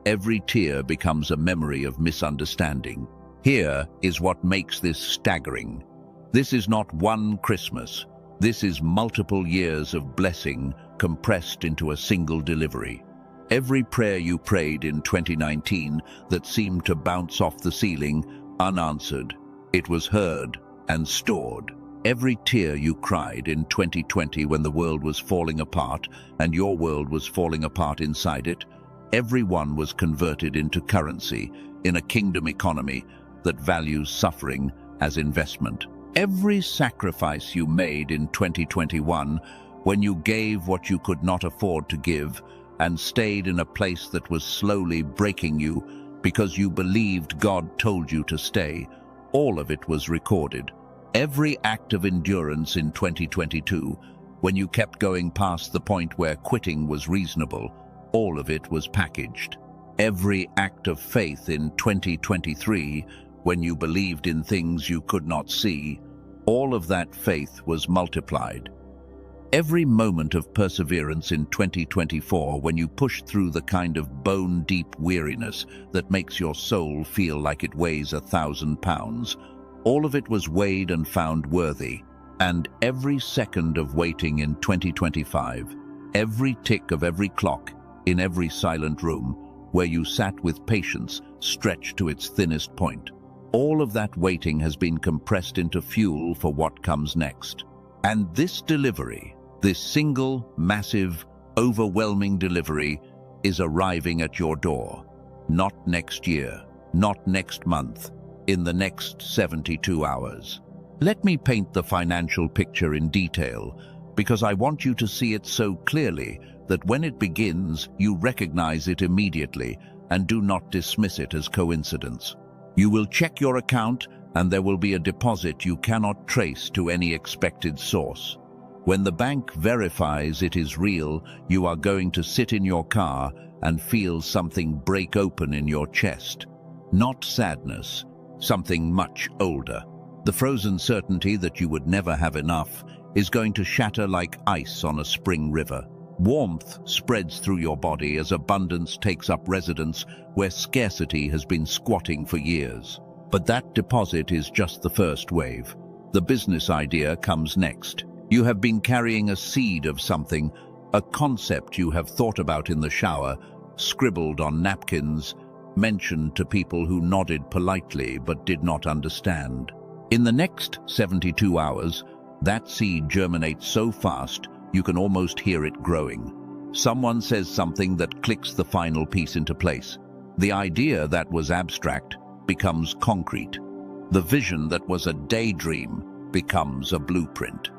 every tear becomes a memory of misunderstanding. Here is what makes this staggering. This is not one Christmas. This is multiple years of blessing compressed into a single delivery. Every prayer you prayed in 2019 that seemed to bounce off the ceiling, unanswered, it was heard and stored. Every tear you cried in 2020 when the world was falling apart and your world was falling apart inside it, every one was converted into currency in a kingdom economy that values suffering as investment. Every sacrifice you made in 2021 when you gave what you could not afford to give and stayed in a place that was slowly breaking you because you believed God told you to stay, all of it was recorded. Every act of endurance in 2022, when you kept going past the point where quitting was reasonable, all of it was packaged. Every act of faith in 2023, when you believed in things you could not see, all of that faith was multiplied. Every moment of perseverance in 2024, when you pushed through the kind of bone-deep weariness that makes your soul feel like it weighs 1,000 pounds, all of it was weighed and found worthy. And every second of waiting in 2025, every tick of every clock, in every silent room, where you sat with patience stretched to its thinnest point, all of that waiting has been compressed into fuel for what comes next. And this delivery, this single, massive, overwhelming delivery, is arriving at your door. Not next year, not next month, in the next 72 hours. Let me paint the financial picture in detail, because I want you to see it so clearly that when it begins, you recognize it immediately and do not dismiss it as coincidence. You will check your account and there will be a deposit you cannot trace to any expected source. When the bank verifies it is real, you are going to sit in your car and feel something break open in your chest. Not sadness, something much older. The frozen certainty that you would never have enough is going to shatter like ice on a spring river. Warmth spreads through your body as abundance takes up residence where scarcity has been squatting for years. But that deposit is just the first wave. The business idea comes next. You have been carrying a seed of something, a concept you have thought about in the shower, scribbled on napkins, mentioned to people who nodded politely but did not understand. In the next 72 hours, that seed germinates so fast you can almost hear it growing. Someone says something that clicks the final piece into place. The idea that was abstract becomes concrete. The vision that was a daydream becomes a blueprint.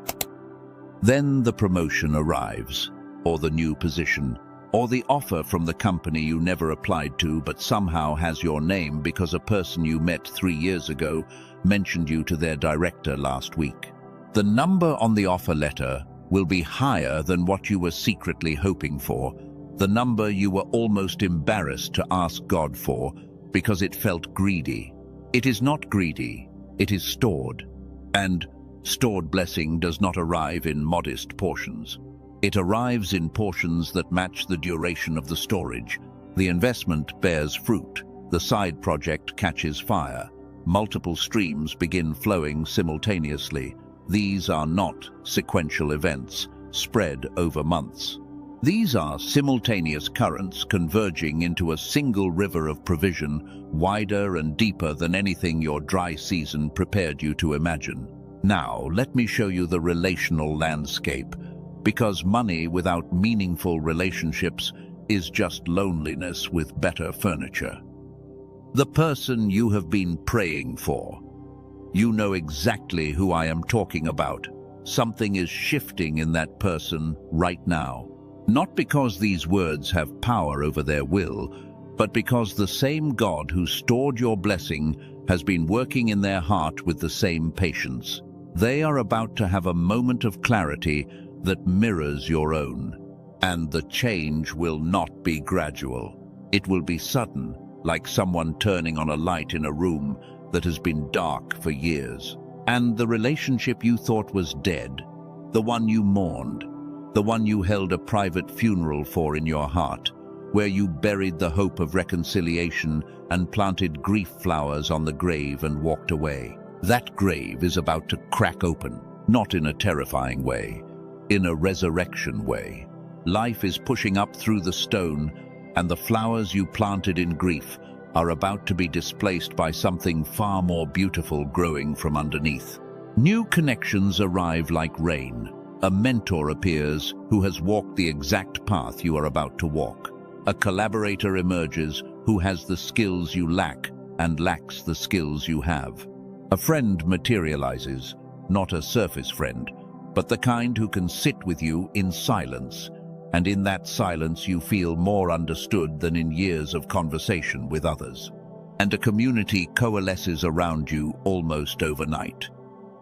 Then the promotion arrives, or the new position, or the offer from the company you never applied to but somehow has your name because a person you met 3 years ago mentioned you to their director last week. The number on the offer letter will be higher than what you were secretly hoping for, the number you were almost embarrassed to ask God for because it felt greedy. It is not greedy, it is stored. And stored blessing does not arrive in modest portions. It arrives in portions that match the duration of the storage. The investment bears fruit. The side project catches fire. Multiple streams begin flowing simultaneously. These are not sequential events spread over months. These are simultaneous currents converging into a single river of provision, wider and deeper than anything your dry season prepared you to imagine. Now, let me show you the relational landscape, because money without meaningful relationships is just loneliness with better furniture. The person you have been praying for. You know exactly who I am talking about. Something is shifting in that person right now. Not because these words have power over their will, but because the same God who stored your blessing has been working in their heart with the same patience. They are about to have a moment of clarity that mirrors your own. And the change will not be gradual. It will be sudden, like someone turning on a light in a room that has been dark for years. And the relationship you thought was dead, the one you mourned, the one you held a private funeral for in your heart, where you buried the hope of reconciliation and planted grief flowers on the grave and walked away. That grave is about to crack open, not in a terrifying way, in a resurrection way. Life is pushing up through the stone, and the flowers you planted in grief are about to be displaced by something far more beautiful growing from underneath. New connections arrive like rain. A mentor appears who has walked the exact path you are about to walk. A collaborator emerges who has the skills you lack and lacks the skills you have. A friend materializes, not a surface friend, but the kind who can sit with you in silence, and in that silence you feel more understood than in years of conversation with others. And a community coalesces around you almost overnight.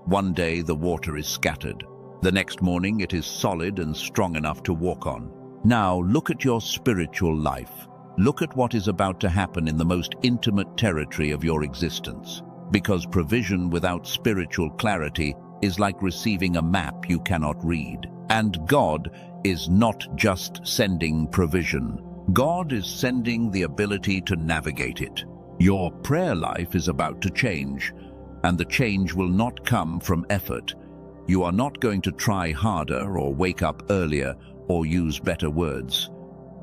One day the water is scattered. The next morning it is solid and strong enough to walk on. Now look at your spiritual life. Look at what is about to happen in the most intimate territory of your existence. Because provision without spiritual clarity is like receiving a map you cannot read. And God is not just sending provision. God is sending the ability to navigate it. Your prayer life is about to change, and the change will not come from effort. You are not going to try harder or wake up earlier or use better words.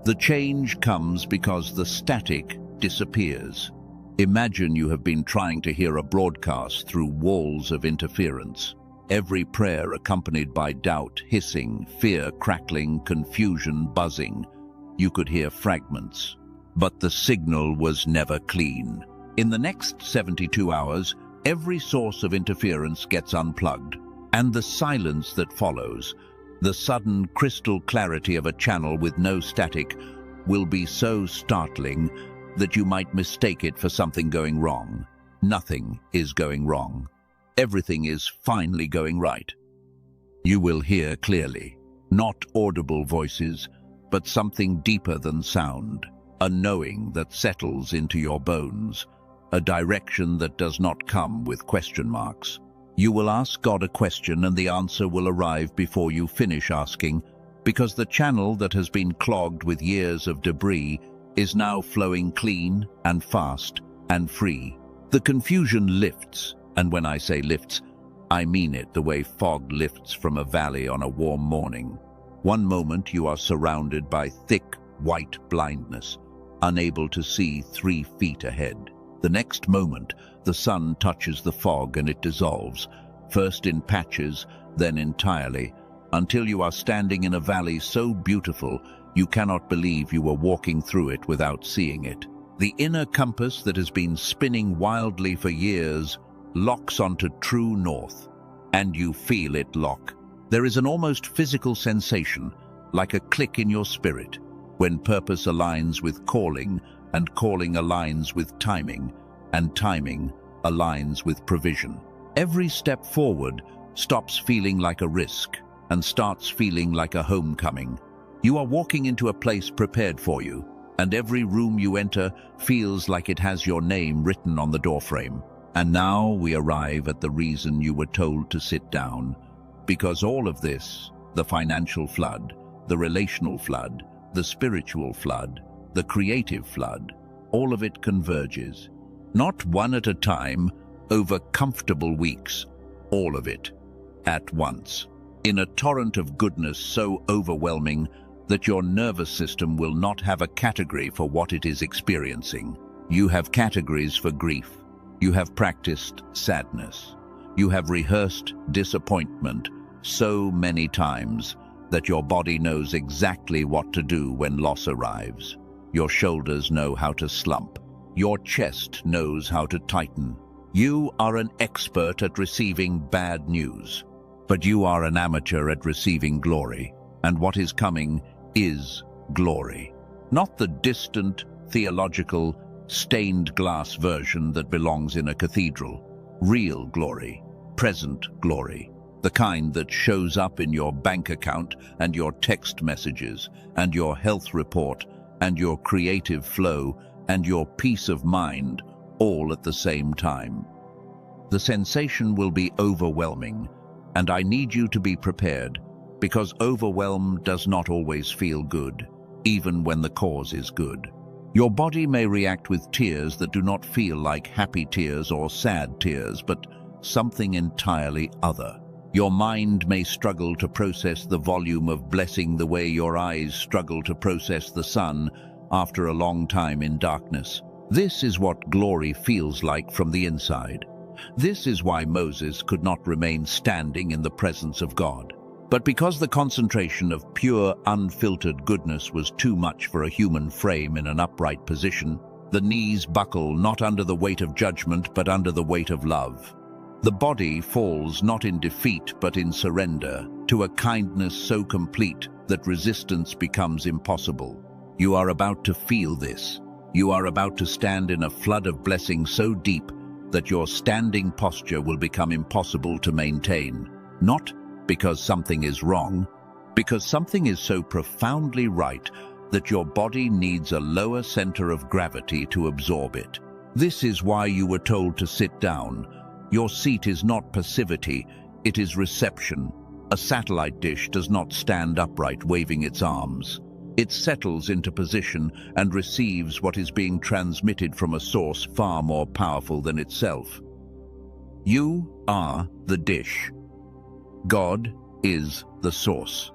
The change comes because the static disappears. Imagine you have been trying to hear a broadcast through walls of interference. Every prayer accompanied by doubt, hissing, fear, crackling, confusion, buzzing. You could hear fragments, but the signal was never clean. In the next 72 hours, every source of interference gets unplugged, and the silence that follows, the sudden crystal clarity of a channel with no static, will be so startling that you might mistake it for something going wrong. Nothing is going wrong. Everything is finally going right. You will hear clearly, not audible voices, but something deeper than sound, a knowing that settles into your bones, a direction that does not come with question marks. You will ask God a question and the answer will arrive before you finish asking, Because the channel that has been clogged with years of debris is now flowing clean and fast and free. The confusion lifts, and when I say lifts, I mean it the way fog lifts from a valley on a warm morning. One moment you are surrounded by thick, white blindness, unable to see 3 feet ahead. The next moment, the sun touches the fog and it dissolves, first in patches, then entirely, until you are standing in a valley so beautiful you cannot believe you were walking through it without seeing it. The inner compass that has been spinning wildly for years locks onto true north, and you feel it lock. There is an almost physical sensation, like a click in your spirit, when purpose aligns with calling, and calling aligns with timing, and timing aligns with provision. Every step forward stops feeling like a risk and starts feeling like a homecoming. You are walking into a place prepared for you, and every room you enter feels like it has your name written on the doorframe. And now we arrive at the reason you were told to sit down. Because all of this, the financial flood, the relational flood, the spiritual flood, the creative flood, all of it converges. Not one at a time, over comfortable weeks, all of it, at once. In a torrent of goodness so overwhelming that your nervous system will not have a category for what it is experiencing. You have categories for grief. You have practiced sadness. You have rehearsed disappointment so many times that your body knows exactly what to do when loss arrives. Your shoulders know how to slump. Your chest knows how to tighten. You are an expert at receiving bad news, but you are an amateur at receiving glory, and what is coming is glory. Not the distant, theological, stained glass version that belongs in a cathedral. Real glory, present glory, the kind that shows up in your bank account and your text messages and your health report and your creative flow and your peace of mind all at the same time. The sensation will be overwhelming, and I need you to be prepared, because overwhelm does not always feel good, even when the cause is good. Your body may react with tears that do not feel like happy tears or sad tears, but something entirely other. Your mind may struggle to process the volume of blessing the way your eyes struggle to process the sun after a long time in darkness. This is what glory feels like from the inside. This is why Moses could not remain standing in the presence of God. But because the concentration of pure, unfiltered goodness was too much for a human frame in an upright position, the knees buckle not under the weight of judgment, but under the weight of love. The body falls not in defeat, but in surrender, to a kindness so complete that resistance becomes impossible. You are about to feel this. You are about to stand in a flood of blessing so deep that your standing posture will become impossible to maintain. Not because something is wrong, because something is so profoundly right that your body needs a lower center of gravity to absorb it. This is why you were told to sit down. Your seat is not passivity, it is reception. A satellite dish does not stand upright waving its arms. It settles into position and receives what is being transmitted from a source far more powerful than itself. You are the dish. God is the source.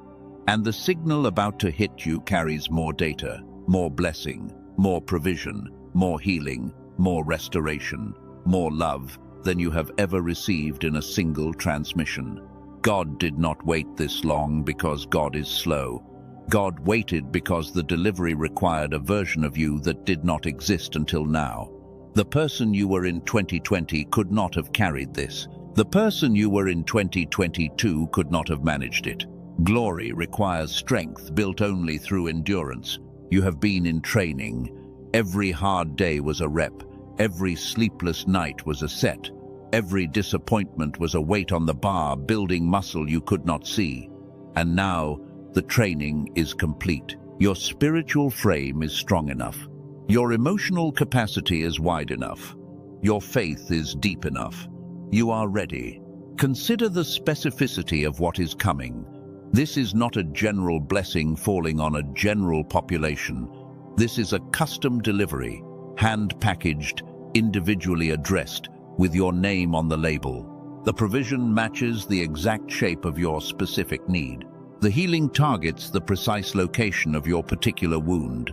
And the signal about to hit you carries more data, more blessing, more provision, more healing, more restoration, more love than you have ever received in a single transmission. God did not wait this long because God is slow. God waited because the delivery required a version of you that did not exist until now. The person you were in 2020 could not have carried this. The person you were in 2022 could not have managed it. Glory requires strength built only through endurance. You have been in training. Every hard day was a rep. Every sleepless night was a set. Every disappointment was a weight on the bar, building muscle you could not see. And now, the training is complete. Your spiritual frame is strong enough. Your emotional capacity is wide enough. Your faith is deep enough. You are ready. Consider the specificity of what is coming. This is not a general blessing falling on a general population. This is a custom delivery, hand-packaged, individually addressed, with your name on the label. The provision matches the exact shape of your specific need. The healing targets the precise location of your particular wound.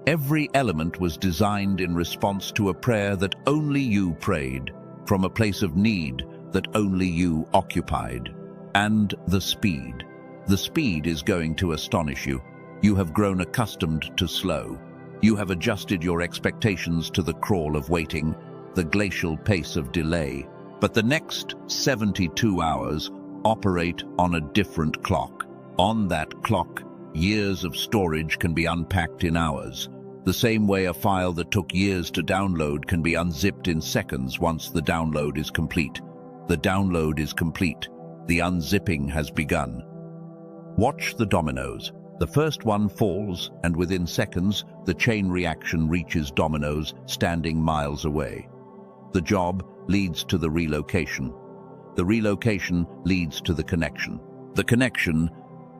Every element was designed in response to a prayer that only you prayed, from a place of need that only you occupied. And the speed. The speed is going to astonish you. You have grown accustomed to slow. You have adjusted your expectations to the crawl of waiting, the glacial pace of delay. But the next 72 hours operate on a different clock. On that clock, years of storage can be unpacked in hours. The same way a file that took years to download can be unzipped in seconds once the download is complete. The download is complete. The unzipping has begun. Watch the dominoes. The first one falls, and within seconds, the chain reaction reaches dominoes standing miles away. The job leads to the relocation. The relocation leads to the connection. The connection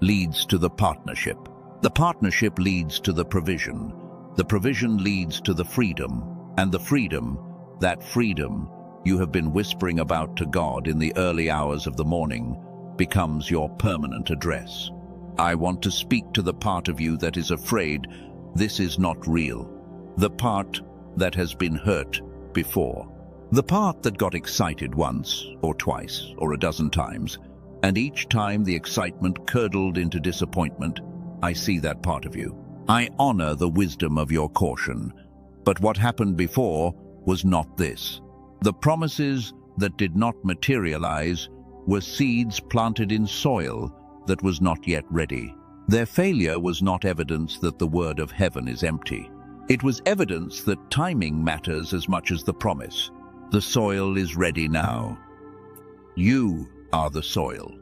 leads to the partnership. The partnership leads to the provision. The provision leads to the freedom. And the freedom, that freedom you have been whispering about to God in the early hours of the morning, becomes your permanent address. I want to speak to the part of you that is afraid this is not real. The part that has been hurt before. The part that got excited once, or twice, or a dozen times, and each time the excitement curdled into disappointment. I see that part of you. I honor the wisdom of your caution. But what happened before was not this. The promises that did not materialize were seeds planted in soil that was not yet ready. Their failure was not evidence that the word of heaven is empty. It was evidence that timing matters as much as the promise. The soil is ready now. You are the soil.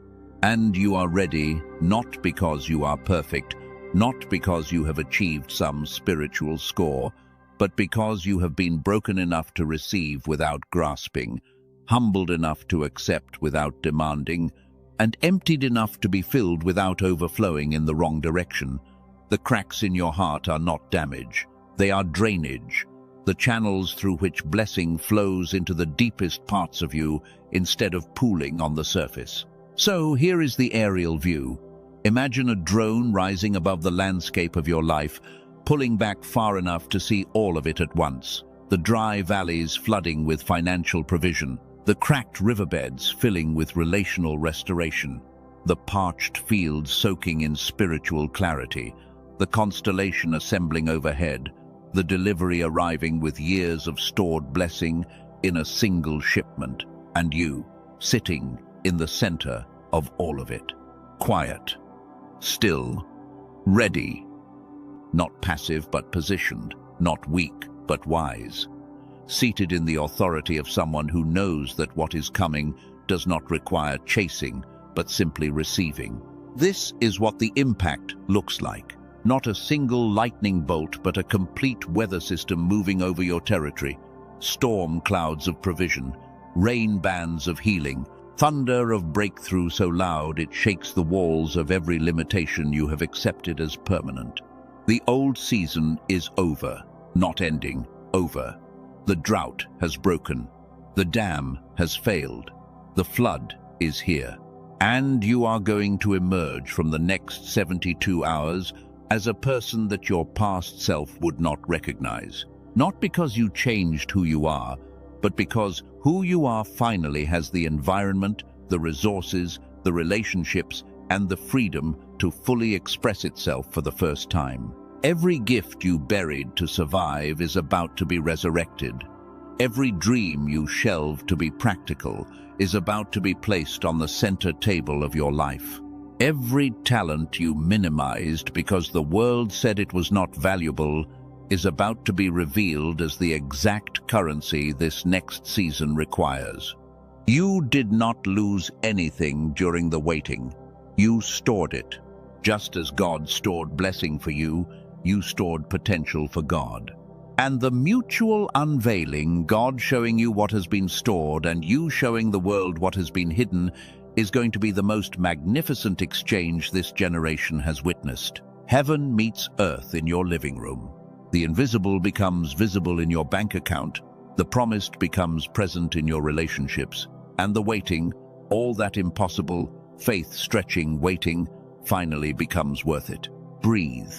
And you are ready not because you are perfect, not because you have achieved some spiritual score, but because you have been broken enough to receive without grasping, humbled enough to accept without demanding, and emptied enough to be filled without overflowing in the wrong direction. The cracks in your heart are not damage. They are drainage, the channels through which blessing flows into the deepest parts of you instead of pooling on the surface. So here is the aerial view. Imagine a drone rising above the landscape of your life, pulling back far enough to see all of it at once. The dry valleys flooding with financial provision, the cracked riverbeds filling with relational restoration, the parched fields soaking in spiritual clarity, the constellation assembling overhead, the delivery arriving with years of stored blessing in a single shipment, and you sitting in the center of all of it. Quiet, still, ready, not passive but positioned, not weak but wise, seated in the authority of someone who knows that what is coming does not require chasing but simply receiving. This is what the impact looks like. Not a single lightning bolt, but a complete weather system moving over your territory. Storm clouds of provision, rain bands of healing, thunder of breakthrough so loud it shakes the walls of every limitation you have accepted as permanent. The old season is over, not ending, over. The drought has broken. The dam has failed. The flood is here. And you are going to emerge from the next 72 hours as a person that your past self would not recognize. Not because you changed who you are, but because who you are finally has the environment, the resources, the relationships, and the freedom to fully express itself for the first time. Every gift you buried to survive is about to be resurrected. Every dream you shelved to be practical is about to be placed on the center table of your life. Every talent you minimized because the world said it was not valuable is about to be revealed as the exact currency this next season requires. You did not lose anything during the waiting. You stored it. Just as God stored blessing for you, you stored potential for God. And the mutual unveiling, God showing you what has been stored and you showing the world what has been hidden, is going to be the most magnificent exchange this generation has witnessed. Heaven meets earth in your living room. The invisible becomes visible in your bank account. The promised becomes present in your relationships. And the waiting, all that impossible, faith-stretching waiting, finally becomes worth it. Breathe.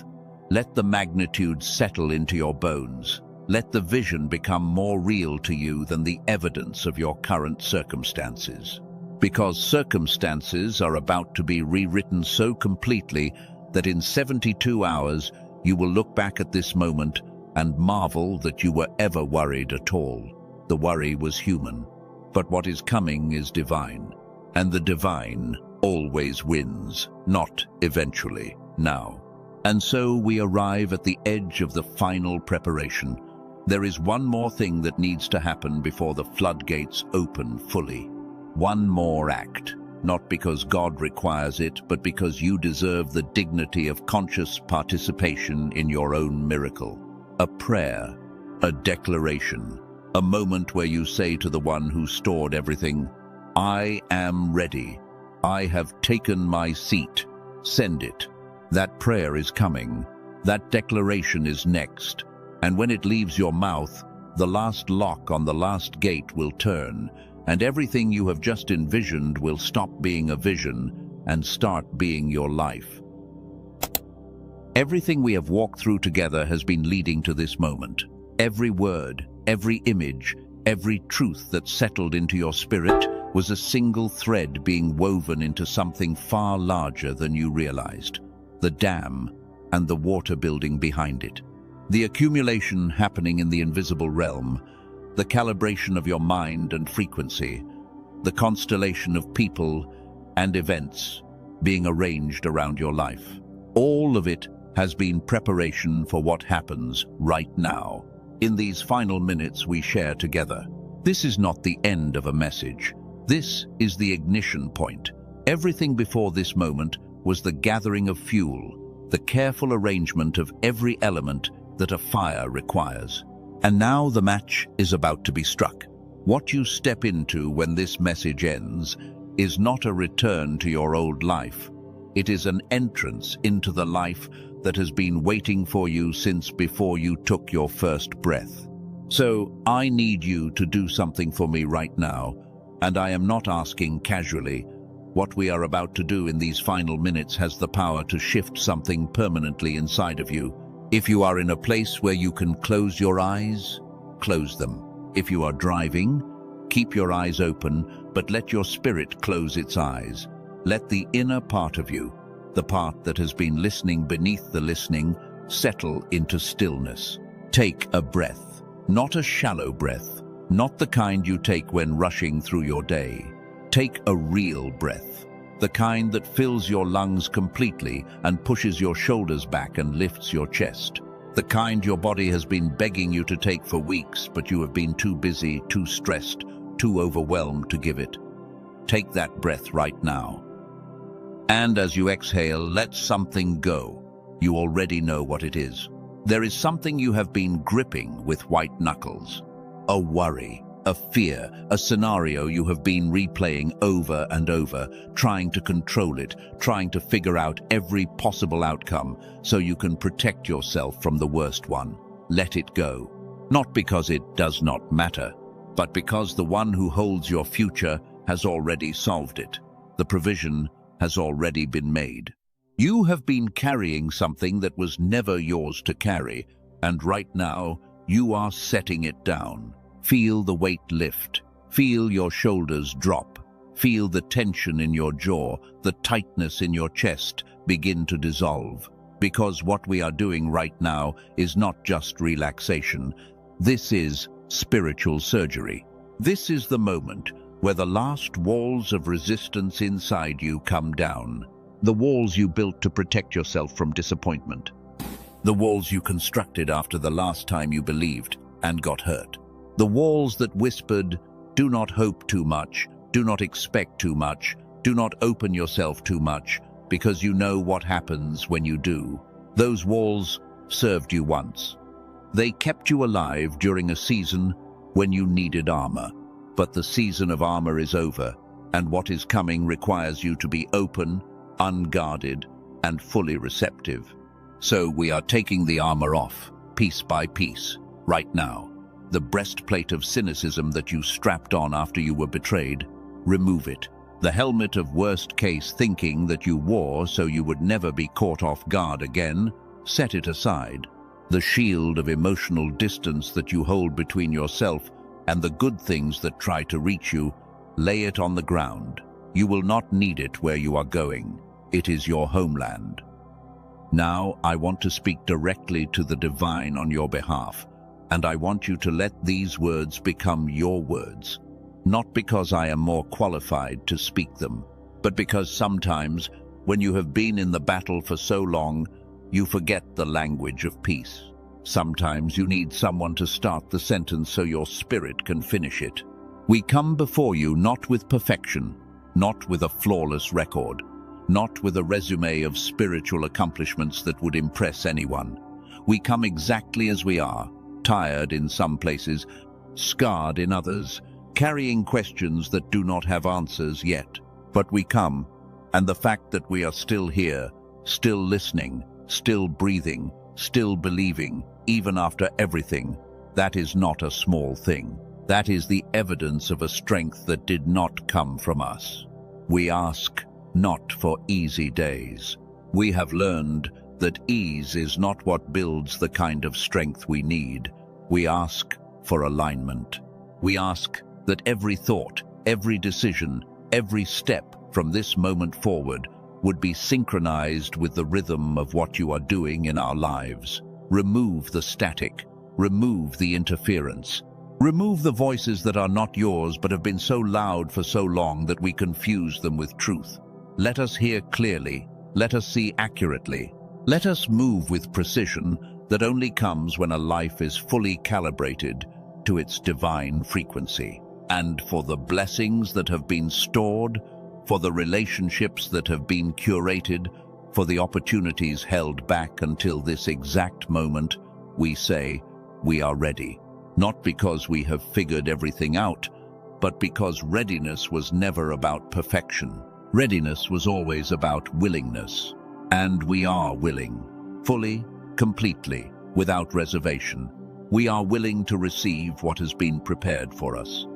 Let the magnitude settle into your bones. Let the vision become more real to you than the evidence of your current circumstances. Because circumstances are about to be rewritten so completely that in 72 hours you will look back at this moment and marvel that you were ever worried at all. The worry was human, but what is coming is divine. And the divine always wins, not eventually, now. And so we arrive at the edge of the final preparation. There is one more thing that needs to happen before the floodgates open fully. One more act, not because God requires it, but because you deserve the dignity of conscious participation in your own miracle. A prayer, a declaration, a moment where you say to the one who stored everything, "I am ready. I have taken my seat. Send it." That prayer is coming. That declaration is next. And when it leaves your mouth, the last lock on the last gate will turn, and everything you have just envisioned will stop being a vision and start being your life. Everything we have walked through together has been leading to this moment. Every word, every image, every truth that settled into your spirit was a single thread being woven into something far larger than you realized. The dam and the water building behind it. The accumulation happening in the invisible realm, the calibration of your mind and frequency, the constellation of people and events being arranged around your life. All of it has been preparation for what happens right now, in these final minutes we share together. This is not the end of a message. This is the ignition point. Everything before this moment was the gathering of fuel, the careful arrangement of every element that a fire requires. And now the match is about to be struck. What you step into when this message ends is not a return to your old life. It is an entrance into the life that has been waiting for you since before you took your first breath. So I need you to do something for me right now, and I am not asking casually. What we are about to do in these final minutes has the power to shift something permanently inside of you. If you are in a place where you can close your eyes, close them. If you are driving, keep your eyes open, but let your spirit close its eyes. Let the inner part of you, the part that has been listening beneath the listening, settle into stillness. Take a breath, not a shallow breath, not the kind you take when rushing through your day. Take a real breath, the kind that fills your lungs completely and pushes your shoulders back and lifts your chest. The kind your body has been begging you to take for weeks, but you have been too busy, too stressed, too overwhelmed to give it. Take that breath right now. And as you exhale, let something go. You already know what it is. There is something you have been gripping with white knuckles. A worry, a fear, a scenario you have been replaying over and over, trying to control it, trying to figure out every possible outcome so you can protect yourself from the worst one. Let it go. Not because it does not matter, but because the one who holds your future has already solved it. The provision has already been made. You have been carrying something that was never yours to carry, and right now you are setting it down. Feel the weight lift. Feel your shoulders drop. Feel the tension in your jaw, the tightness in your chest begin to dissolve. Because what we are doing right now is not just relaxation. This is spiritual surgery. This is the moment where the last walls of resistance inside you come down. The walls you built to protect yourself from disappointment. The walls you constructed after the last time you believed and got hurt. The walls that whispered, do not hope too much, do not expect too much, do not open yourself too much, because you know what happens when you do. Those walls served you once. They kept you alive during a season when you needed armor. But the season of armor is over, and what is coming requires you to be open, unguarded, and fully receptive. So we are taking the armor off, piece by piece, right now. The breastplate of cynicism that you strapped on after you were betrayed, remove it. The helmet of worst-case thinking that you wore so you would never be caught off guard again, set it aside. The shield of emotional distance that you hold between yourself and the good things that try to reach you, lay it on the ground. You will not need it where you are going. It is your homeland. Now I want to speak directly to the divine on your behalf, and I want you to let these words become your words. Not because I am more qualified to speak them, but because sometimes, when you have been in the battle for so long, you forget the language of peace. Sometimes you need someone to start the sentence so your spirit can finish it. We come before you not with perfection, not with a flawless record, not with a resume of spiritual accomplishments that would impress anyone. We come exactly as we are, tired in some places, scarred in others, carrying questions that do not have answers yet. But we come, and the fact that we are still here, still listening, still breathing, still believing, even after everything, that is not a small thing. That is the evidence of a strength that did not come from us. We ask not for easy days. We have learned that ease is not what builds the kind of strength we need. We ask for alignment. We ask that every thought, every decision, every step from this moment forward would be synchronized with the rhythm of what you are doing in our lives. Remove the static, remove the interference, remove the voices that are not yours but have been so loud for so long that we confuse them with truth. Let us hear clearly, let us see accurately, let us move with precision that only comes when a life is fully calibrated to its divine frequency. And for the blessings that have been stored, for the relationships that have been curated, for the opportunities held back until this exact moment, we say, we are ready. Not because we have figured everything out, but because readiness was never about perfection. Readiness was always about willingness. And we are willing, fully, completely, without reservation. We are willing to receive what has been prepared for us.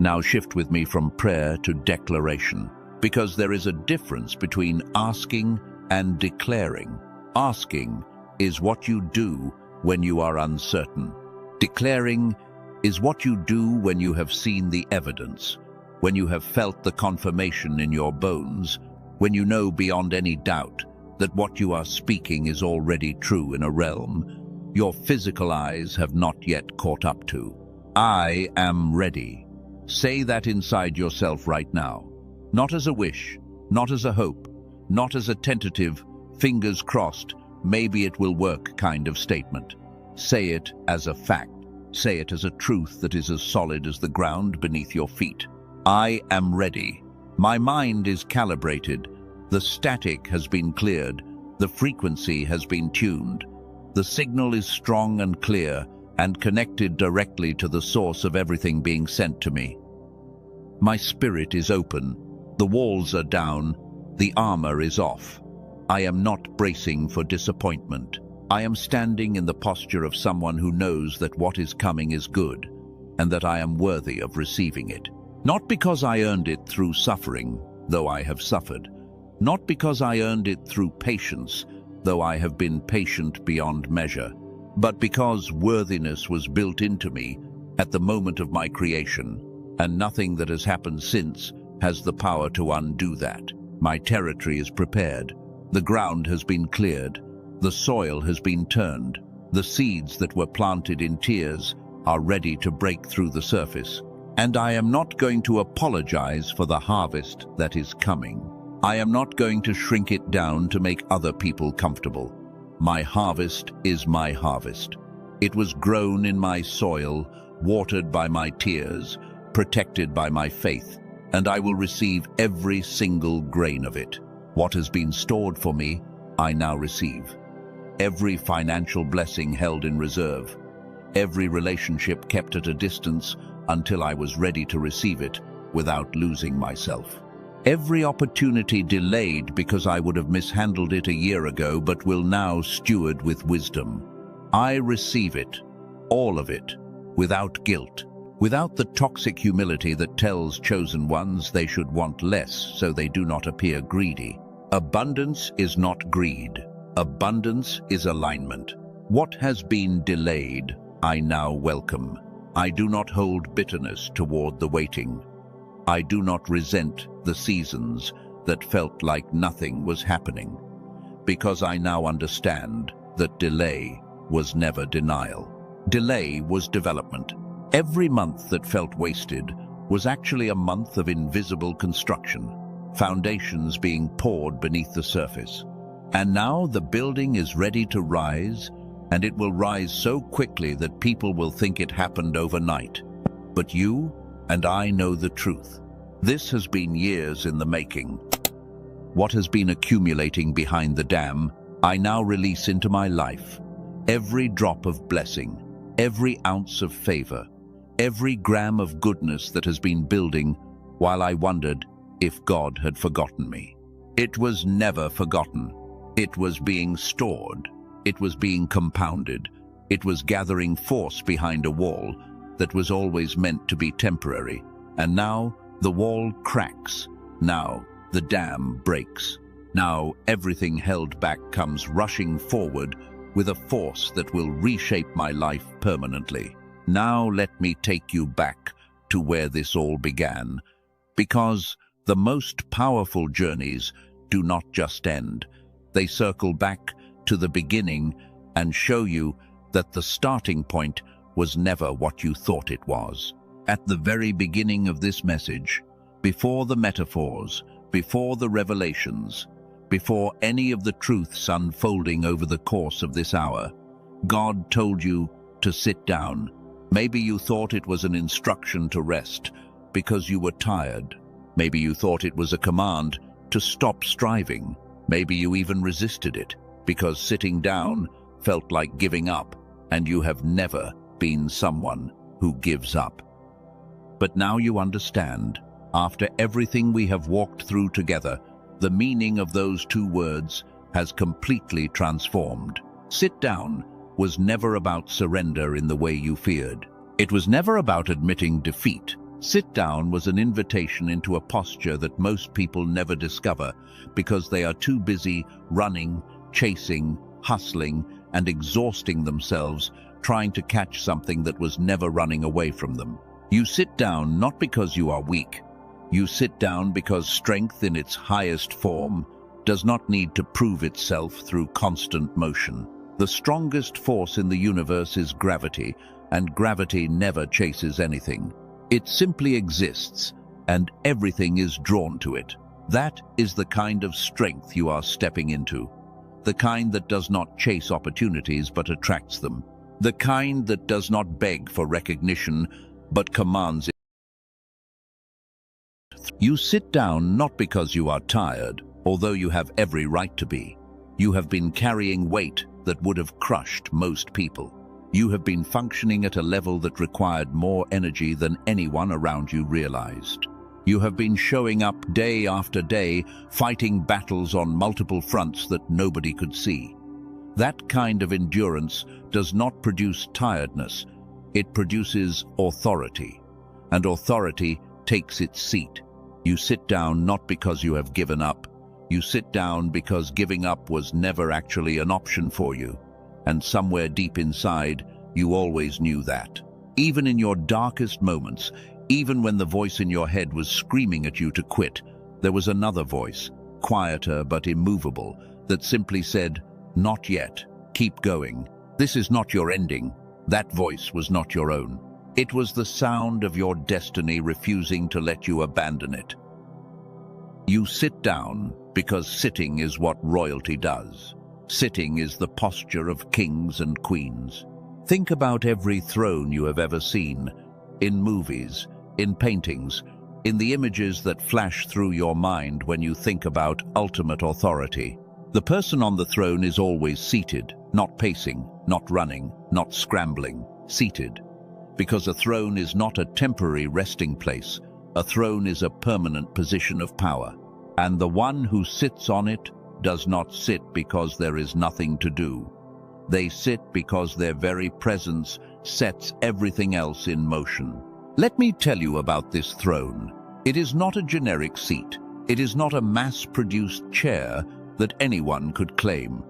Now shift with me from prayer to declaration, because there is a difference between asking and declaring. Asking is what you do when you are uncertain. Declaring is what you do when you have seen the evidence, when you have felt the confirmation in your bones, when you know beyond any doubt that what you are speaking is already true in a realm your physical eyes have not yet caught up to. I am ready. Say that inside yourself right now. Not as a wish, not as a hope, not as a tentative, fingers crossed, maybe it will work kind of statement. Say it as a fact. Say it as a truth that is as solid as the ground beneath your feet. I am ready. My mind is calibrated. The static has been cleared. The frequency has been tuned. The signal is strong and clear and connected directly to the source of everything being sent to me. My spirit is open. The walls are down. The armor is off. I am not bracing for disappointment. I am standing in the posture of someone who knows that what is coming is good and that I am worthy of receiving it. Not because I earned it through suffering, though I have suffered. Not because I earned it through patience, though I have been patient beyond measure, but because worthiness was built into me at the moment of my creation, and nothing that has happened since has the power to undo that. My territory is prepared. The ground has been cleared. The soil has been turned. The seeds that were planted in tears are ready to break through the surface. And I am not going to apologize for the harvest that is coming. I am not going to shrink it down to make other people comfortable. My harvest is my harvest. It was grown in my soil, watered by my tears, protected by my faith, and I will receive every single grain of it. What has been stored for me, I now receive. Every financial blessing held in reserve, every relationship kept at a distance until I was ready to receive it, without losing myself. Every opportunity delayed because I would have mishandled it a year ago but will now steward with wisdom. I receive it, all of it, without guilt, without the toxic humility that tells chosen ones they should want less so they do not appear greedy. Abundance is not greed. Abundance is alignment. What has been delayed, I now welcome. I do not hold bitterness toward the waiting. I do not resent the seasons that felt like nothing was happening, because I now understand that delay was never denial. Delay was development. Every month that felt wasted was actually a month of invisible construction, foundations being poured beneath the surface. And now the building is ready to rise, and it will rise so quickly that people will think it happened overnight. But you and I know the truth. This has been years in the making. What has been accumulating behind the dam, I now release into my life. Every drop of blessing, every ounce of favor, every gram of goodness that has been building while I wondered if God had forgotten me. It was never forgotten. It was being stored. It was being compounded. It was gathering force behind a wall that was always meant to be temporary. And now the wall cracks. Now the dam breaks. Now everything held back comes rushing forward with a force that will reshape my life permanently. Now let me take you back to where this all began, because the most powerful journeys do not just end. They circle back to the beginning and show you that the starting point was never what you thought it was. At the very beginning of this message, before the metaphors, before the revelations, before any of the truths unfolding over the course of this hour, God told you to sit down. Maybe you thought it was an instruction to rest because you were tired. Maybe you thought it was a command to stop striving. Maybe you even resisted it because sitting down felt like giving up, and you have never been someone who gives up. But now you understand, after everything we have walked through together, the meaning of those two words has completely transformed. Sit down was never about surrender in the way you feared. It was never about admitting defeat. Sit down was an invitation into a posture that most people never discover because they are too busy running, chasing, hustling, and exhausting themselves trying to catch something that was never running away from them. You sit down not because you are weak. You sit down because strength in its highest form does not need to prove itself through constant motion. The strongest force in the universe is gravity, and gravity never chases anything. It simply exists, and everything is drawn to it. That is the kind of strength you are stepping into. The kind that does not chase opportunities but attracts them. The kind that does not beg for recognition but commands it. You sit down not because you are tired, although you have every right to be. You have been carrying weight that would have crushed most people. You have been functioning at a level that required more energy than anyone around you realized. You have been showing up day after day, fighting battles on multiple fronts that nobody could see. That kind of endurance does not produce tiredness. It produces authority, and authority takes its seat. You sit down not because you have given up. You sit down because giving up was never actually an option for you. And somewhere deep inside, you always knew that. Even in your darkest moments, even when the voice in your head was screaming at you to quit, there was another voice, quieter but immovable, that simply said, "Not yet. Keep going. This is not your ending." That voice was not your own. It was the sound of your destiny refusing to let you abandon it. You sit down because sitting is what royalty does. Sitting is the posture of kings and queens. Think about every throne you have ever seen, in movies, in paintings, in the images that flash through your mind when you think about ultimate authority. The person on the throne is always seated, not pacing, not running, not scrambling, seated. Because a throne is not a temporary resting place. A throne is a permanent position of power, and the one who sits on it does not sit because there is nothing to do. They sit because their very presence sets everything else in motion. Let me tell you about this throne. It is not a generic seat. It is not a mass-produced chair that anyone could claim.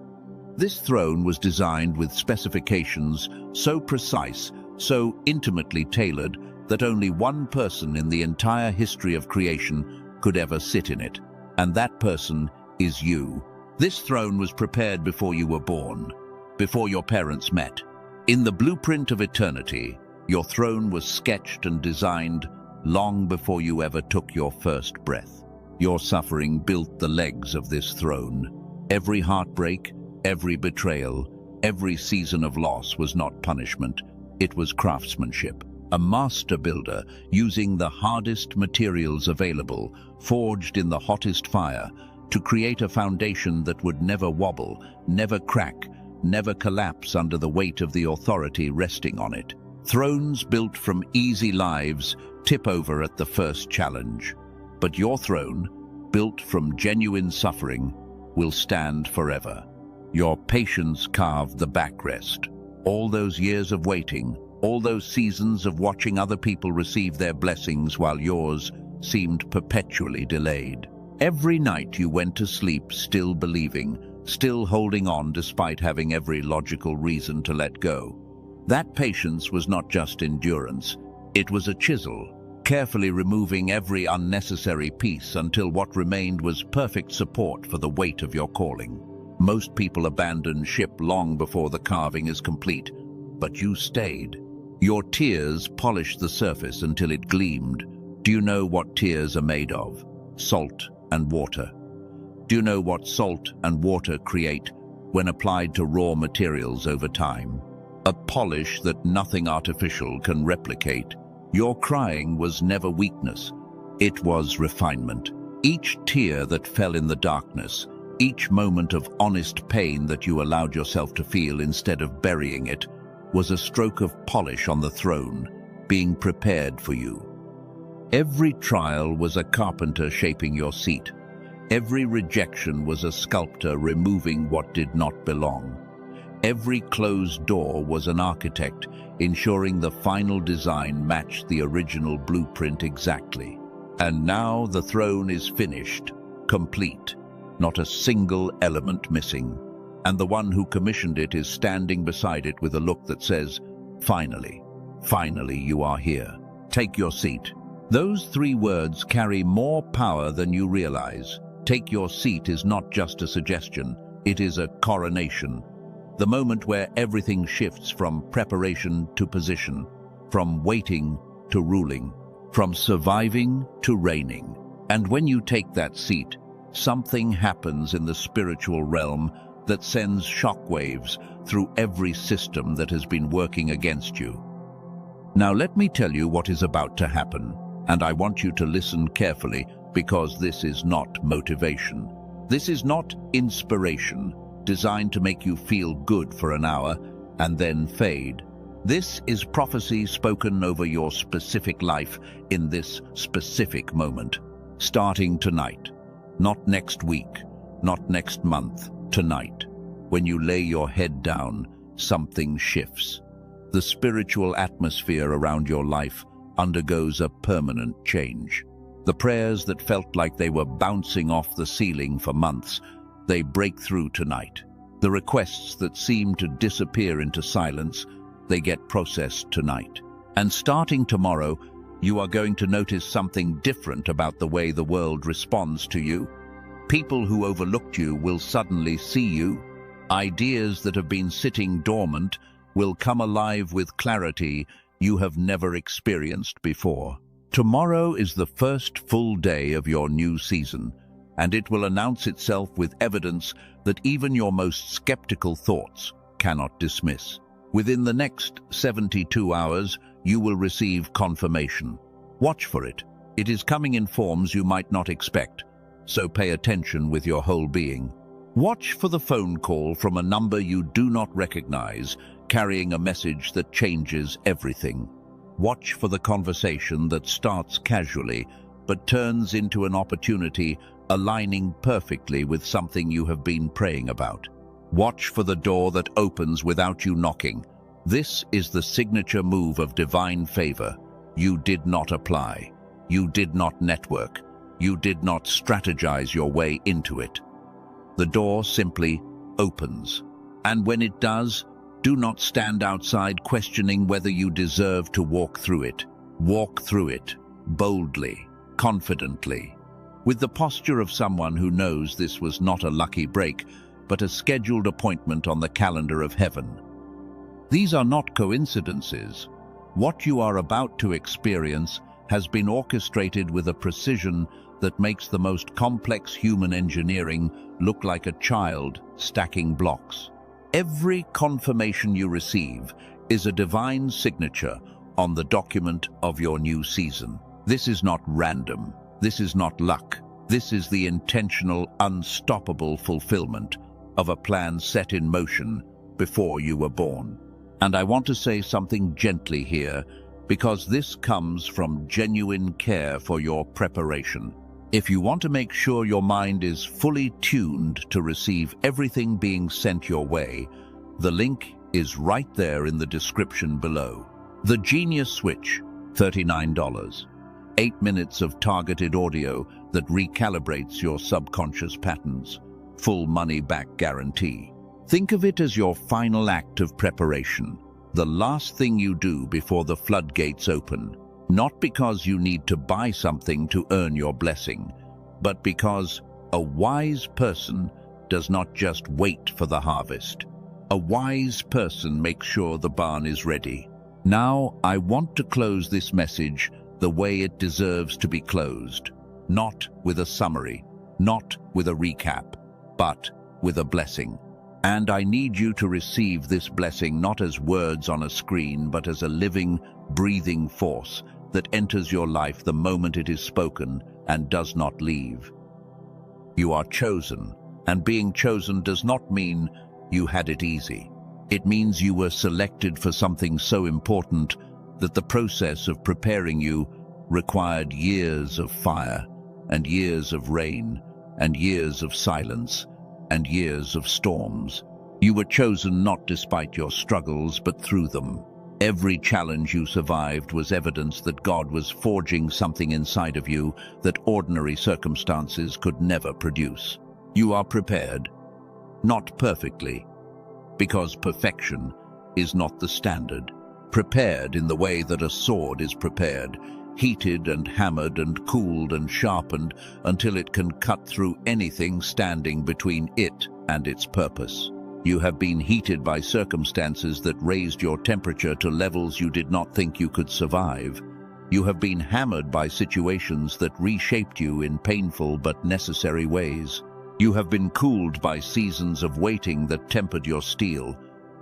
This throne was designed with specifications so precise, so intimately tailored, that only one person in the entire history of creation could ever sit in it, and that person is you. This throne was prepared before you were born, before your parents met. In the blueprint of eternity, your throne was sketched and designed long before you ever took your first breath. Your suffering built the legs of this throne. Every heartbreak, every betrayal, every season of loss was not punishment. It was craftsmanship. A master builder using the hardest materials available, forged in the hottest fire, to create a foundation that would never wobble, never crack, never collapse under the weight of the authority resting on it. Thrones built from easy lives tip over at the first challenge. But your throne, built from genuine suffering, will stand forever. Your patience carved the backrest. All those years of waiting, all those seasons of watching other people receive their blessings while yours seemed perpetually delayed. Every night you went to sleep still believing, still holding on despite having every logical reason to let go. That patience was not just endurance, it was a chisel, carefully removing every unnecessary piece until what remained was perfect support for the weight of your calling. Most people abandon ship long before the carving is complete, but you stayed. Your tears polished the surface until it gleamed. Do you know what tears are made of? Salt and water. Do you know what salt and water create when applied to raw materials over time? A polish that nothing artificial can replicate. Your crying was never weakness. It was refinement. Each tear that fell in the darkness, each moment of honest pain that you allowed yourself to feel instead of burying it, was a stroke of polish on the throne, being prepared for you. Every trial was a carpenter shaping your seat. Every rejection was a sculptor removing what did not belong. Every closed door was an architect ensuring the final design matched the original blueprint exactly. And now the throne is finished, complete, not a single element missing. And the one who commissioned it is standing beside it with a look that says, "Finally, finally you are here. Take your seat." Those 3 words carry more power than you realize. Take your seat is not just a suggestion, it is a coronation. The moment where everything shifts from preparation to position, from waiting to ruling, from surviving to reigning. And when you take that seat, something happens in the spiritual realm that sends shockwaves through every system that has been working against you. Now let me tell you what is about to happen, and I want you to listen carefully because this is not motivation. This is not inspiration, designed to make you feel good for an hour and then fade. This is prophecy spoken over your specific life in this specific moment, starting tonight. Not next week, not next month, tonight. When you lay your head down, something shifts. The spiritual atmosphere around your life undergoes a permanent change. The prayers that felt like they were bouncing off the ceiling for months, they break through tonight. The requests that seem to disappear into silence, they get processed tonight. And starting tomorrow, you are going to notice something different about the way the world responds to you. People who overlooked you will suddenly see you. Ideas that have been sitting dormant will come alive with clarity you have never experienced before. Tomorrow is the first full day of your new season, and it will announce itself with evidence that even your most skeptical thoughts cannot dismiss. Within the next 72 hours, you will receive confirmation. Watch for it. It is coming in forms you might not expect, so pay attention with your whole being. Watch for the phone call from a number you do not recognize, carrying a message that changes everything. Watch for the conversation that starts casually but turns into an opportunity, aligning perfectly with something you have been praying about. Watch for the door that opens without you knocking. This is the signature move of divine favor. You did not apply. You did not network. You did not strategize your way into it. The door simply opens. And when it does, do not stand outside questioning whether you deserve to walk through it. Walk through it boldly, confidently, with the posture of someone who knows this was not a lucky break, but a scheduled appointment on the calendar of heaven. These are not coincidences. What you are about to experience has been orchestrated with a precision that makes the most complex human engineering look like a child stacking blocks. Every confirmation you receive is a divine signature on the document of your new season. This is not random. This is not luck. This is the intentional, unstoppable fulfillment of a plan set in motion before you were born. And I want to say something gently here, because this comes from genuine care for your preparation. If you want to make sure your mind is fully tuned to receive everything being sent your way, the link is right there in the description below. The Genius Switch, $39. 8 minutes of targeted audio that recalibrates your subconscious patterns. Full money-back guarantee. Think of it as your final act of preparation, the last thing you do before the floodgates open. Not because you need to buy something to earn your blessing, but because a wise person does not just wait for the harvest. A wise person makes sure the barn is ready. Now, I want to close this message the way it deserves to be closed. Not with a summary, not with a recap, but with a blessing. And I need you to receive this blessing not as words on a screen, but as a living, breathing force that enters your life the moment it is spoken and does not leave. You are chosen, and being chosen does not mean you had it easy. It means you were selected for something so important that the process of preparing you required years of fire, and years of rain, and years of silence, and years of storms. You were chosen not despite your struggles, but through them. Every challenge you survived was evidence that God was forging something inside of you that ordinary circumstances could never produce. You are prepared, not perfectly, because perfection is not the standard. Prepared in the way that a sword is prepared, heated and hammered and cooled and sharpened until it can cut through anything standing between it and its purpose. You have been heated by circumstances that raised your temperature to levels you did not think you could survive. You have been hammered by situations that reshaped you in painful but necessary ways. You have been cooled by seasons of waiting that tempered your steel,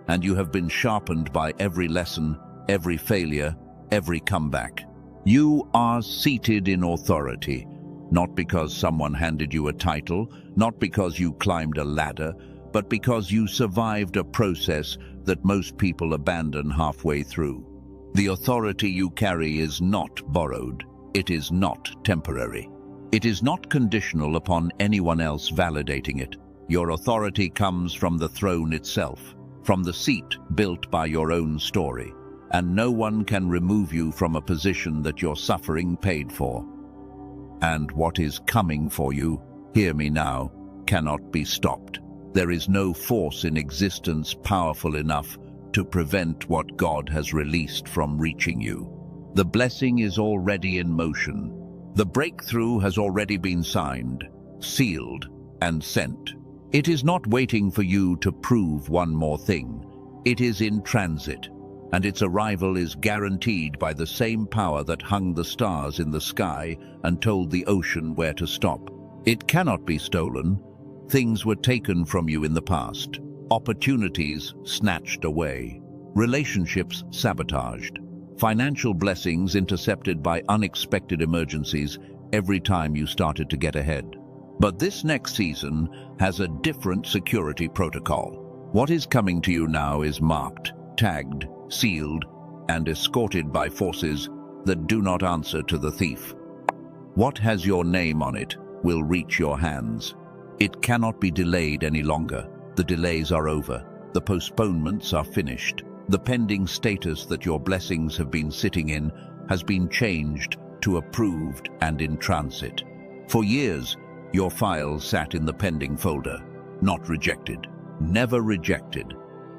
and you have been sharpened by every lesson, every failure, every comeback. You are seated in authority, not because someone handed you a title, not because you climbed a ladder, but because you survived a process that most people abandon halfway through. The authority you carry is not borrowed. It is not temporary. It is not conditional upon anyone else validating it. Your authority comes from the throne itself, from the seat built by your own story, and no one can remove you from a position that your suffering paid for. And what is coming for you, hear me now, cannot be stopped. There is no force in existence powerful enough to prevent what God has released from reaching you. The blessing is already in motion. The breakthrough has already been signed, sealed, and sent. It is not waiting for you to prove one more thing. It is in transit, and its arrival is guaranteed by the same power that hung the stars in the sky and told the ocean where to stop. It cannot be stolen. Things were taken from you in the past, opportunities snatched away, relationships sabotaged, financial blessings intercepted by unexpected emergencies every time you started to get ahead. But this next season has a different security protocol. What is coming to you now is marked, tagged, sealed, and escorted by forces that do not answer to the thief. What has your name on it will reach your hands. It cannot be delayed any longer. The delays are over. The postponements are finished. The pending status that your blessings have been sitting in has been changed to approved and in transit. For years, your files sat in the pending folder, not rejected, never rejected,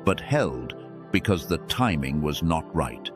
but held because the timing was not right.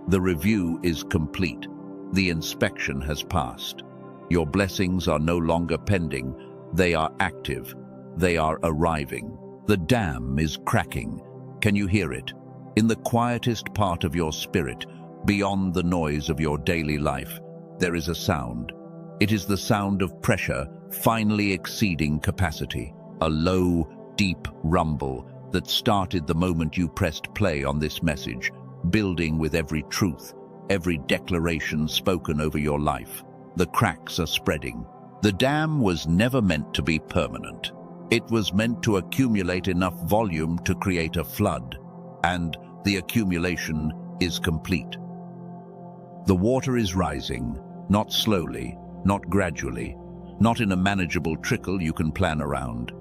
The review is complete. The inspection has passed. Your blessings are no longer pending. They are active. They are arriving. The dam is cracking. Can you hear it? In the quietest part of your spirit, beyond the noise of your daily life, there is a sound. It is the sound of pressure finally exceeding capacity. A low, deep rumble that started the moment you pressed play on this message, building with every truth, every declaration spoken over your life. The cracks are spreading. The dam was never meant to be permanent. It was meant to accumulate enough volume to create a flood, and the accumulation is complete. The water is rising, not slowly, not gradually, not in a manageable trickle you can plan around.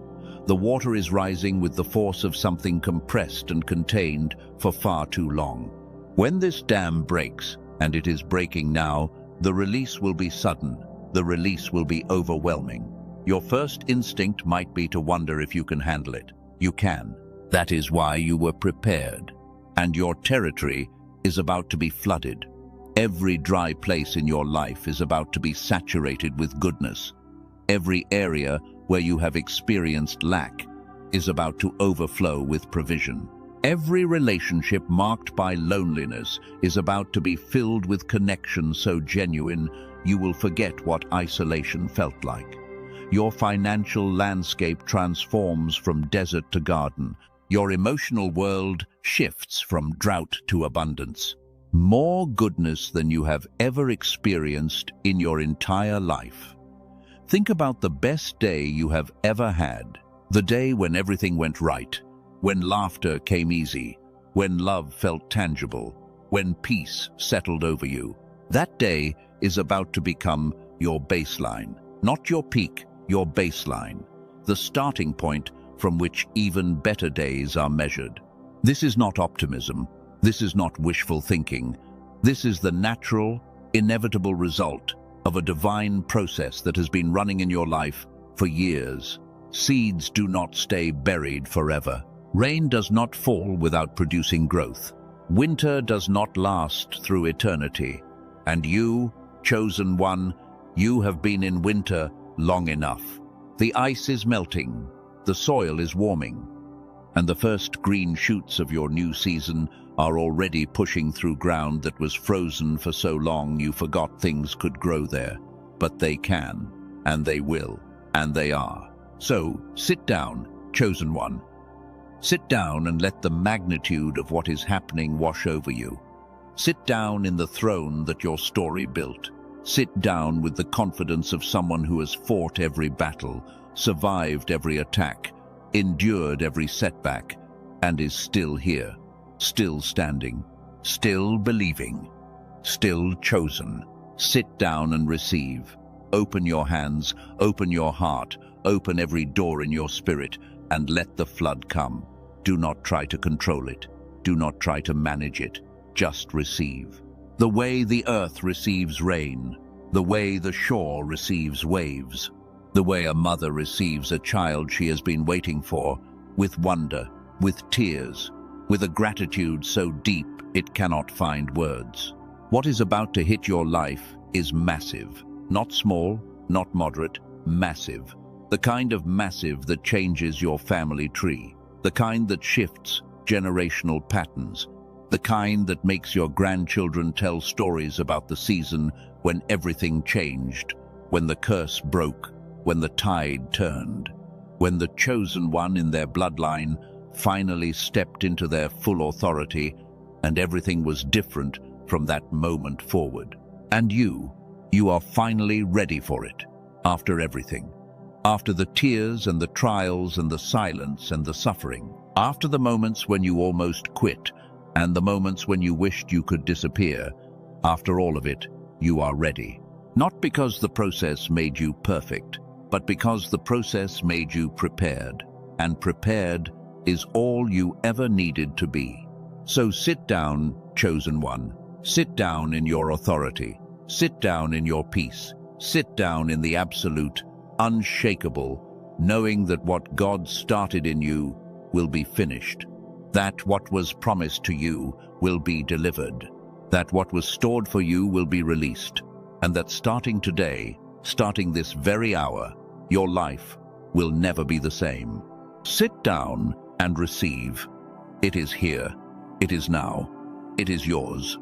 The water is rising with the force of something compressed and contained for far too long. When this dam breaks, and it is breaking now, the release will be sudden. The release will be overwhelming. Your first instinct might be to wonder if you can handle it. You can. That is why you were prepared. And your territory is about to be flooded. Every dry place in your life is about to be saturated with goodness. Every area where you have experienced lack is about to overflow with provision. Every relationship marked by loneliness is about to be filled with connection so genuine you will forget what isolation felt like. Your financial landscape transforms from desert to garden. Your emotional world shifts from drought to abundance. More goodness than you have ever experienced in your entire life. Think about the best day you have ever had. The day when everything went right, when laughter came easy, when love felt tangible, when peace settled over you. That day is about to become your baseline. Not your peak, your baseline. The starting point from which even better days are measured. This is not optimism. This is not wishful thinking. This is the natural, inevitable result of a divine process that has been running in your life for years. Seeds do not stay buried forever. Rain does not fall without producing growth. Winter does not last through eternity. And you, chosen one, you have been in winter long enough. The ice is melting, the soil is warming, and the first green shoots of your new season are already pushing through ground that was frozen for so long you forgot things could grow there. But they can, and they will, and they are. So, sit down, chosen one. Sit down and let the magnitude of what is happening wash over you. Sit down in the throne that your story built. Sit down with the confidence of someone who has fought every battle, survived every attack, endured every setback, and is still here, still standing, still believing, still chosen. Sit down and receive. Open your hands, open your heart, open every door in your spirit, and let the flood come. Do not try to control it. Do not try to manage it. Just receive. The way the earth receives rain, the way the shore receives waves, the way a mother receives a child she has been waiting for, with wonder, with tears, with a gratitude so deep it cannot find words. What is about to hit your life is massive. Not small, not moderate, massive. The kind of massive that changes your family tree. The kind that shifts generational patterns. The kind that makes your grandchildren tell stories about the season when everything changed, when the curse broke, when the tide turned, when the chosen one in their bloodline finally stepped into their full authority, and everything was different from that moment forward. And you are finally ready for it, after everything. After the tears and the trials and the silence and the suffering. After the moments when you almost quit, and the moments when you wished you could disappear. After all of it, you are ready. Not because the process made you perfect, but because the process made you prepared. And prepared is all you ever needed to be. So sit down, chosen one. Sit down in your authority. Sit down in your peace. Sit down in the absolute, unshakable, knowing that what God started in you will be finished. That what was promised to you will be delivered. That what was stored for you will be released. And that starting today, starting this very hour, your life will never be the same. Sit down and receive. It is here. It is now. It is yours.